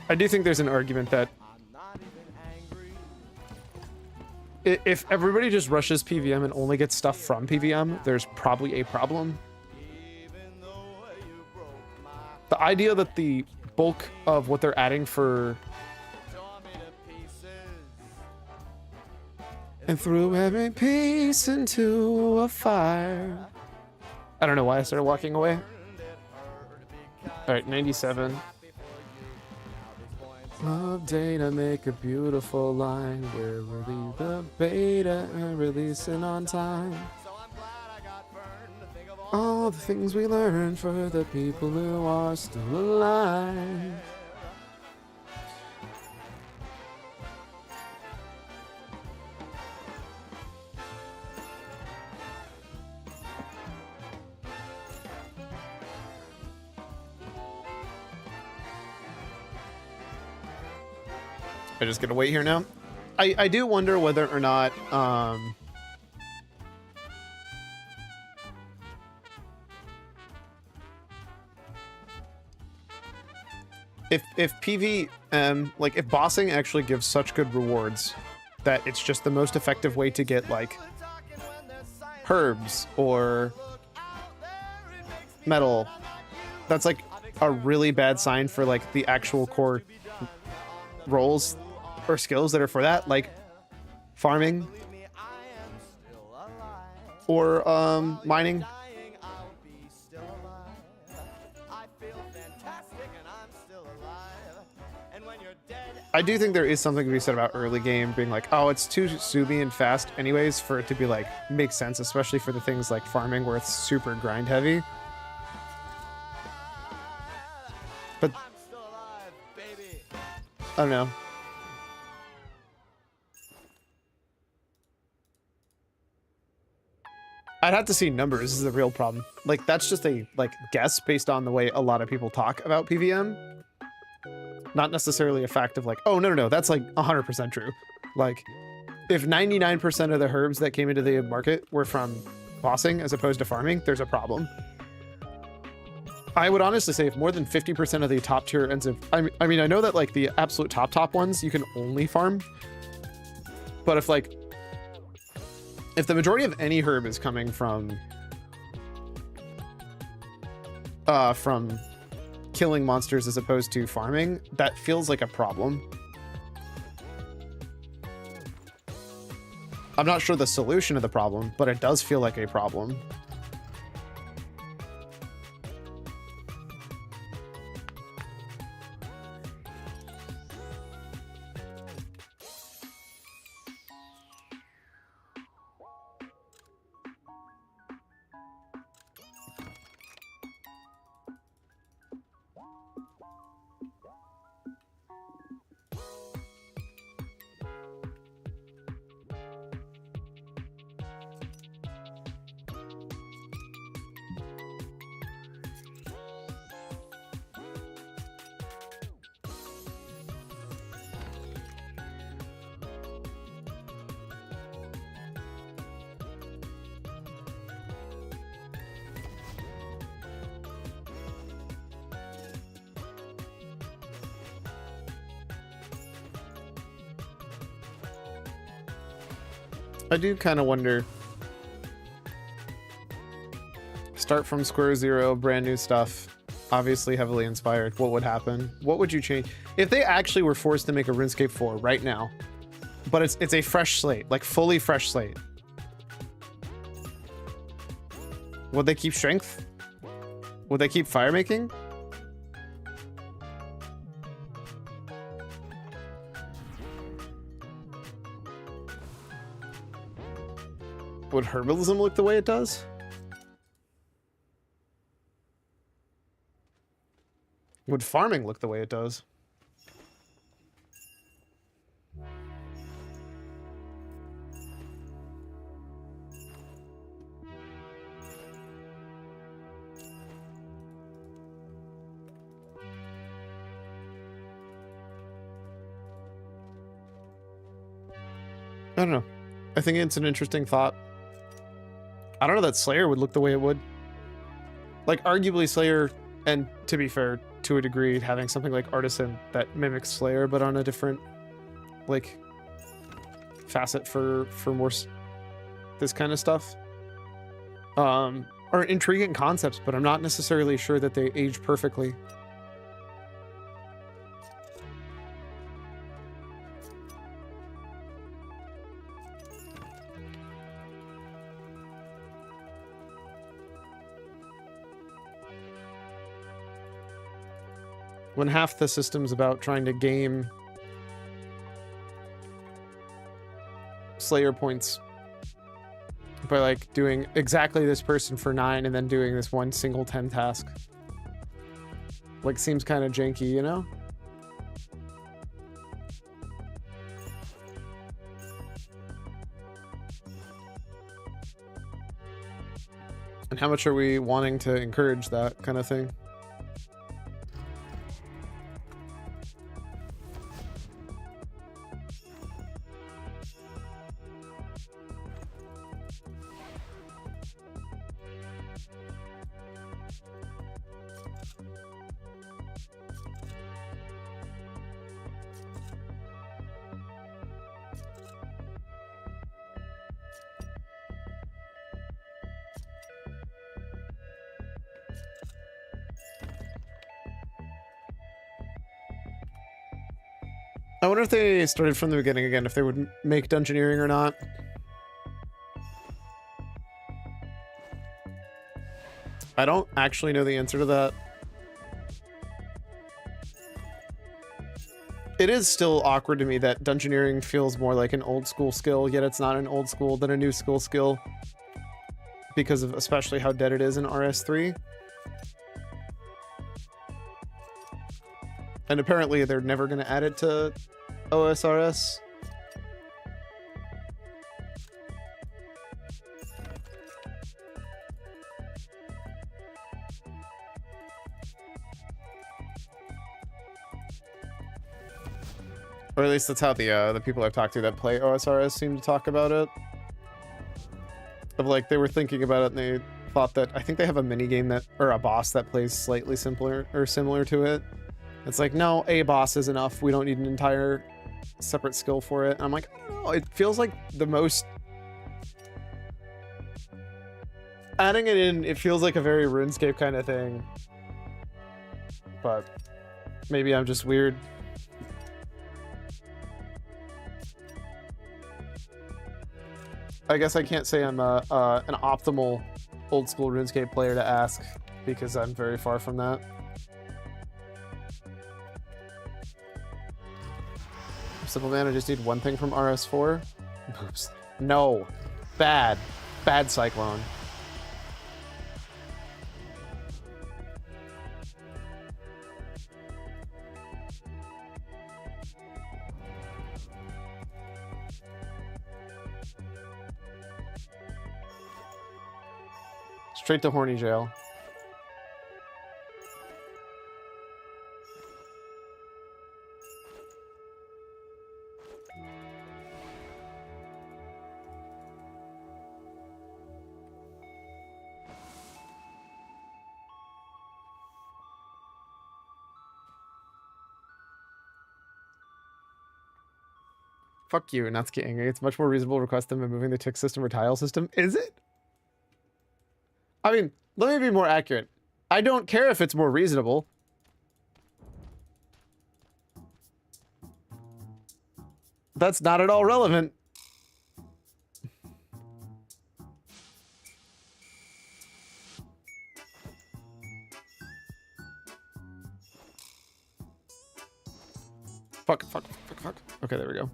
I do think there's an argument that if everybody just rushes PVM and only gets stuff from PVM, there's probably a problem. The idea that the bulk of what they're adding for and threw every piece into a fire. I don't know why I started walking away. All right, 97. Update to make a beautiful line where we'll leave the beta and releasing on time. All the things we learned for the people who are still alive. I'm just gonna wait here now. I do wonder whether or not if PvM, like if bossing actually gives such good rewards that it's just the most effective way to get like herbs or metal, that's like a really bad sign for like the actual core roles or skills that are for that, like farming or mining. I do think there is something to be said about early game being like, oh, it's too zoomy and fast anyways for it to be like make sense, especially for the things like farming where it's super grind heavy. But I don't know. I'd have to see numbers is the real problem. Like that's just a like guess based on the way a lot of people talk about PVM. Not necessarily a fact of like, oh, no, that's like 100% true. Like, if 99% of the herbs that came into the market were from bossing as opposed to farming, there's a problem. I would honestly say if more than 50% of the top tier ends up... I mean, I know that like the absolute top ones, you can only farm. But if like... If the majority of any herb is coming from killing monsters as opposed to farming, that feels like a problem. I'm not sure the solution to the problem, but it does feel like a problem. I do kind of wonder. Start from square zero, brand new stuff. Obviously heavily inspired. What would happen? What would you change? If they actually were forced to make a RuneScape 4 right now, but it's a fresh slate, like fully fresh slate. Would they keep strength? Would they keep fire making? Would herbalism look the way it does? Would farming look the way it does? I don't know. I think it's an interesting thought. I don't know that Slayer would look the way it would. Like, arguably Slayer, and to be fair, to a degree, having something like Artisan that mimics Slayer, but on a different, like, facet for more this kind of stuff, are intriguing concepts, but I'm not necessarily sure that they age perfectly. When half the system's about trying to game Slayer points by like doing exactly this person for 9 and then doing this one single 10 task. Like, seems kind of janky, you know? And how much are we wanting to encourage that kind of thing? I wonder if they started from the beginning again, if they would make dungeoneering or not. I don't actually know the answer to that. It is still awkward to me that dungeoneering feels more like an old school skill, yet it's not an old school than a new school skill. Because of especially how dead it is in RS3. And apparently they're never going to add it to OSRS. Or at least that's how the people I've talked to that play OSRS seem to talk about it. Of like, they were thinking about it and they thought that, I think they have a mini game that, or a boss that plays slightly simpler or similar to it. It's like, no, a boss is enough. We don't need an entire separate skill for it. And I'm like, I don't know. It feels like the most... Adding it in, it feels like a very RuneScape kind of thing. But maybe I'm just weird. I guess I can't say I'm an optimal old school RuneScape player to ask because I'm very far from that. Simple man, I just need one thing from RS4. Oops. No. Bad. Bad Cyclone. Straight to horny jail. Fuck you, Natsuki Angry. It's much more reasonable to request them removing the tick system or tile system. Is it? I mean, let me be more accurate. I don't care if it's more reasonable. That's not at all relevant. Fuck. Okay, there we go.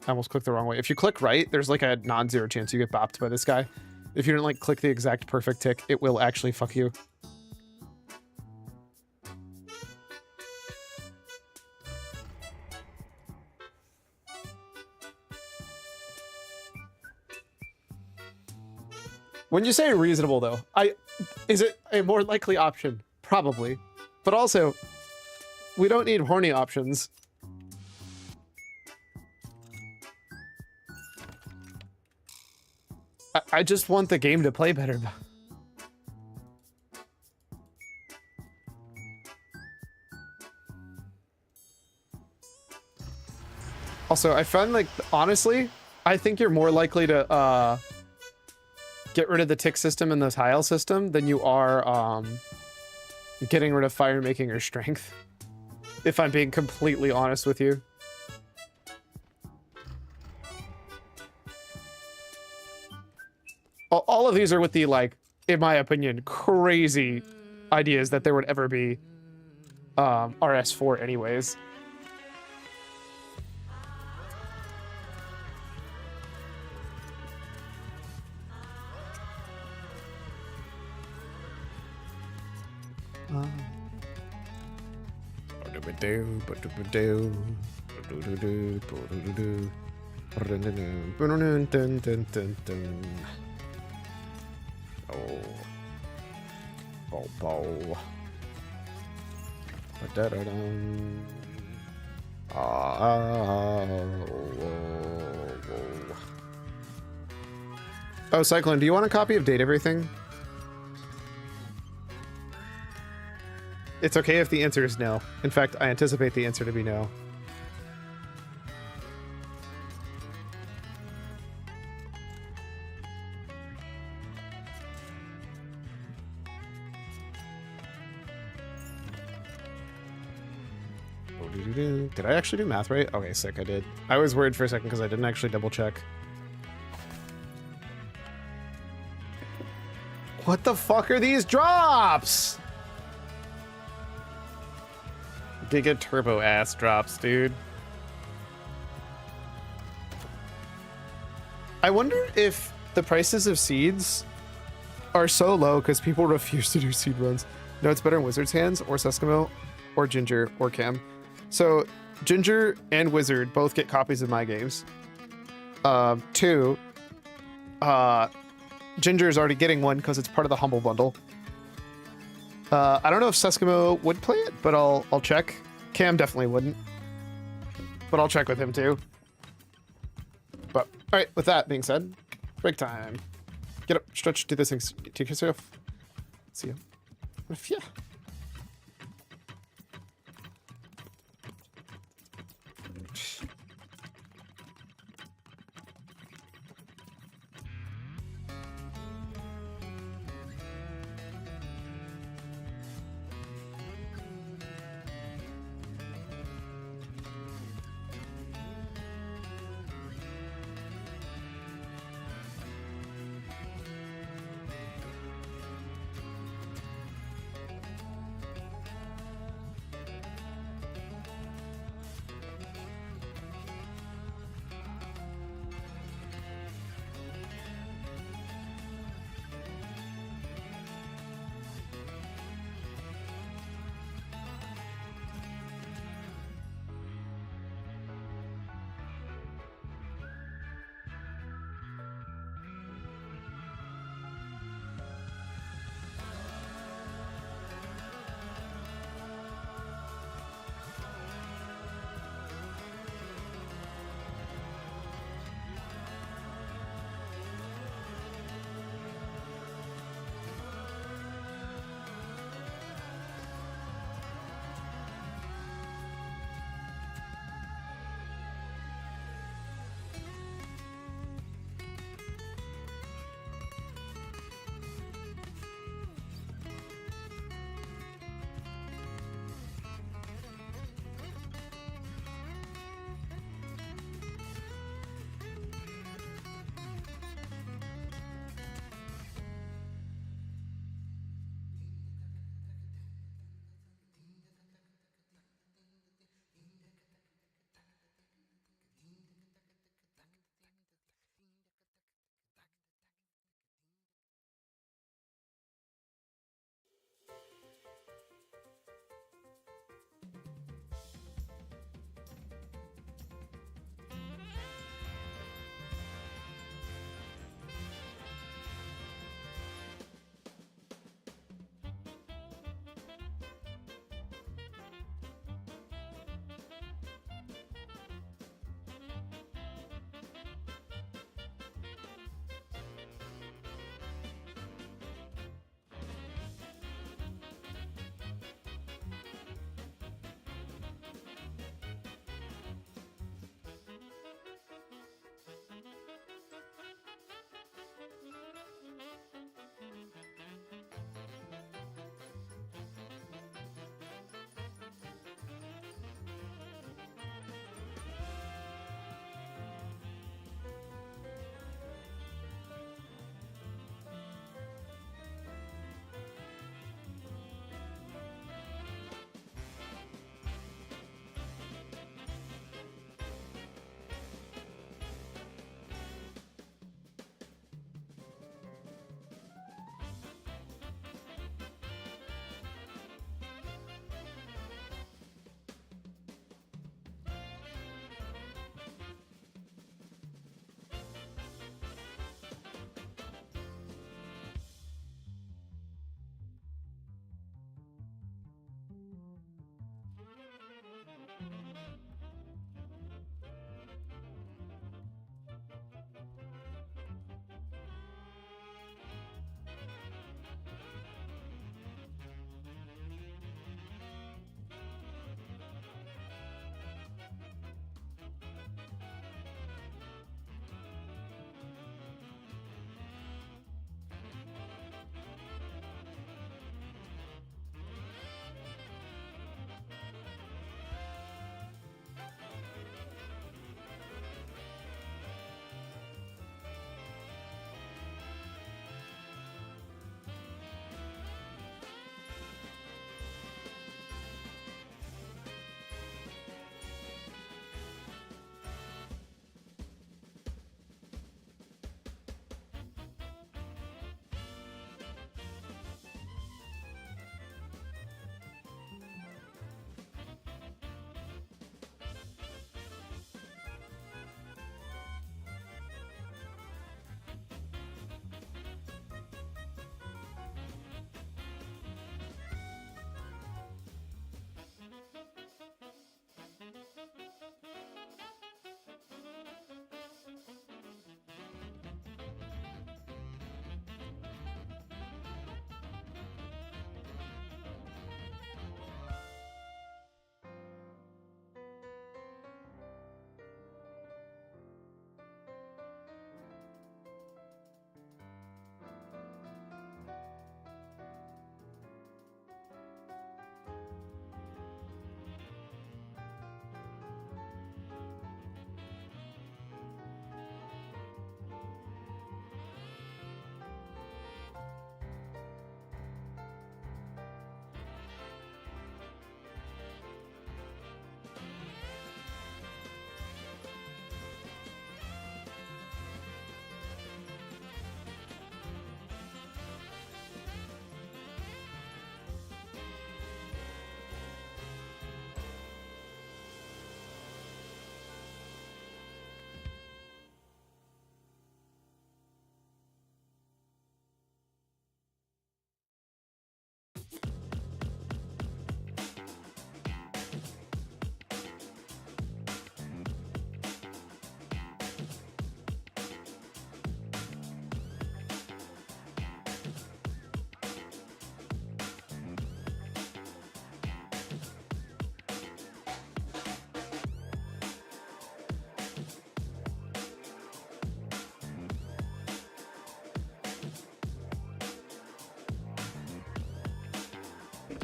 I almost clicked the wrong way. If you click right, there's like a non-zero chance you get bopped by this guy. If you don't like click the exact perfect tick, it will actually fuck you. When you say reasonable though, is it a more likely option? Probably. But also, we don't need horny options. I just want the game to play better. Also, I find like, honestly, I think you're more likely to get rid of the tick system and the tile system than you are getting rid of fire making or strength. If I'm being completely honest with you. All of these are with the, like, in my opinion, crazy ideas that there would ever be RS4 anyways. Oh. Oh. Oh, Cyclone, do you want a copy of Date Everything? It's okay if the answer is no. In fact, I anticipate the answer to be no. Did I actually do math right? Okay, sick, I did. I was worried for a second because I didn't actually double check. What the fuck are these drops? Giga turbo ass drops, dude. I wonder if the prices of seeds are so low because people refuse to do seed runs. No, it's better in Wizard's hands or Seskimo or Ginger or Cam. So Ginger and Wizard both get copies of my games. Two, Ginger is already getting one because it's part of the Humble Bundle. I don't know if Seskimo would play it, but I'll check. Cam definitely wouldn't, but I'll check with him too. But all right, with that being said, break time. Get up, stretch, do this thing. Take yourself. See you. Yeah.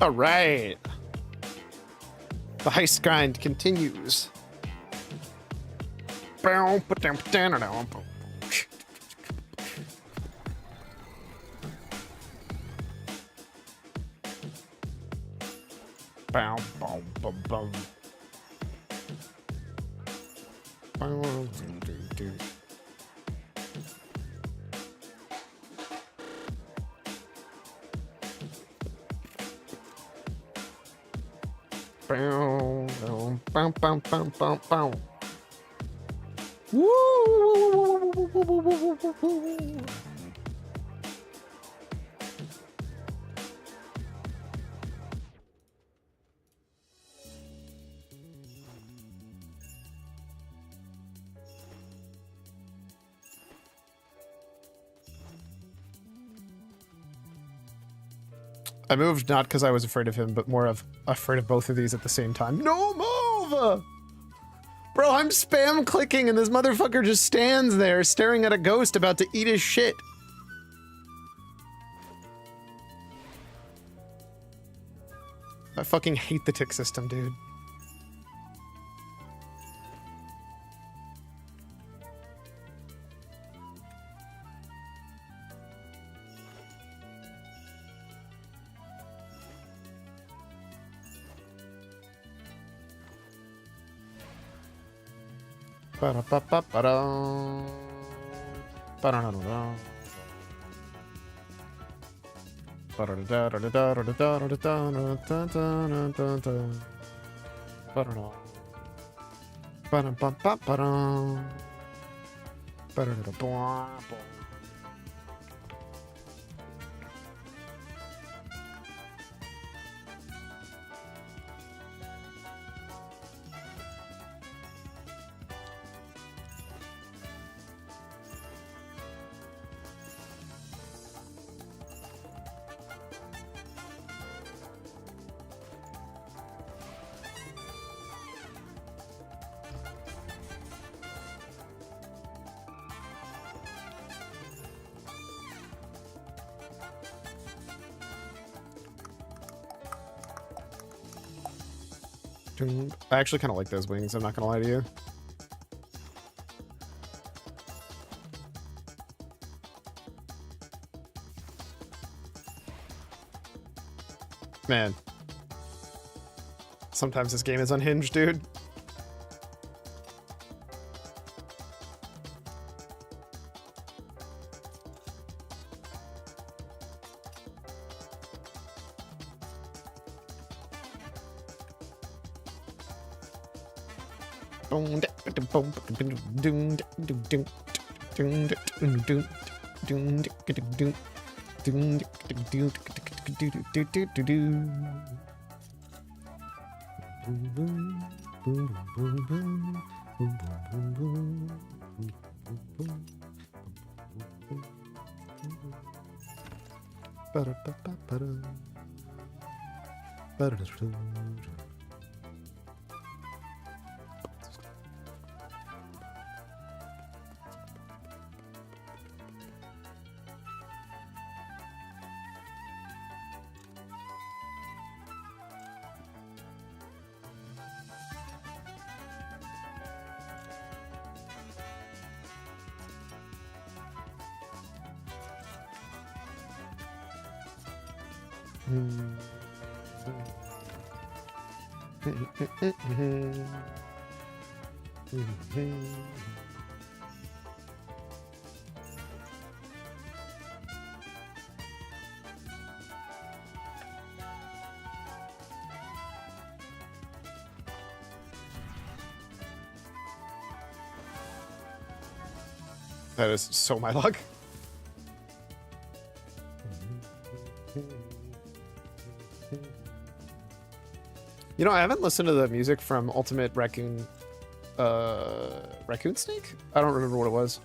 All right. The heist grind continues. Bow, bow, bow, bow. Bow, do, do. Bow, bow, bow, bow, bow, bow, bow. Woo! I moved not because I was afraid of him, but more of afraid of both of these at the same time. No move! Bro, I'm spam clicking and this motherfucker just stands there staring at a ghost about to eat his shit. I fucking hate the tick system, dude. Ba-da-ba-ba-ba-da. Ba-da-da-da-da. Ba-da-da-da-da-da-da-da-da-da-da-da-da-da. Ba-da-da. Ba-da-ba-ba-ba-da. Ba-da-da-da-ba-ba. I actually kind of like those wings, I'm not gonna lie to you. Man. Sometimes this game is unhinged, dude. That is so my luck. You know, I haven't listened to the music from Ultimate Raccoon... Raccoon Snake? I don't remember what it was.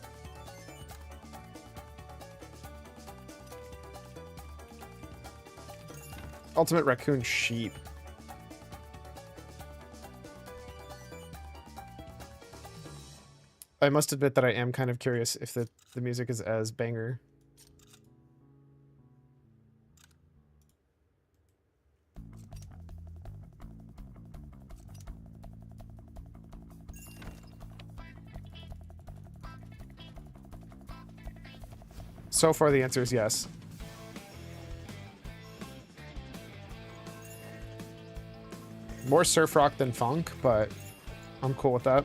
Ultimate Raccoon Sheep. I must admit that I am kind of curious if the music is as banger. So far, the answer is yes. More surf rock than funk, but I'm cool with that.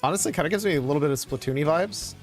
Honestly, kind of gives me a little bit of Splatoon-y vibes.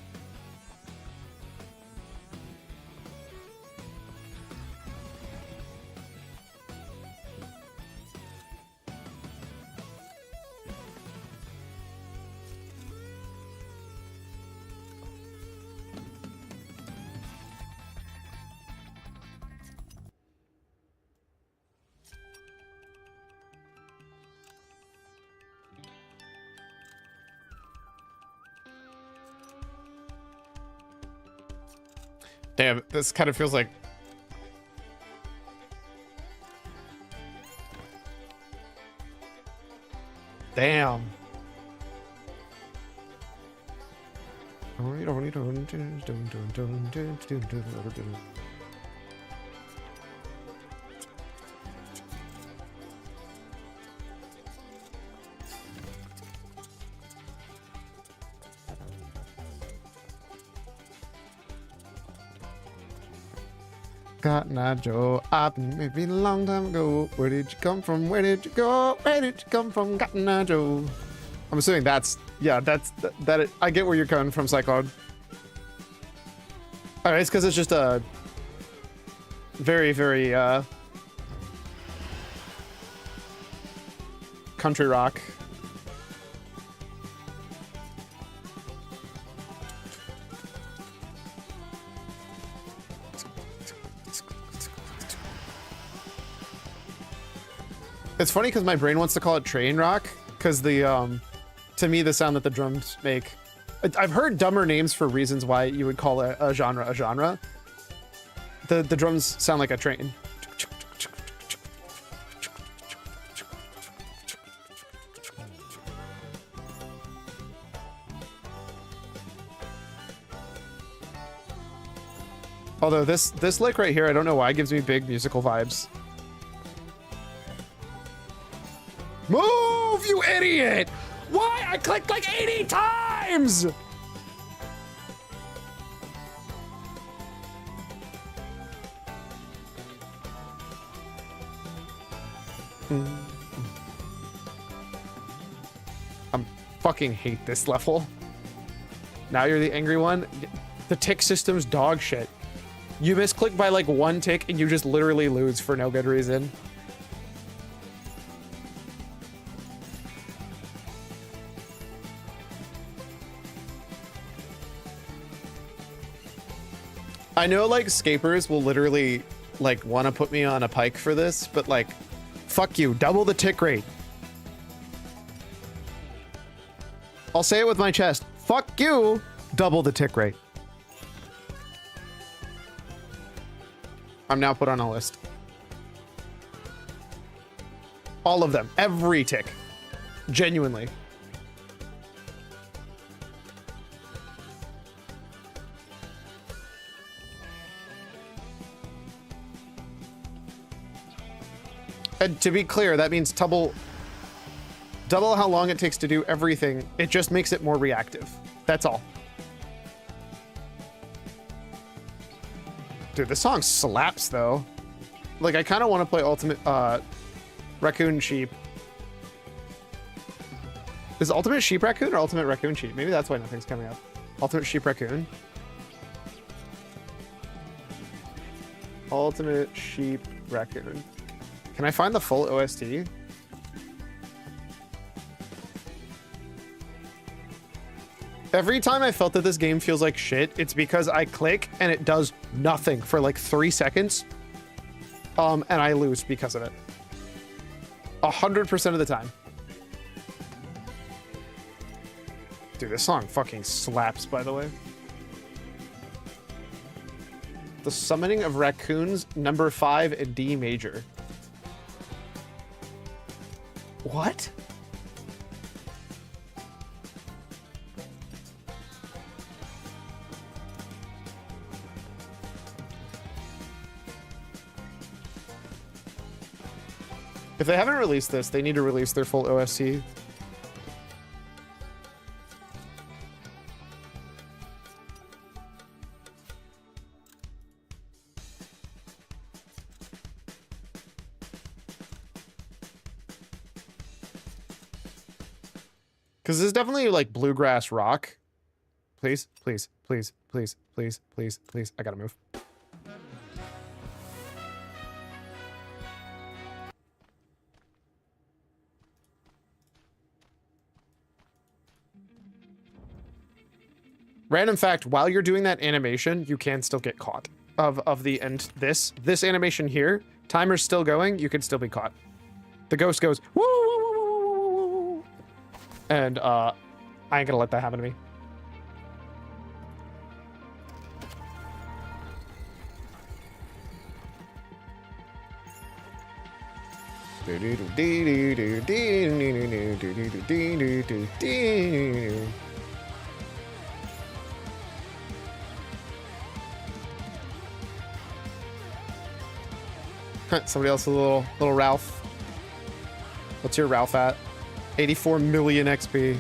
Damn, this kind of feels like... Damn. Cotton Eye Joe, I've been maybe a long time ago. Where did you come from? Where did you go? Where did you come from, Cotton Eye Joe? I'm assuming that's, yeah, that's, I get where you're coming from, Cyclone. Alright, it's because it's just a very, very, country rock. It's funny because my brain wants to call it train rock because the to me the sound that the drums make. I've heard dumber names for reasons why you would call a genre a genre. The drums sound like a train. Although this lick right here, I don't know why, gives me big musical vibes. Move, you idiot! Why? I clicked like 80 times! I fucking hate this level. Now you're the angry one. The tick system's dog shit. You misclick by like one tick and you just literally lose for no good reason. I know like scapers will literally like want to put me on a pike for this, but like, fuck you, double the tick rate. I'll say it with my chest. Fuck you, double the tick rate. I'm now put on a list. All of them, every tick, genuinely. And to be clear, that means double how long it takes to do everything. It just makes it more reactive. That's all. Dude, this song slaps though. Like I kind of want to play Ultimate Raccoon Sheep. Is Ultimate Sheep Raccoon or Ultimate Raccoon Sheep? Maybe that's why nothing's coming up. Ultimate Sheep Raccoon. Ultimate Sheep Raccoon. Can I find the full OST? Every time I felt that this game feels like shit, it's because I click and it does nothing for like 3 seconds. And I lose because of it. 100% of the time. Dude, this song fucking slaps, by the way. The Summoning of Raccoons, number 5 in D major. What? If they haven't released this, they need to release their full OST. Because this is definitely like bluegrass rock. Please, please, please, please, please, please, please. I gotta move. Random fact, while you're doing that animation, you can still get caught. Of the end, this animation here, timer's still going, you can still be caught. The ghost goes, woo, woo, woo, woo, woo, woo, woo. And I ain't gonna let that happen to me. Somebody else with a little Ralph. What's your Ralph at? 84 million XP.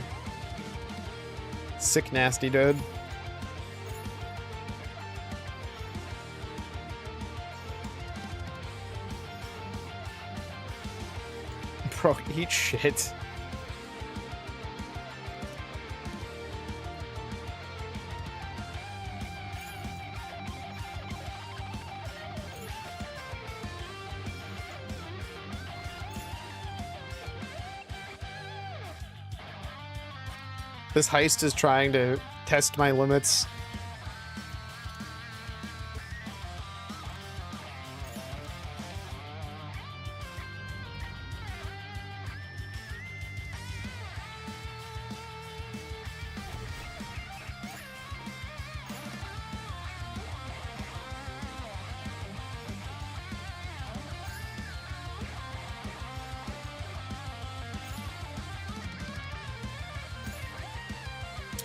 Sick nasty dude. Bro, eat shit. This heist is trying to test my limits.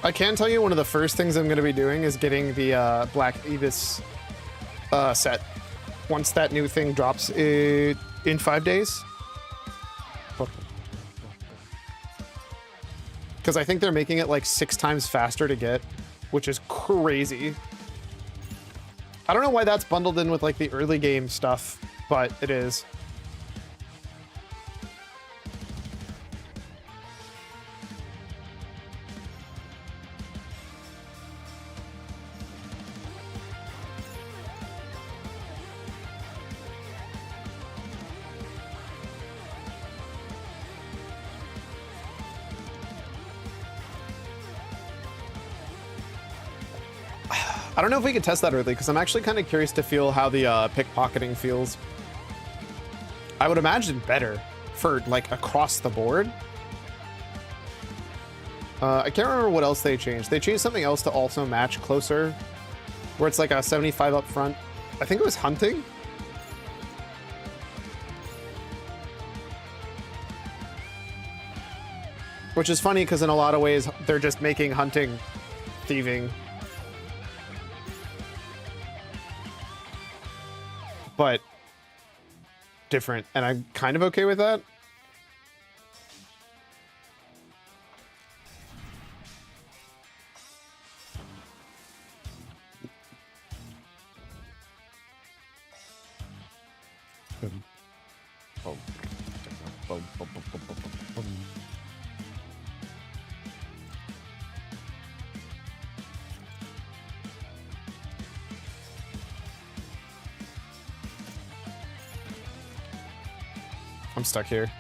I can tell you one of the first things I'm going to be doing is getting the Black Ibis set. Once that new thing drops in 5 days. Because I think they're making it like 6 times faster to get, which is crazy. I don't know why that's bundled in with like the early game stuff, but it is. I don't know if we could test that early, because I'm actually kind of curious to feel how the pickpocketing feels. I would imagine better for, like, across the board. I can't remember what else they changed. They changed something else to also match closer, where it's like a 75 up front. I think it was hunting. Which is funny, because in a lot of ways, they're just making hunting thieving. But different, and I'm kind of okay with that. I'm stuck here.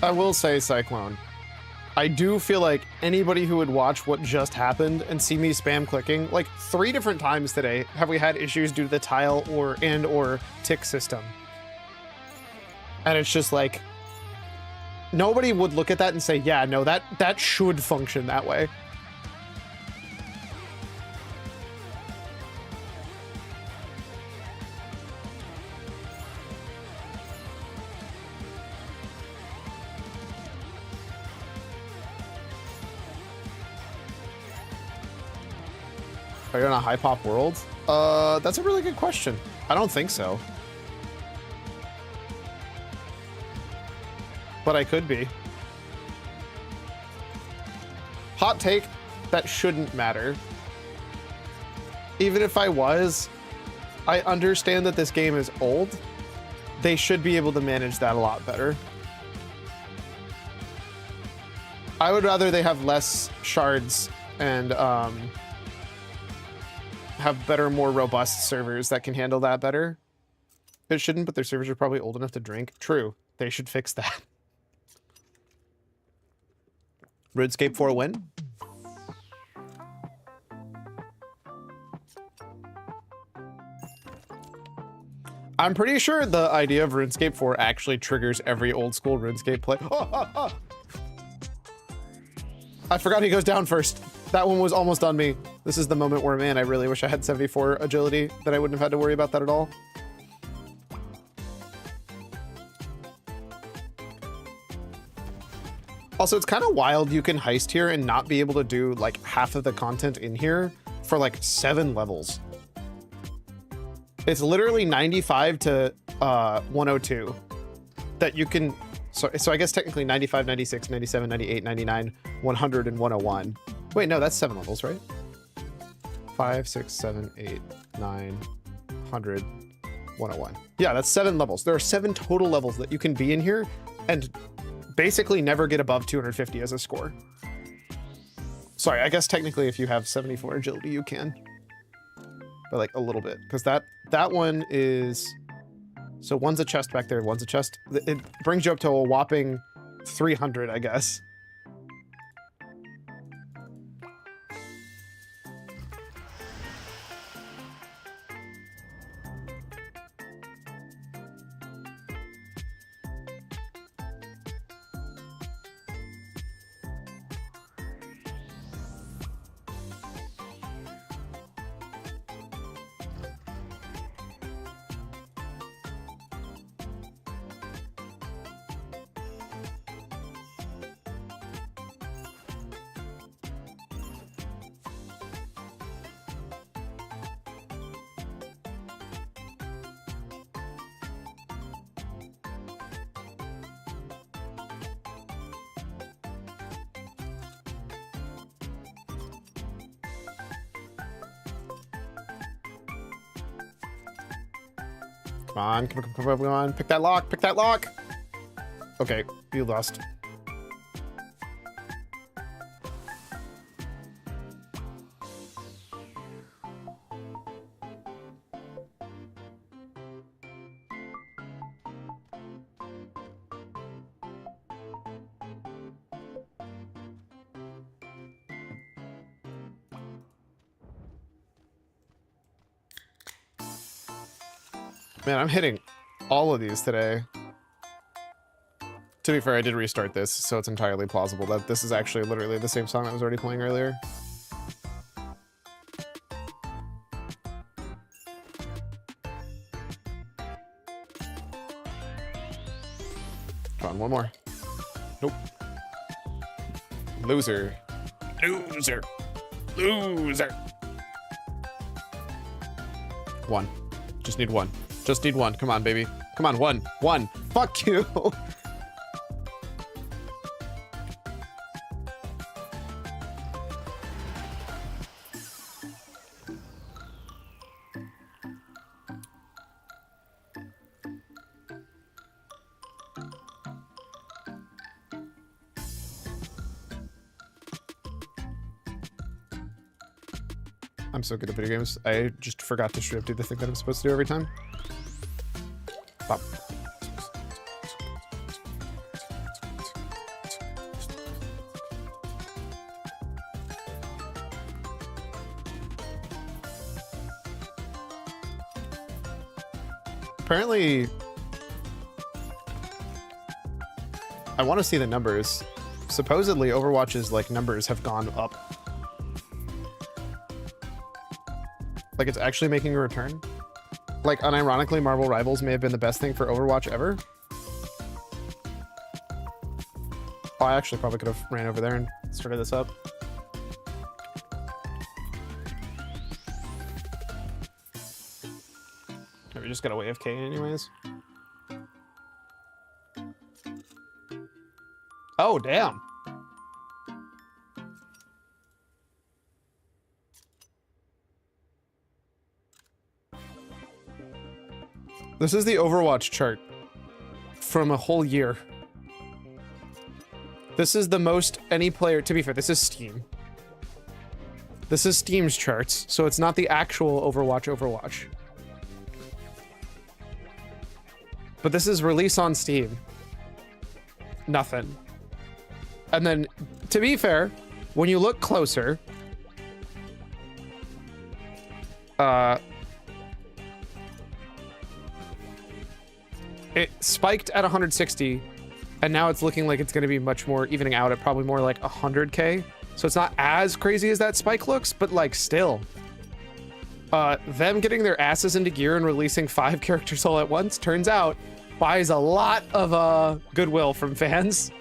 I will say, Cyclone, I do feel like anybody who would watch what just happened and see me spam clicking, like 3 different times today, have we had issues due to the tile or tick system. And it's just like, nobody would look at that and say, yeah, no, that should function that way. Are you in a high pop world? That's a really good question. I don't think so. But I could be. Hot take, that shouldn't matter. Even if I was, I understand that this game is old. They should be able to manage that a lot better. I would rather they have less shards and have better, more robust servers that can handle that better. It shouldn't, but their servers are probably old enough to drink. True. They should fix that. RuneScape 4 win? I'm pretty sure the idea of RuneScape 4 actually triggers every old school RuneScape play. I forgot he goes down first. That one was almost on me. This is the moment where, man, I really wish I had 74 agility, that I wouldn't have had to worry about that at all. Also, it's kind of wild you can heist here and not be able to do like half of the content in here for like 7 levels. It's literally 95 to 102 that you can. So I guess technically 95, 96, 97, 98, 99, 100, and 101. Wait, no, that's 7 levels, right? 5, 6, 7, 8, 9, 100, 101. Yeah, that's 7 levels. There are 7 total levels that you can be in here and basically never get above 250 as a score. Sorry, I guess technically if you have 74 agility, you can. But like a little bit, because that one is... So one's a chest back there, one's a chest. It brings you up to a whopping 300, I guess. Come on, pick that lock, pick that lock. Okay, you lost. Man, I'm hitting all of these today. To be fair, I did restart this, so it's entirely plausible that this is actually literally the same song that was already playing earlier. Come on, one more. Nope. Loser. Loser. Loser. One. Just need one. Just need one. Come on, baby. Come on, one. One. Fuck you. I'm so good at video games. I just forgot to straight up do the thing that I'm supposed to do every time. Bop. Apparently, I want to see the numbers. Supposedly, Overwatch's like numbers have gone up. Like it's actually making a return. Like unironically, Marvel Rivals may have been the best thing for Overwatch ever. Oh, I actually probably could have ran over there and started this up. We just got a way of K anyways. Oh, damn. This is the Overwatch chart from a whole year. This is the most any player, to be fair, this is Steam. This is Steam's charts, so it's not the actual Overwatch. But this is release on Steam. Nothing. And then, to be fair, when you look closer, it spiked at 160, and now it's looking like it's going to be much more evening out at probably more like 100K. So it's not as crazy as that spike looks, but like still. Them getting their asses into gear and releasing 5 characters all at once, turns out, buys a lot of goodwill from fans.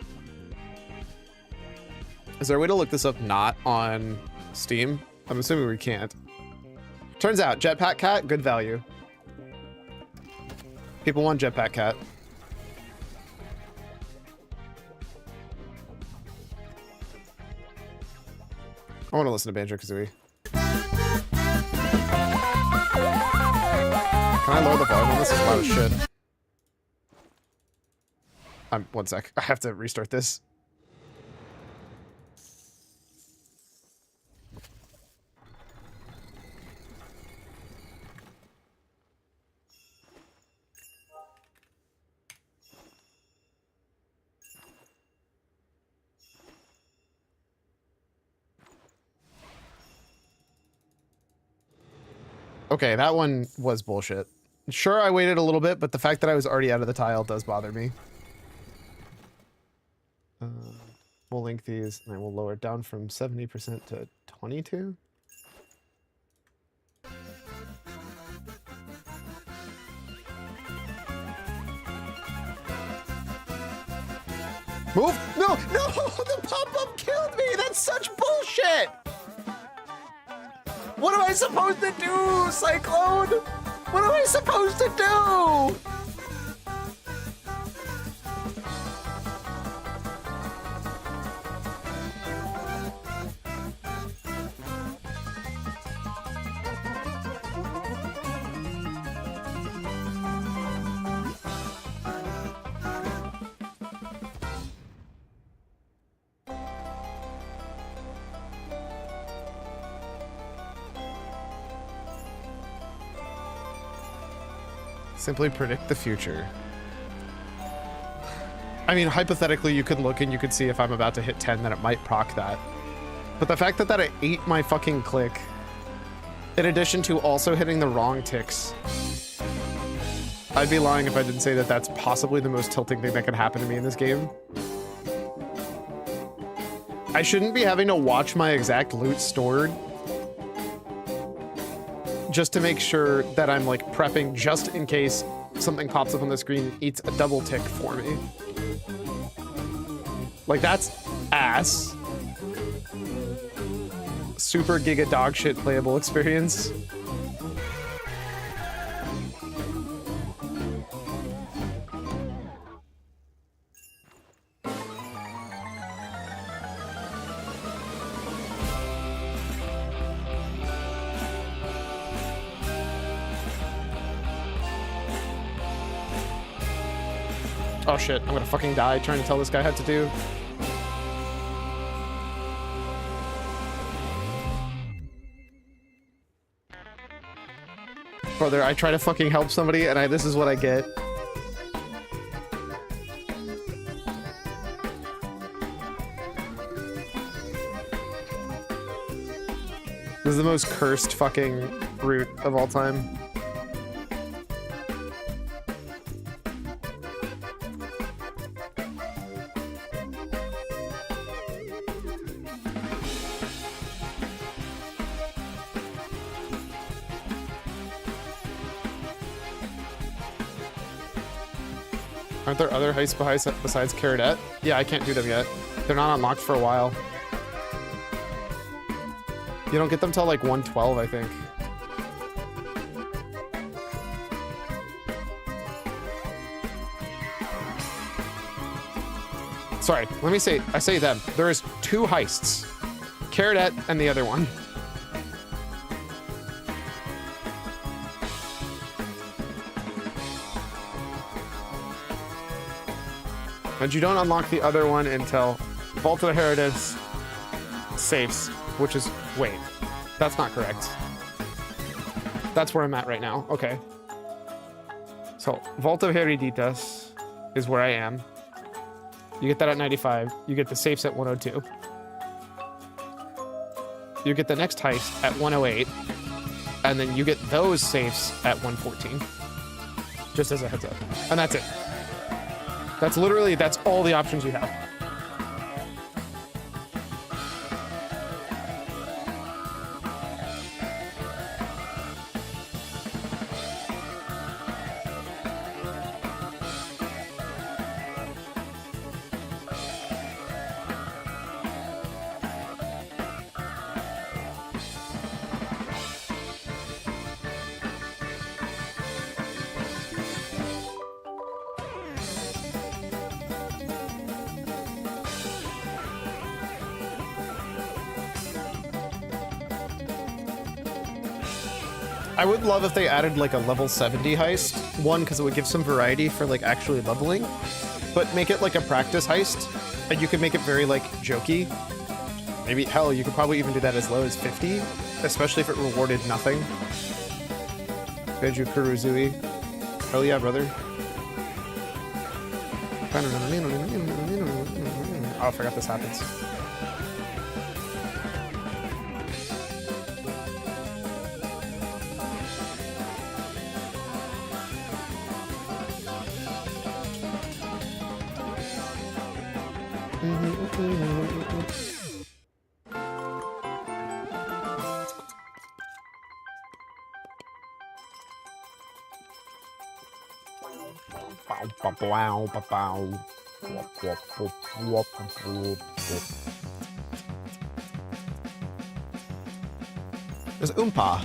Is there a way to look this up not on Steam? I'm assuming we can't. Turns out, Jetpack Cat, good value. People want Jetpack Cat. I want to listen to Banjo-Kazooie. Can I lower the volume on this? It's loud as shit. One sec. I have to restart this. Okay, that one was bullshit. Sure, I waited a little bit, but the fact that I was already out of the tile does bother me. We'll link these, and I will lower it down from 70% to 22. Move! No! No! The pop-up killed me! That's such bullshit! What am I supposed to do, Cyclone? What am I supposed to do? Simply predict the future. I mean, hypothetically, you could look and you could see if I'm about to hit 10, then it might proc that. But the fact that that ate my fucking click, in addition to also hitting the wrong ticks, I'd be lying if I didn't say that that's possibly the most tilting thing that could happen to me in this game. I shouldn't be having to watch my exact loot stored just to make sure that I'm like prepping just in case something pops up on the screen and eats a double tick for me. Like that's ass. Super giga dog shit playable experience. Oh shit, I'm gonna fucking die trying to tell this guy what to do. Brother, I try to fucking help somebody and this is what I get. This is the most cursed fucking route of all time. Aren't there other heists besides Caradette? Yeah, I can't do them yet. They're not unlocked for a while. You don't get them till like 112, I think. Sorry, let me say, I say them. There is 2 heists. Caradette and the other one. And you don't unlock the other one until Vault of the Heredis safes, which is, wait, that's not correct. That's where I'm at right now, okay. So, Vault of Hereditas is where I am. You get that at 95, you get the safes at 102. You get the next heist at 108, and then you get those safes at 114. Just as a heads up. And that's it. That's literally, that's all the options you have. I would love if they added like a level 70 heist. One, because it would give some variety for like actually leveling, but make it like a practice heist, and you could make it very like jokey. Maybe, hell, you could probably even do that as low as 50, especially if it rewarded nothing. Beju Kuruzui. Hell yeah, brother. Oh, I forgot this happens. There's Oompa.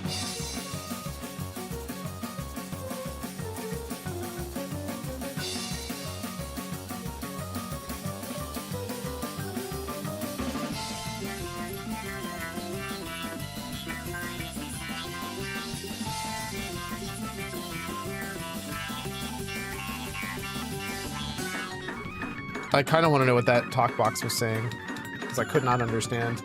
I kind of want to know what that talk box was saying, because I could not understand.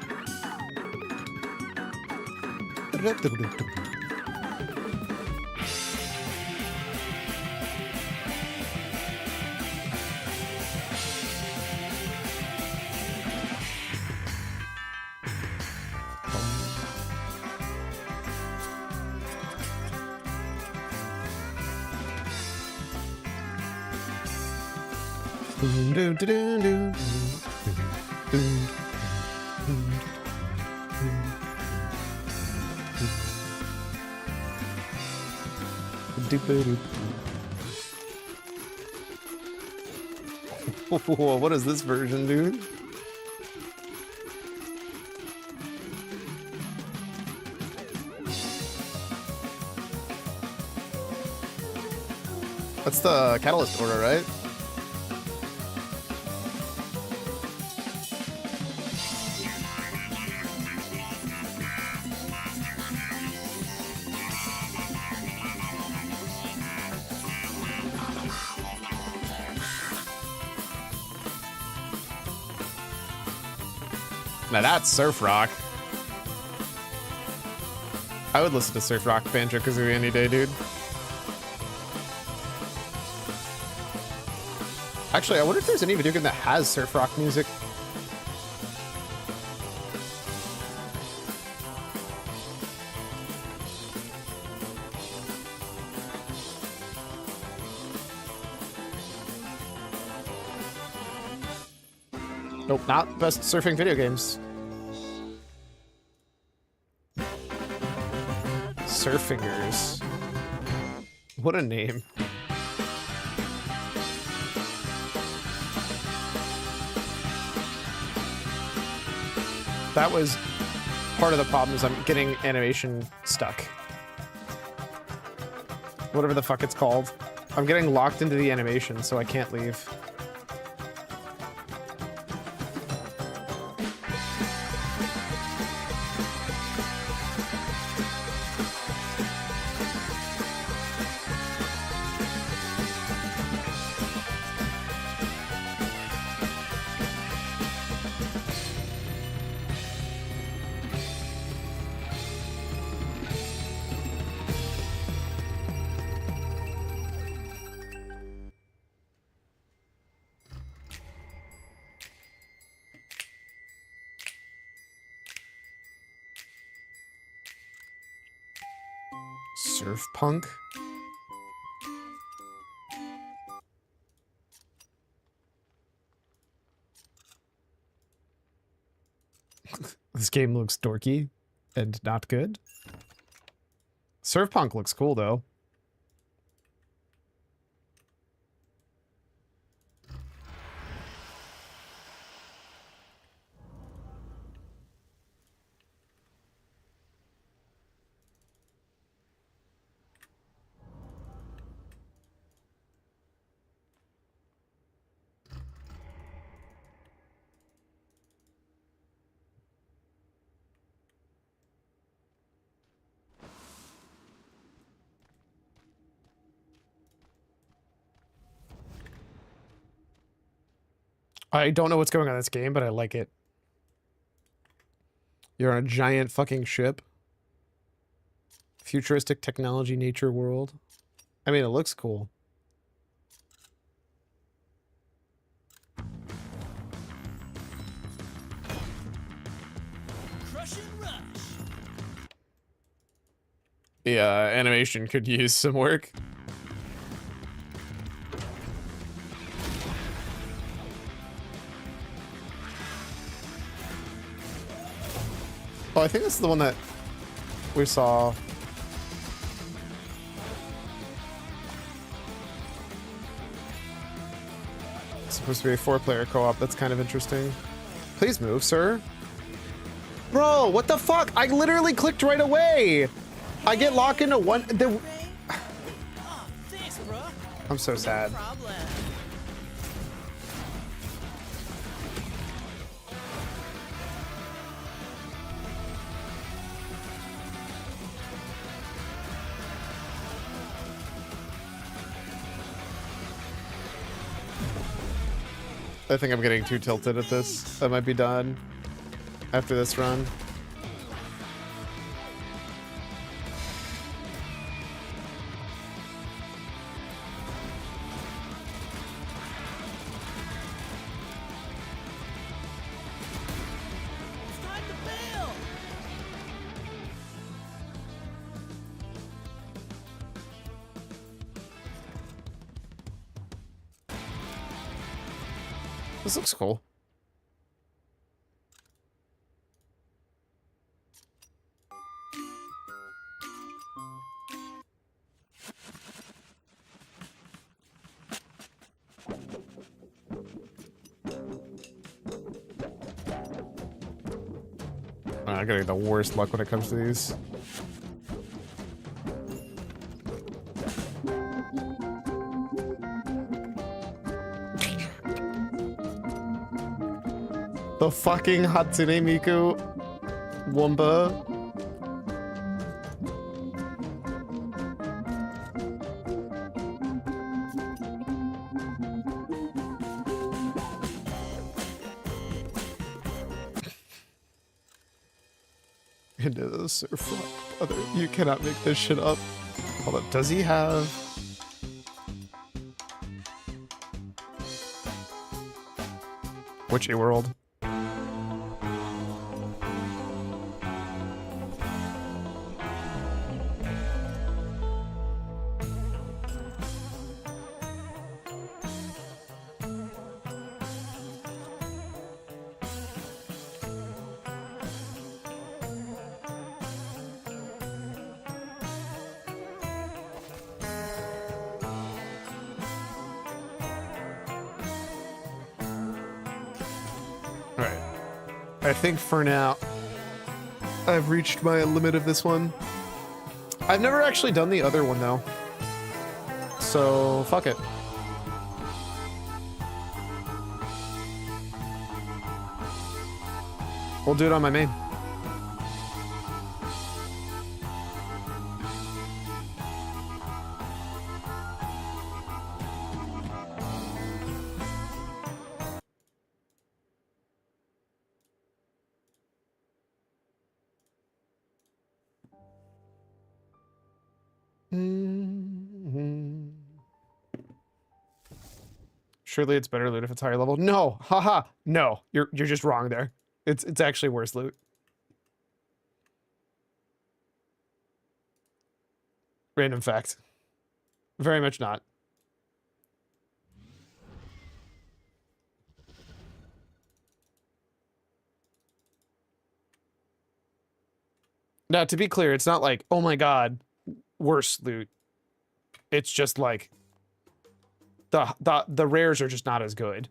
What is this version, dude? That's the catalyst order, right? Now that's surf rock. I would listen to surf rock Banjo-Kazooie any day, dude. Actually, I wonder if there's any video game that has surf rock music. Nope, not best surfing video games. Surfingers. What a name. That was part of the problem, is I'm getting animation stuck. Whatever the fuck it's called. I'm getting locked into the animation, so I can't leave. Surf punk? This game looks dorky and not good. Surf punk looks cool though. I don't know what's going on in this game, but I like it. You're on a giant fucking ship. Futuristic technology nature world. I mean, it looks cool. Yeah, animation could use some work. Oh, I think this is the one that we saw. It's supposed to be a 4-player co-op. That's kind of interesting. Please move, sir. Bro, what the fuck? I literally clicked right away. I get locked into one. I'm so sad. I think I'm getting too tilted at this. I might be done after this run. This looks cool. I'm getting the worst luck when it comes to these. The fucking Hatsune Miku Wumba. Into the surf. Brother, you cannot make this shit up. Hold up, does he have... Which A-World? I think for now, I've reached my limit of this one. I've never actually done the other one though. So fuck it. We'll do it on my main. Surely it's better loot if it's higher level. No, haha, no. You're just wrong there. It's actually worse loot. Random fact. Very much not. Now, to be clear, it's not like, oh my god, worse loot. It's just like the rares are just not as good.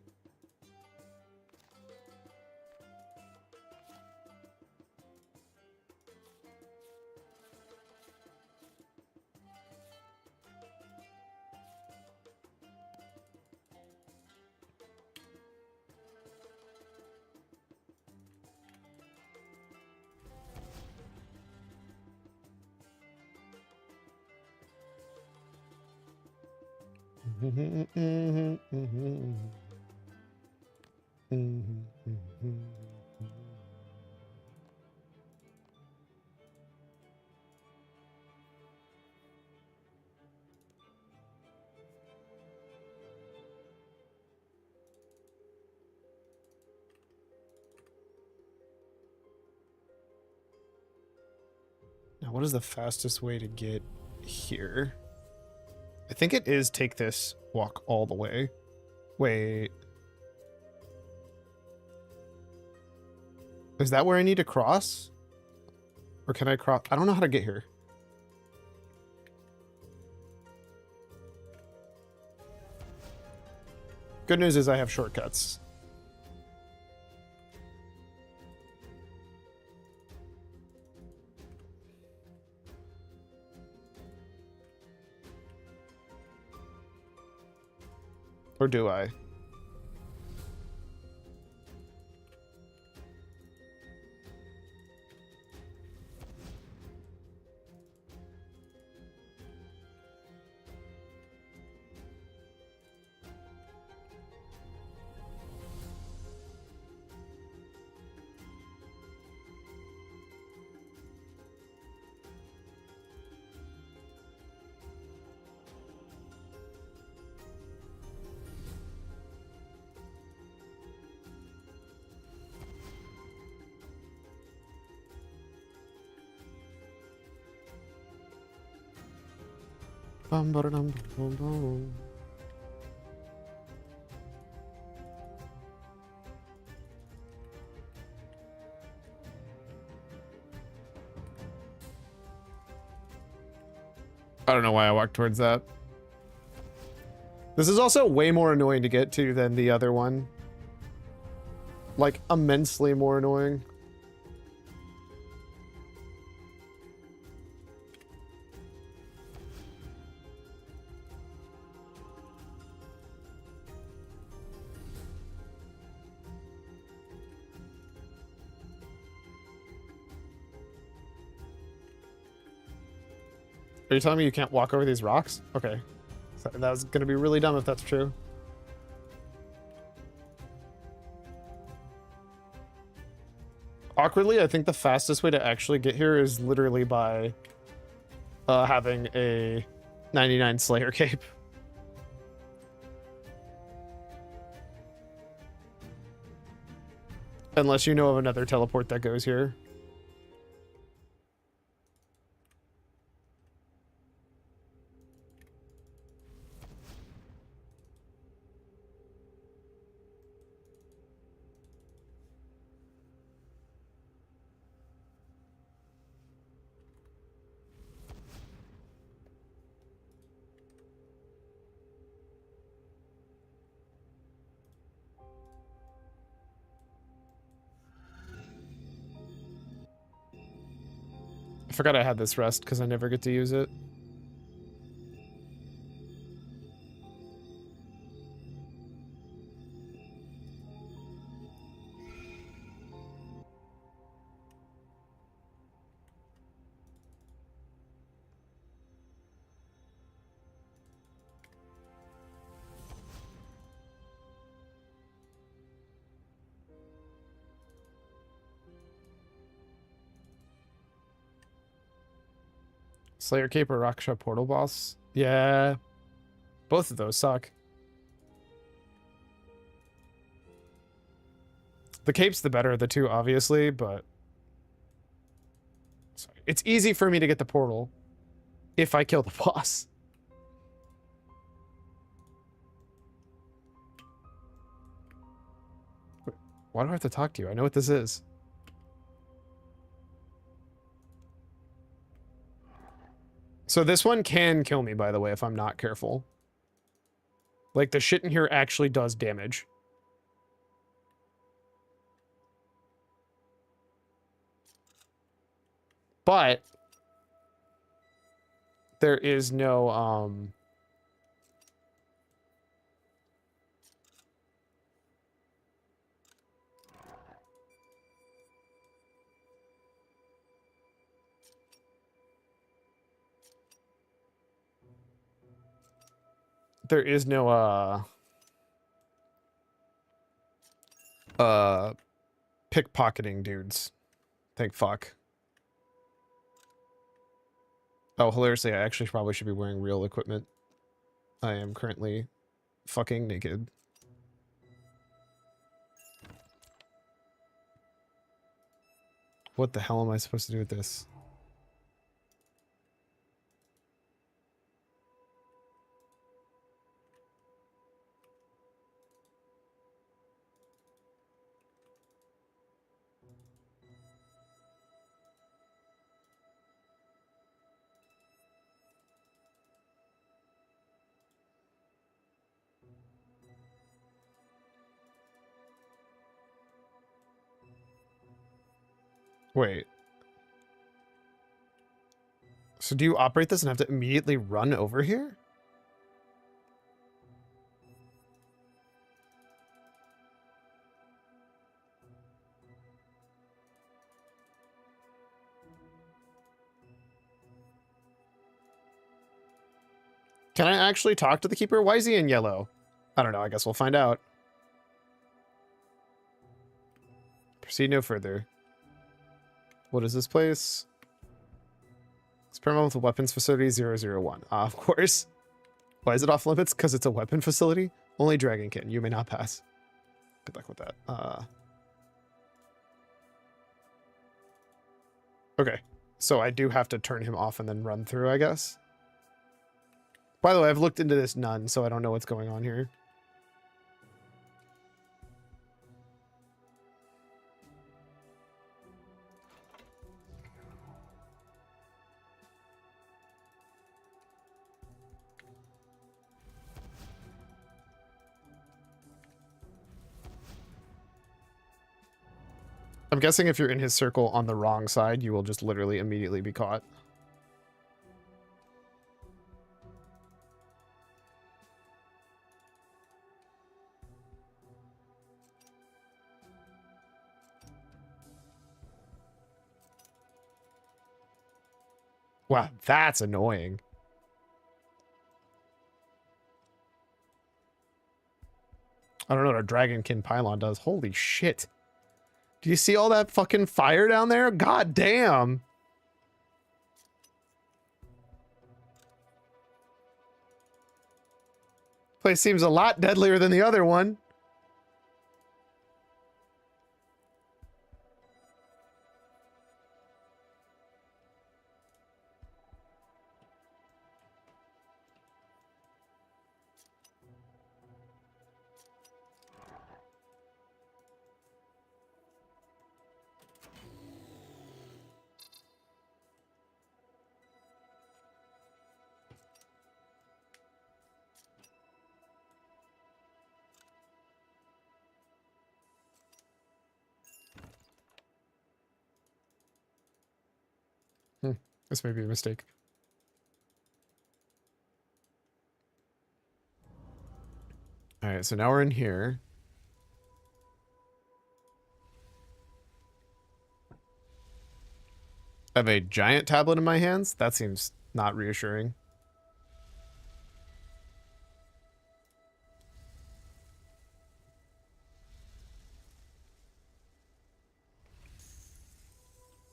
Now, what is the fastest way to get here? I think it is take this, walk all the way. Wait. Is that where I need to cross? Or can I cross? I don't know how to get here. Good news is I have shortcuts. Or do I? Bum, ba-da-dum, bum, bum. I don't know why I walked towards that. This is also way more annoying to get to than the other one. Like, immensely more annoying. Are you telling me you can't walk over these rocks? Okay. So that was gonna be really dumb if that's true. Awkwardly, I think the fastest way to actually get here is literally by having a 99 Slayer cape. Unless you know of another teleport that goes here. forgot I had this rest because I never get to use it. Slayer Cape or Raksha Portal Boss? Yeah. Both of those suck. The Cape's the better of the two, obviously, but... Sorry. It's easy for me to get the portal if I kill the boss. Why do I have to talk to you? I know what this is. So this one can kill me, by the way, if I'm not careful. Like, the shit in here actually does damage. But there is no, there is no, pickpocketing dudes. Thank fuck. Oh, hilariously, I actually probably should be wearing real equipment. I am currently fucking naked. What the hell am I supposed to do with this? Wait. So do you operate this and have to immediately run over here? Can I actually talk to the keeper? Why is he in yellow? I don't know. I guess we'll find out. Proceed no further. What is this place? Experiment with a weapons facility 001. Of course. Why is it off limits? Because it's a weapon facility? Only dragon can. You may not pass. Good luck with that. Okay. So I do have to turn him off and then run through, I guess. By the way, I've looked into this none, so I don't know what's going on here. I'm guessing if you're in his circle on the wrong side, you will just literally immediately be caught. Wow, that's annoying. I don't know what a dragonkin pylon does. Holy shit. Do you see all that fucking fire down there? God damn. Place seems a lot deadlier than the other one. This may be a mistake. All right, so now we're in here. I have a giant tablet in my hands. That seems not reassuring.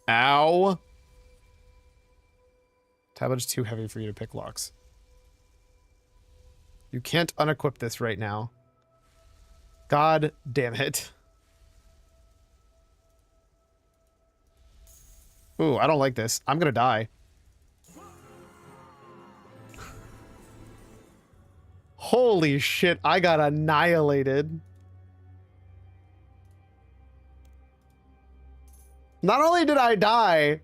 Ow. Tablet is too heavy for you to pick locks. You can't unequip this right now. God damn it. Ooh, I don't like this. I'm gonna die. Holy shit, I got annihilated. Not only did I die,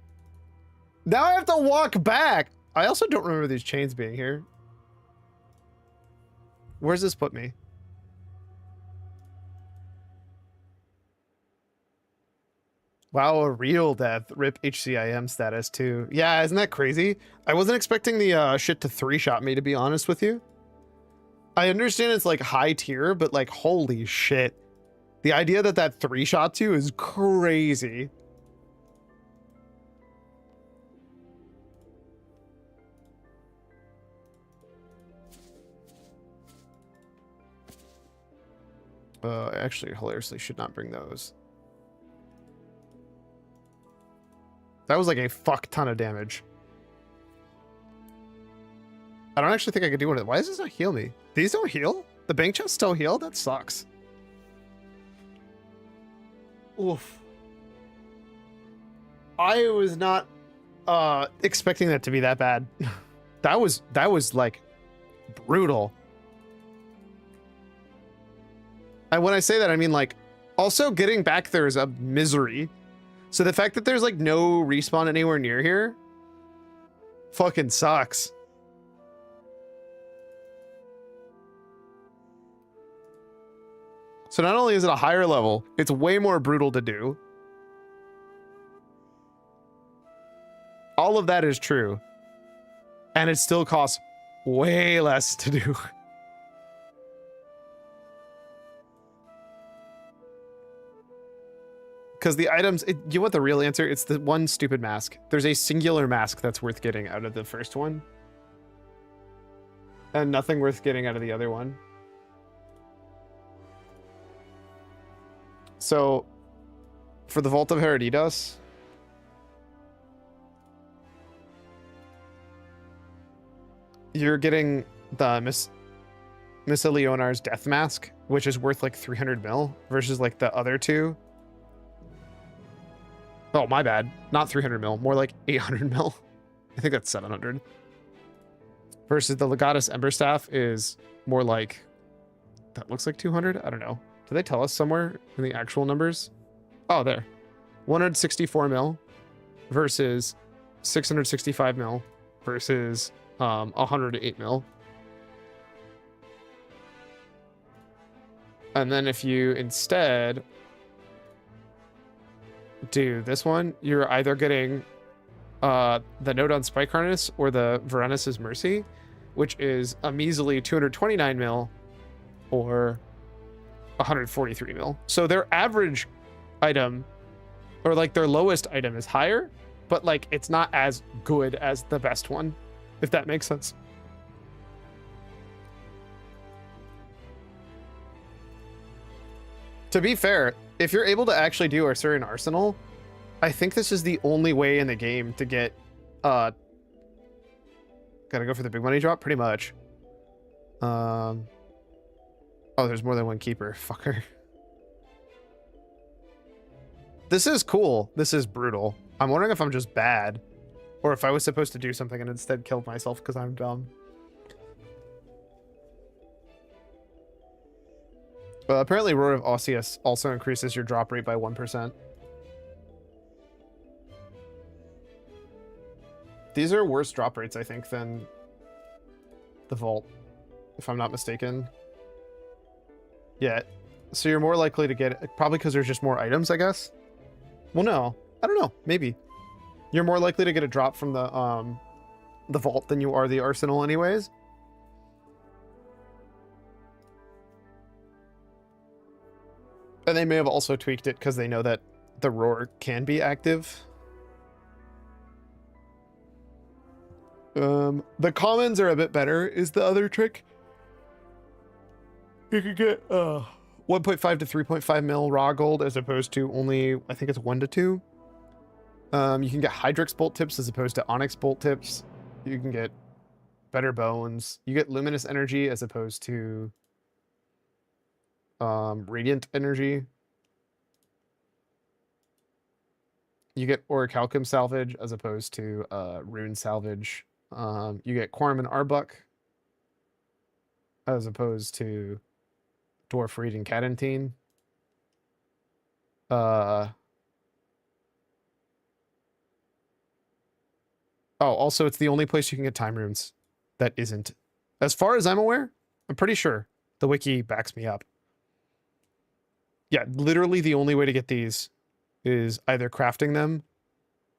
now I have to walk back. I also don't remember these chains being here. Where's this put me? Wow, a real death. RIP HCIM status too. Yeah, isn't that crazy? I wasn't expecting the shit to 3-shot me, to be honest with you. I understand it's like high tier, but like holy shit. The idea that that 3-shots you is crazy. Actually, hilariously, should not bring those. That was like a fuck ton of damage. I don't actually think I could do one of them. Why does this not heal me? These don't heal? The bank chests still heal? That sucks. Oof. I was not expecting that to be that bad. that was like brutal. And when I say that, I mean like also getting back there is a misery. So the fact that there's like no respawn anywhere near here fucking sucks. So not only is it a higher level, it's way more brutal to do. All of that is true. And it still costs way less to do. Because the items, you want the real answer? It's the one stupid mask. There's a singular mask that's worth getting out of the first one. And nothing worth getting out of the other one. So, for the Vault of Hereditas, you're getting the Miss Leonar's Death Mask, which is worth like 300 mil, versus like the other two. Oh, my bad. Not 300 mil, more like 800 mil. I think that's 700. Versus the Legatus Ember Staff is more like, that looks like 200? I don't know. Do they tell us somewhere in the actual numbers? Oh, there. 164 mil versus 665 mil versus 108 mil. And then if you instead do this one, you're either getting the Nodon Spike Harness or the Varanus' Mercy, which is a measly 229 mil or 143 mil. So their average item, or like their lowest item, is higher, but like it's not as good as the best one, if that makes sense. To be fair, if you're able to actually do Arthurian Arsenal, I think this is the only way in the game to get gotta go for the big money drop, pretty much. Oh, there's more than one keeper. Fucker. This is cool. This is brutal. I'm wondering if I'm just bad, or if I was supposed to do something and instead killed myself because I'm dumb. Apparently Roar of Osseous also increases your drop rate by 1%. These are worse drop rates, I think, than the Vault, if I'm not mistaken. Yeah, so you're more likely to get it, probably because there's just more items, I guess. Well, no, I don't know, maybe. You're more likely to get a drop from the vault than you are the arsenal anyways. And they may have also tweaked it because they know that the roar can be active. The commons are a bit better is the other trick. You could get 1.5 to 3.5 mil raw gold as opposed to only, I think it's 1 to 2. You can get Hydrix bolt tips as opposed to Onyx bolt tips. You can get better bones. You get luminous energy as opposed to radiant energy. You get orichalcum salvage as opposed to rune salvage. You get quorum and arbuck as opposed to dwarf reed and cadentine. Oh, also it's the only place you can get time runes that isn't, as far as I'm aware. I'm pretty sure the wiki backs me up. Yeah, literally the only way to get these is either crafting them.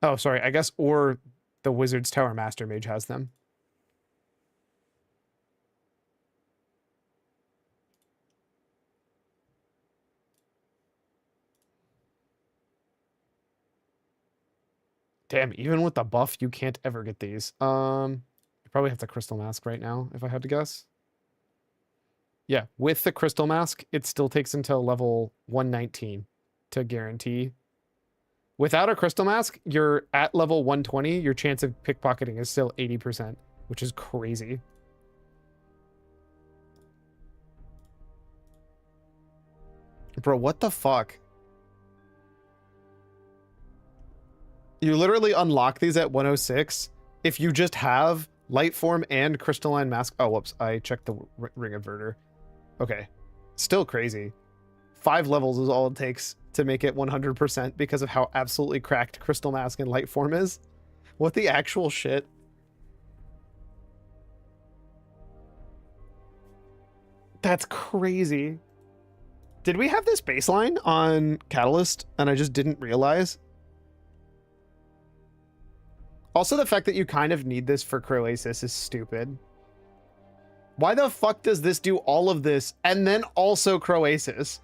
Oh, sorry, I guess, or the Wizard's Tower Master Mage has them. Damn, even with the buff, you can't ever get these. You probably have the Crystal Mask right now, if I had to guess. Yeah, with the Crystal Mask, it still takes until level 119 to guarantee. Without a Crystal Mask, you're at level 120, your chance of pickpocketing is still 80%, which is crazy. Bro, what the fuck? You literally unlock these at 106 if you just have light form and crystalline mask. Oh, whoops. I checked the ring inverter. Okay. Still crazy. 5 levels is all it takes to make it 100% because of how absolutely cracked crystal mask and light form is. What the actual shit? That's crazy. Did we have this baseline on Catalyst and I just didn't realize? Also, the fact that you kind of need this for Croasis is stupid. Why the fuck does this do all of this and then also Croasis?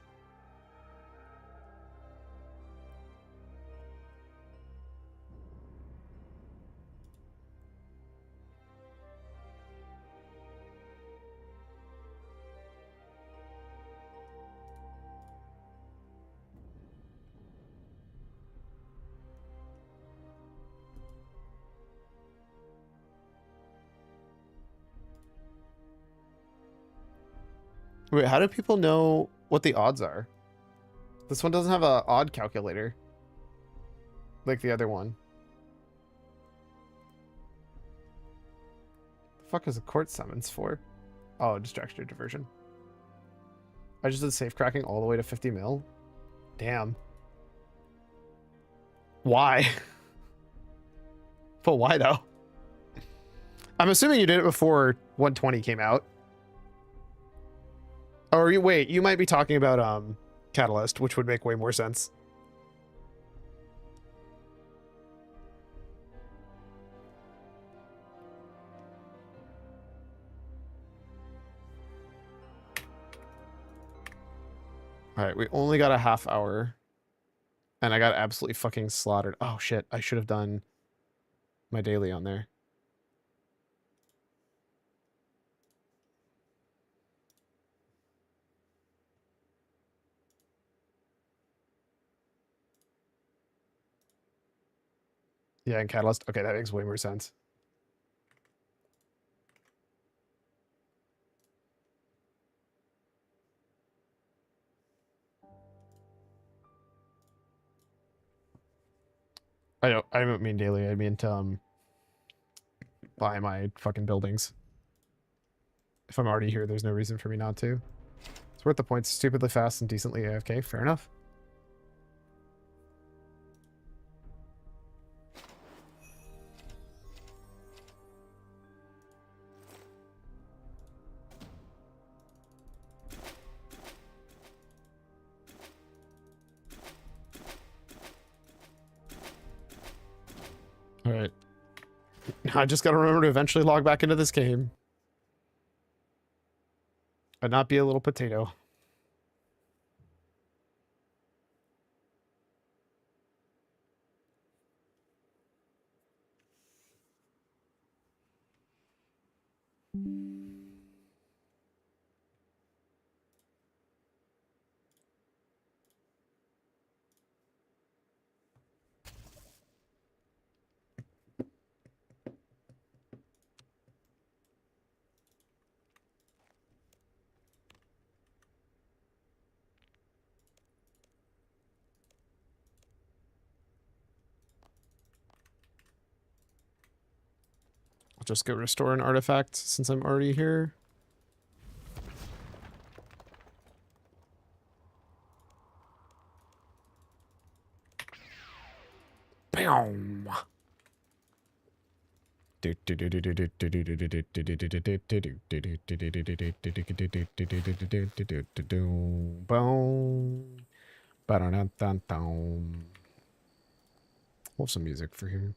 Wait, how do people know what the odds are? This one doesn't have a odd calculator like the other one. The fuck is a court summons for? Oh, distraction or diversion. I just did safe cracking all the way to 50 mil. Damn. Why? But why though? I'm assuming you did it before 120 came out. Or wait, you might be talking about Catalyst, which would make way more sense. All right, we only got a half hour. And I got absolutely fucking slaughtered. Oh shit, I should have done my daily on there. Yeah, and Catalyst. Okay, that makes way more sense. I don't mean daily. I mean to buy my fucking buildings. If I'm already here, there's no reason for me not to. It's worth the points. Stupidly fast and decently AFK. Fair enough. I just gotta remember to eventually log back into this game. And not be a little potato. I'll just go restore an artifact since I'm already here. Bam. Boom. We'll have some music for here.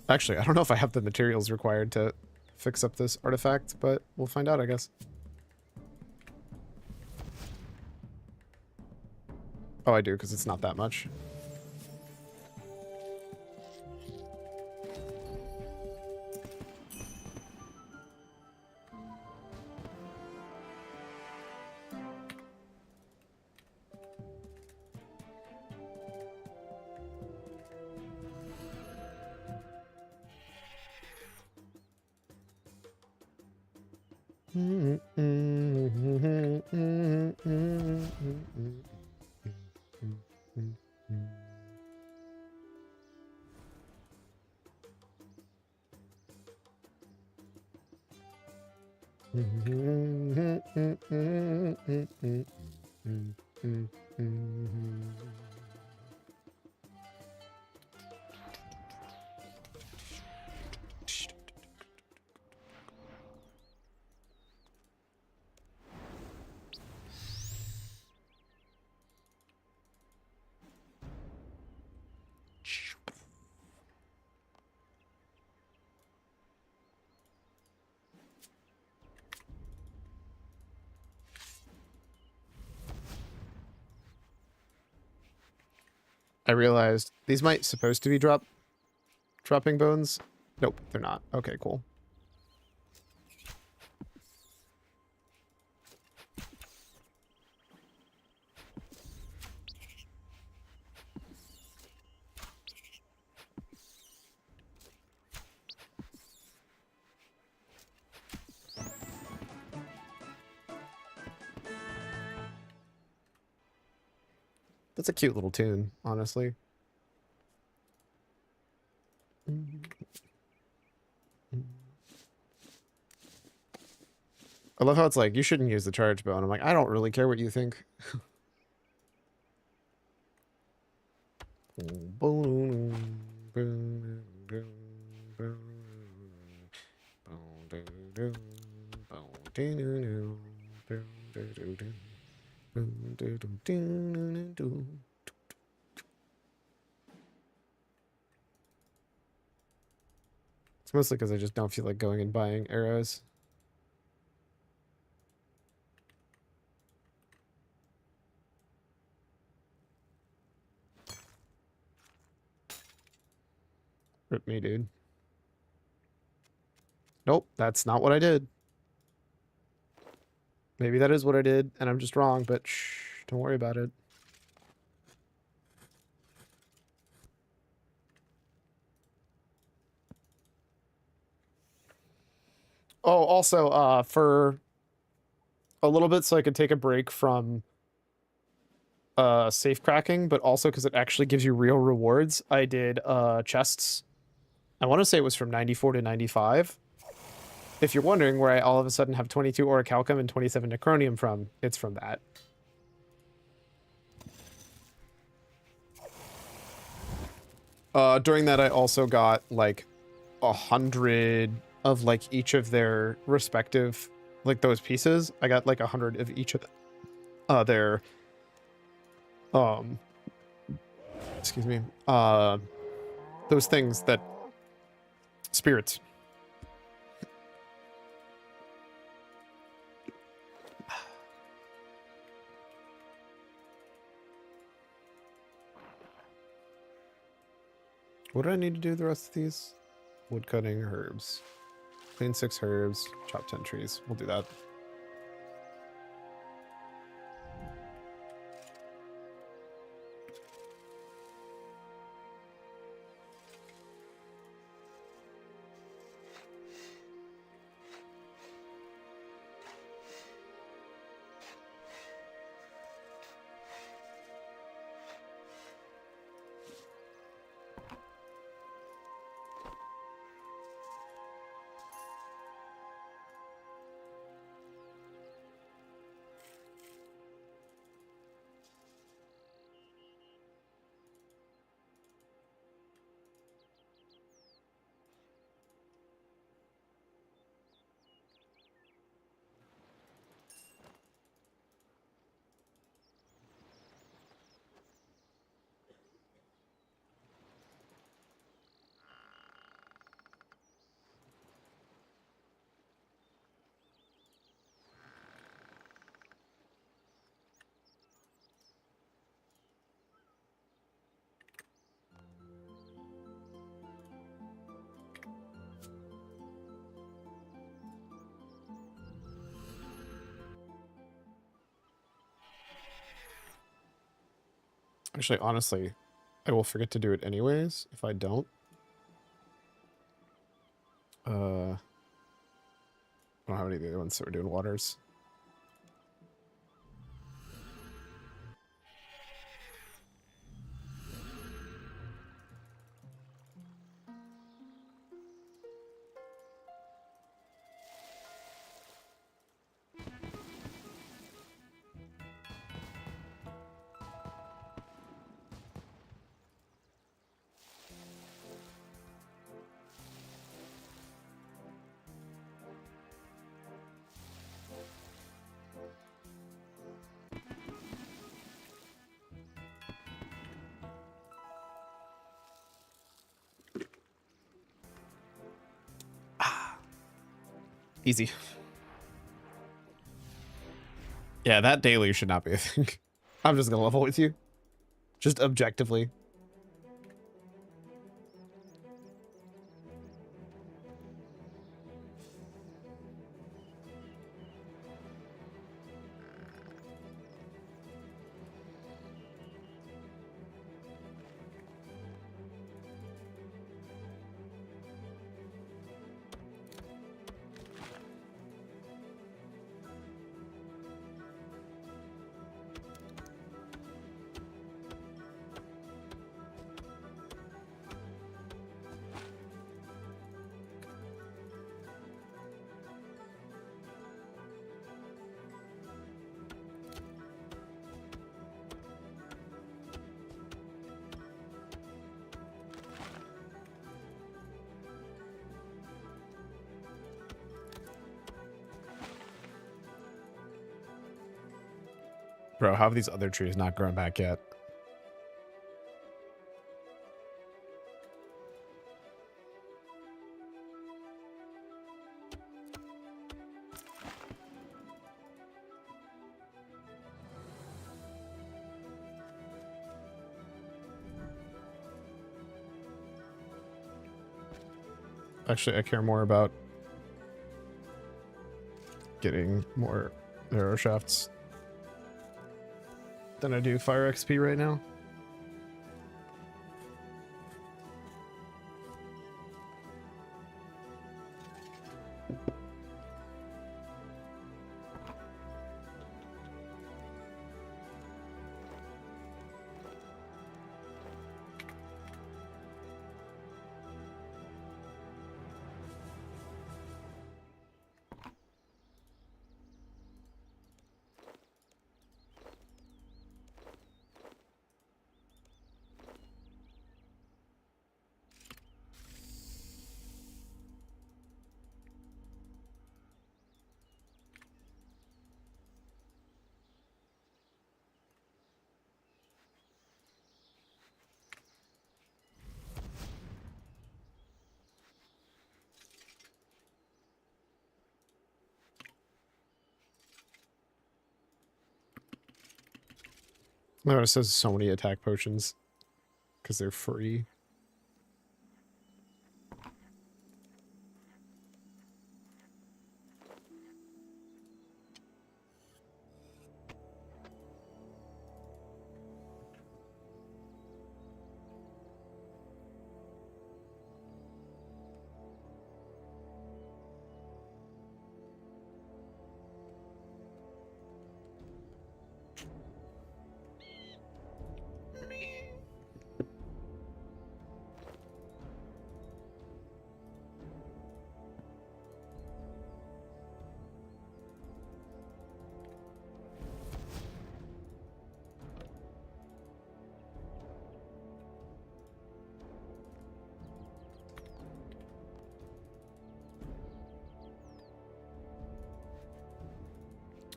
Actually, I don't know if I have the materials required to fix up this artifact, but we'll find out, I guess. Oh, I do, because it's not that much. I realized these might supposed to be dropping bones. Nope, they're not. Okay, cool. That's a cute little tune, honestly. I love how it's like, you shouldn't use the charge bow. And I'm like, I don't really care what you think. It's mostly because I just don't feel like going and buying arrows. Rip me, dude. Nope, that's not what I did. Maybe that is what I did, and I'm just wrong, but shh, don't worry about it. Oh, also, for a little bit so I could take a break from safe cracking, but also because it actually gives you real rewards, I did chests. I want to say it was from 94 to 95. If you're wondering where I all of a sudden have 22 orichalcum and 27 necronium from, it's from that. During that, I also got like 100 of like each of their respective, like those pieces. I got like 100 of each of their excuse me, those things that spirits. What do I need to do the rest of these? Wood cutting, herbs. Clean 6 herbs, chop 10 trees. We'll do that. Actually, honestly, I will forget to do it anyways if I don't. I don't have any of the other ones that we're doing waters. Easy. Yeah, that daily should not be a thing. I'm just gonna level with you. Just objectively. Bro, how have these other trees not grown back yet? Actually, I care more about getting more arrow shafts than I do fire XP right now. No, it says so many attack potions because they're free.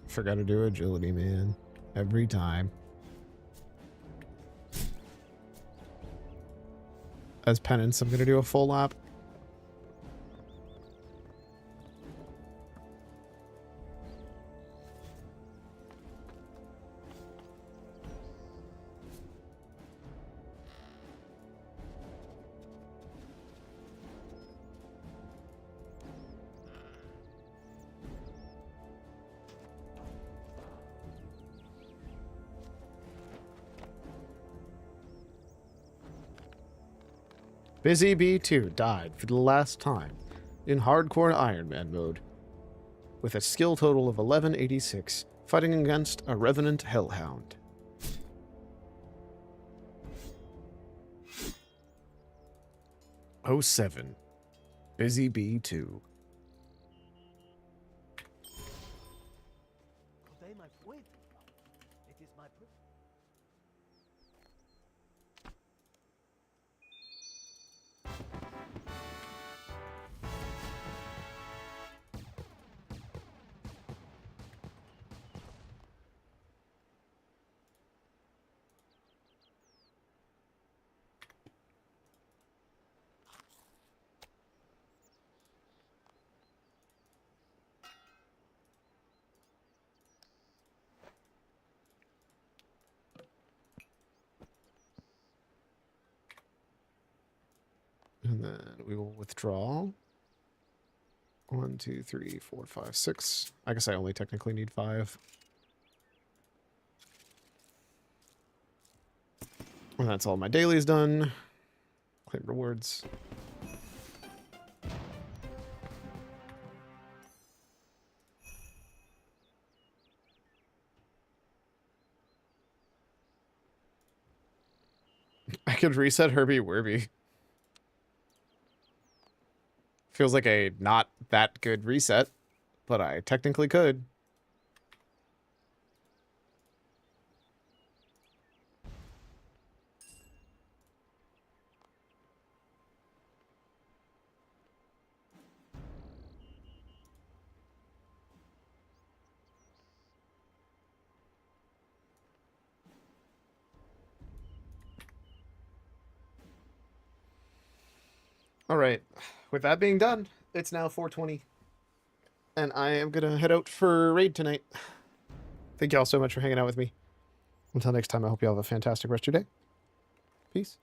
Forgot to do agility, man. Every time. As penance, I'm gonna do a full lap. Busy B2 died for the last time in hardcore Iron Man mode with a skill total of 1186, fighting against a Revenant Hellhound. '07. Busy B2. And then we will withdraw. 1, 2, 3, 4, 5, 6. I guess I only technically need 5. And that's all my dailies done. Claim rewards. I could reset Herbie Werby. Feels like a not that good reset, but I technically could. All right. With that being done, it's now 4:20. And I am going to head out for raid tonight. Thank you all so much for hanging out with me. Until next time, I hope you all have a fantastic rest of your day. Peace.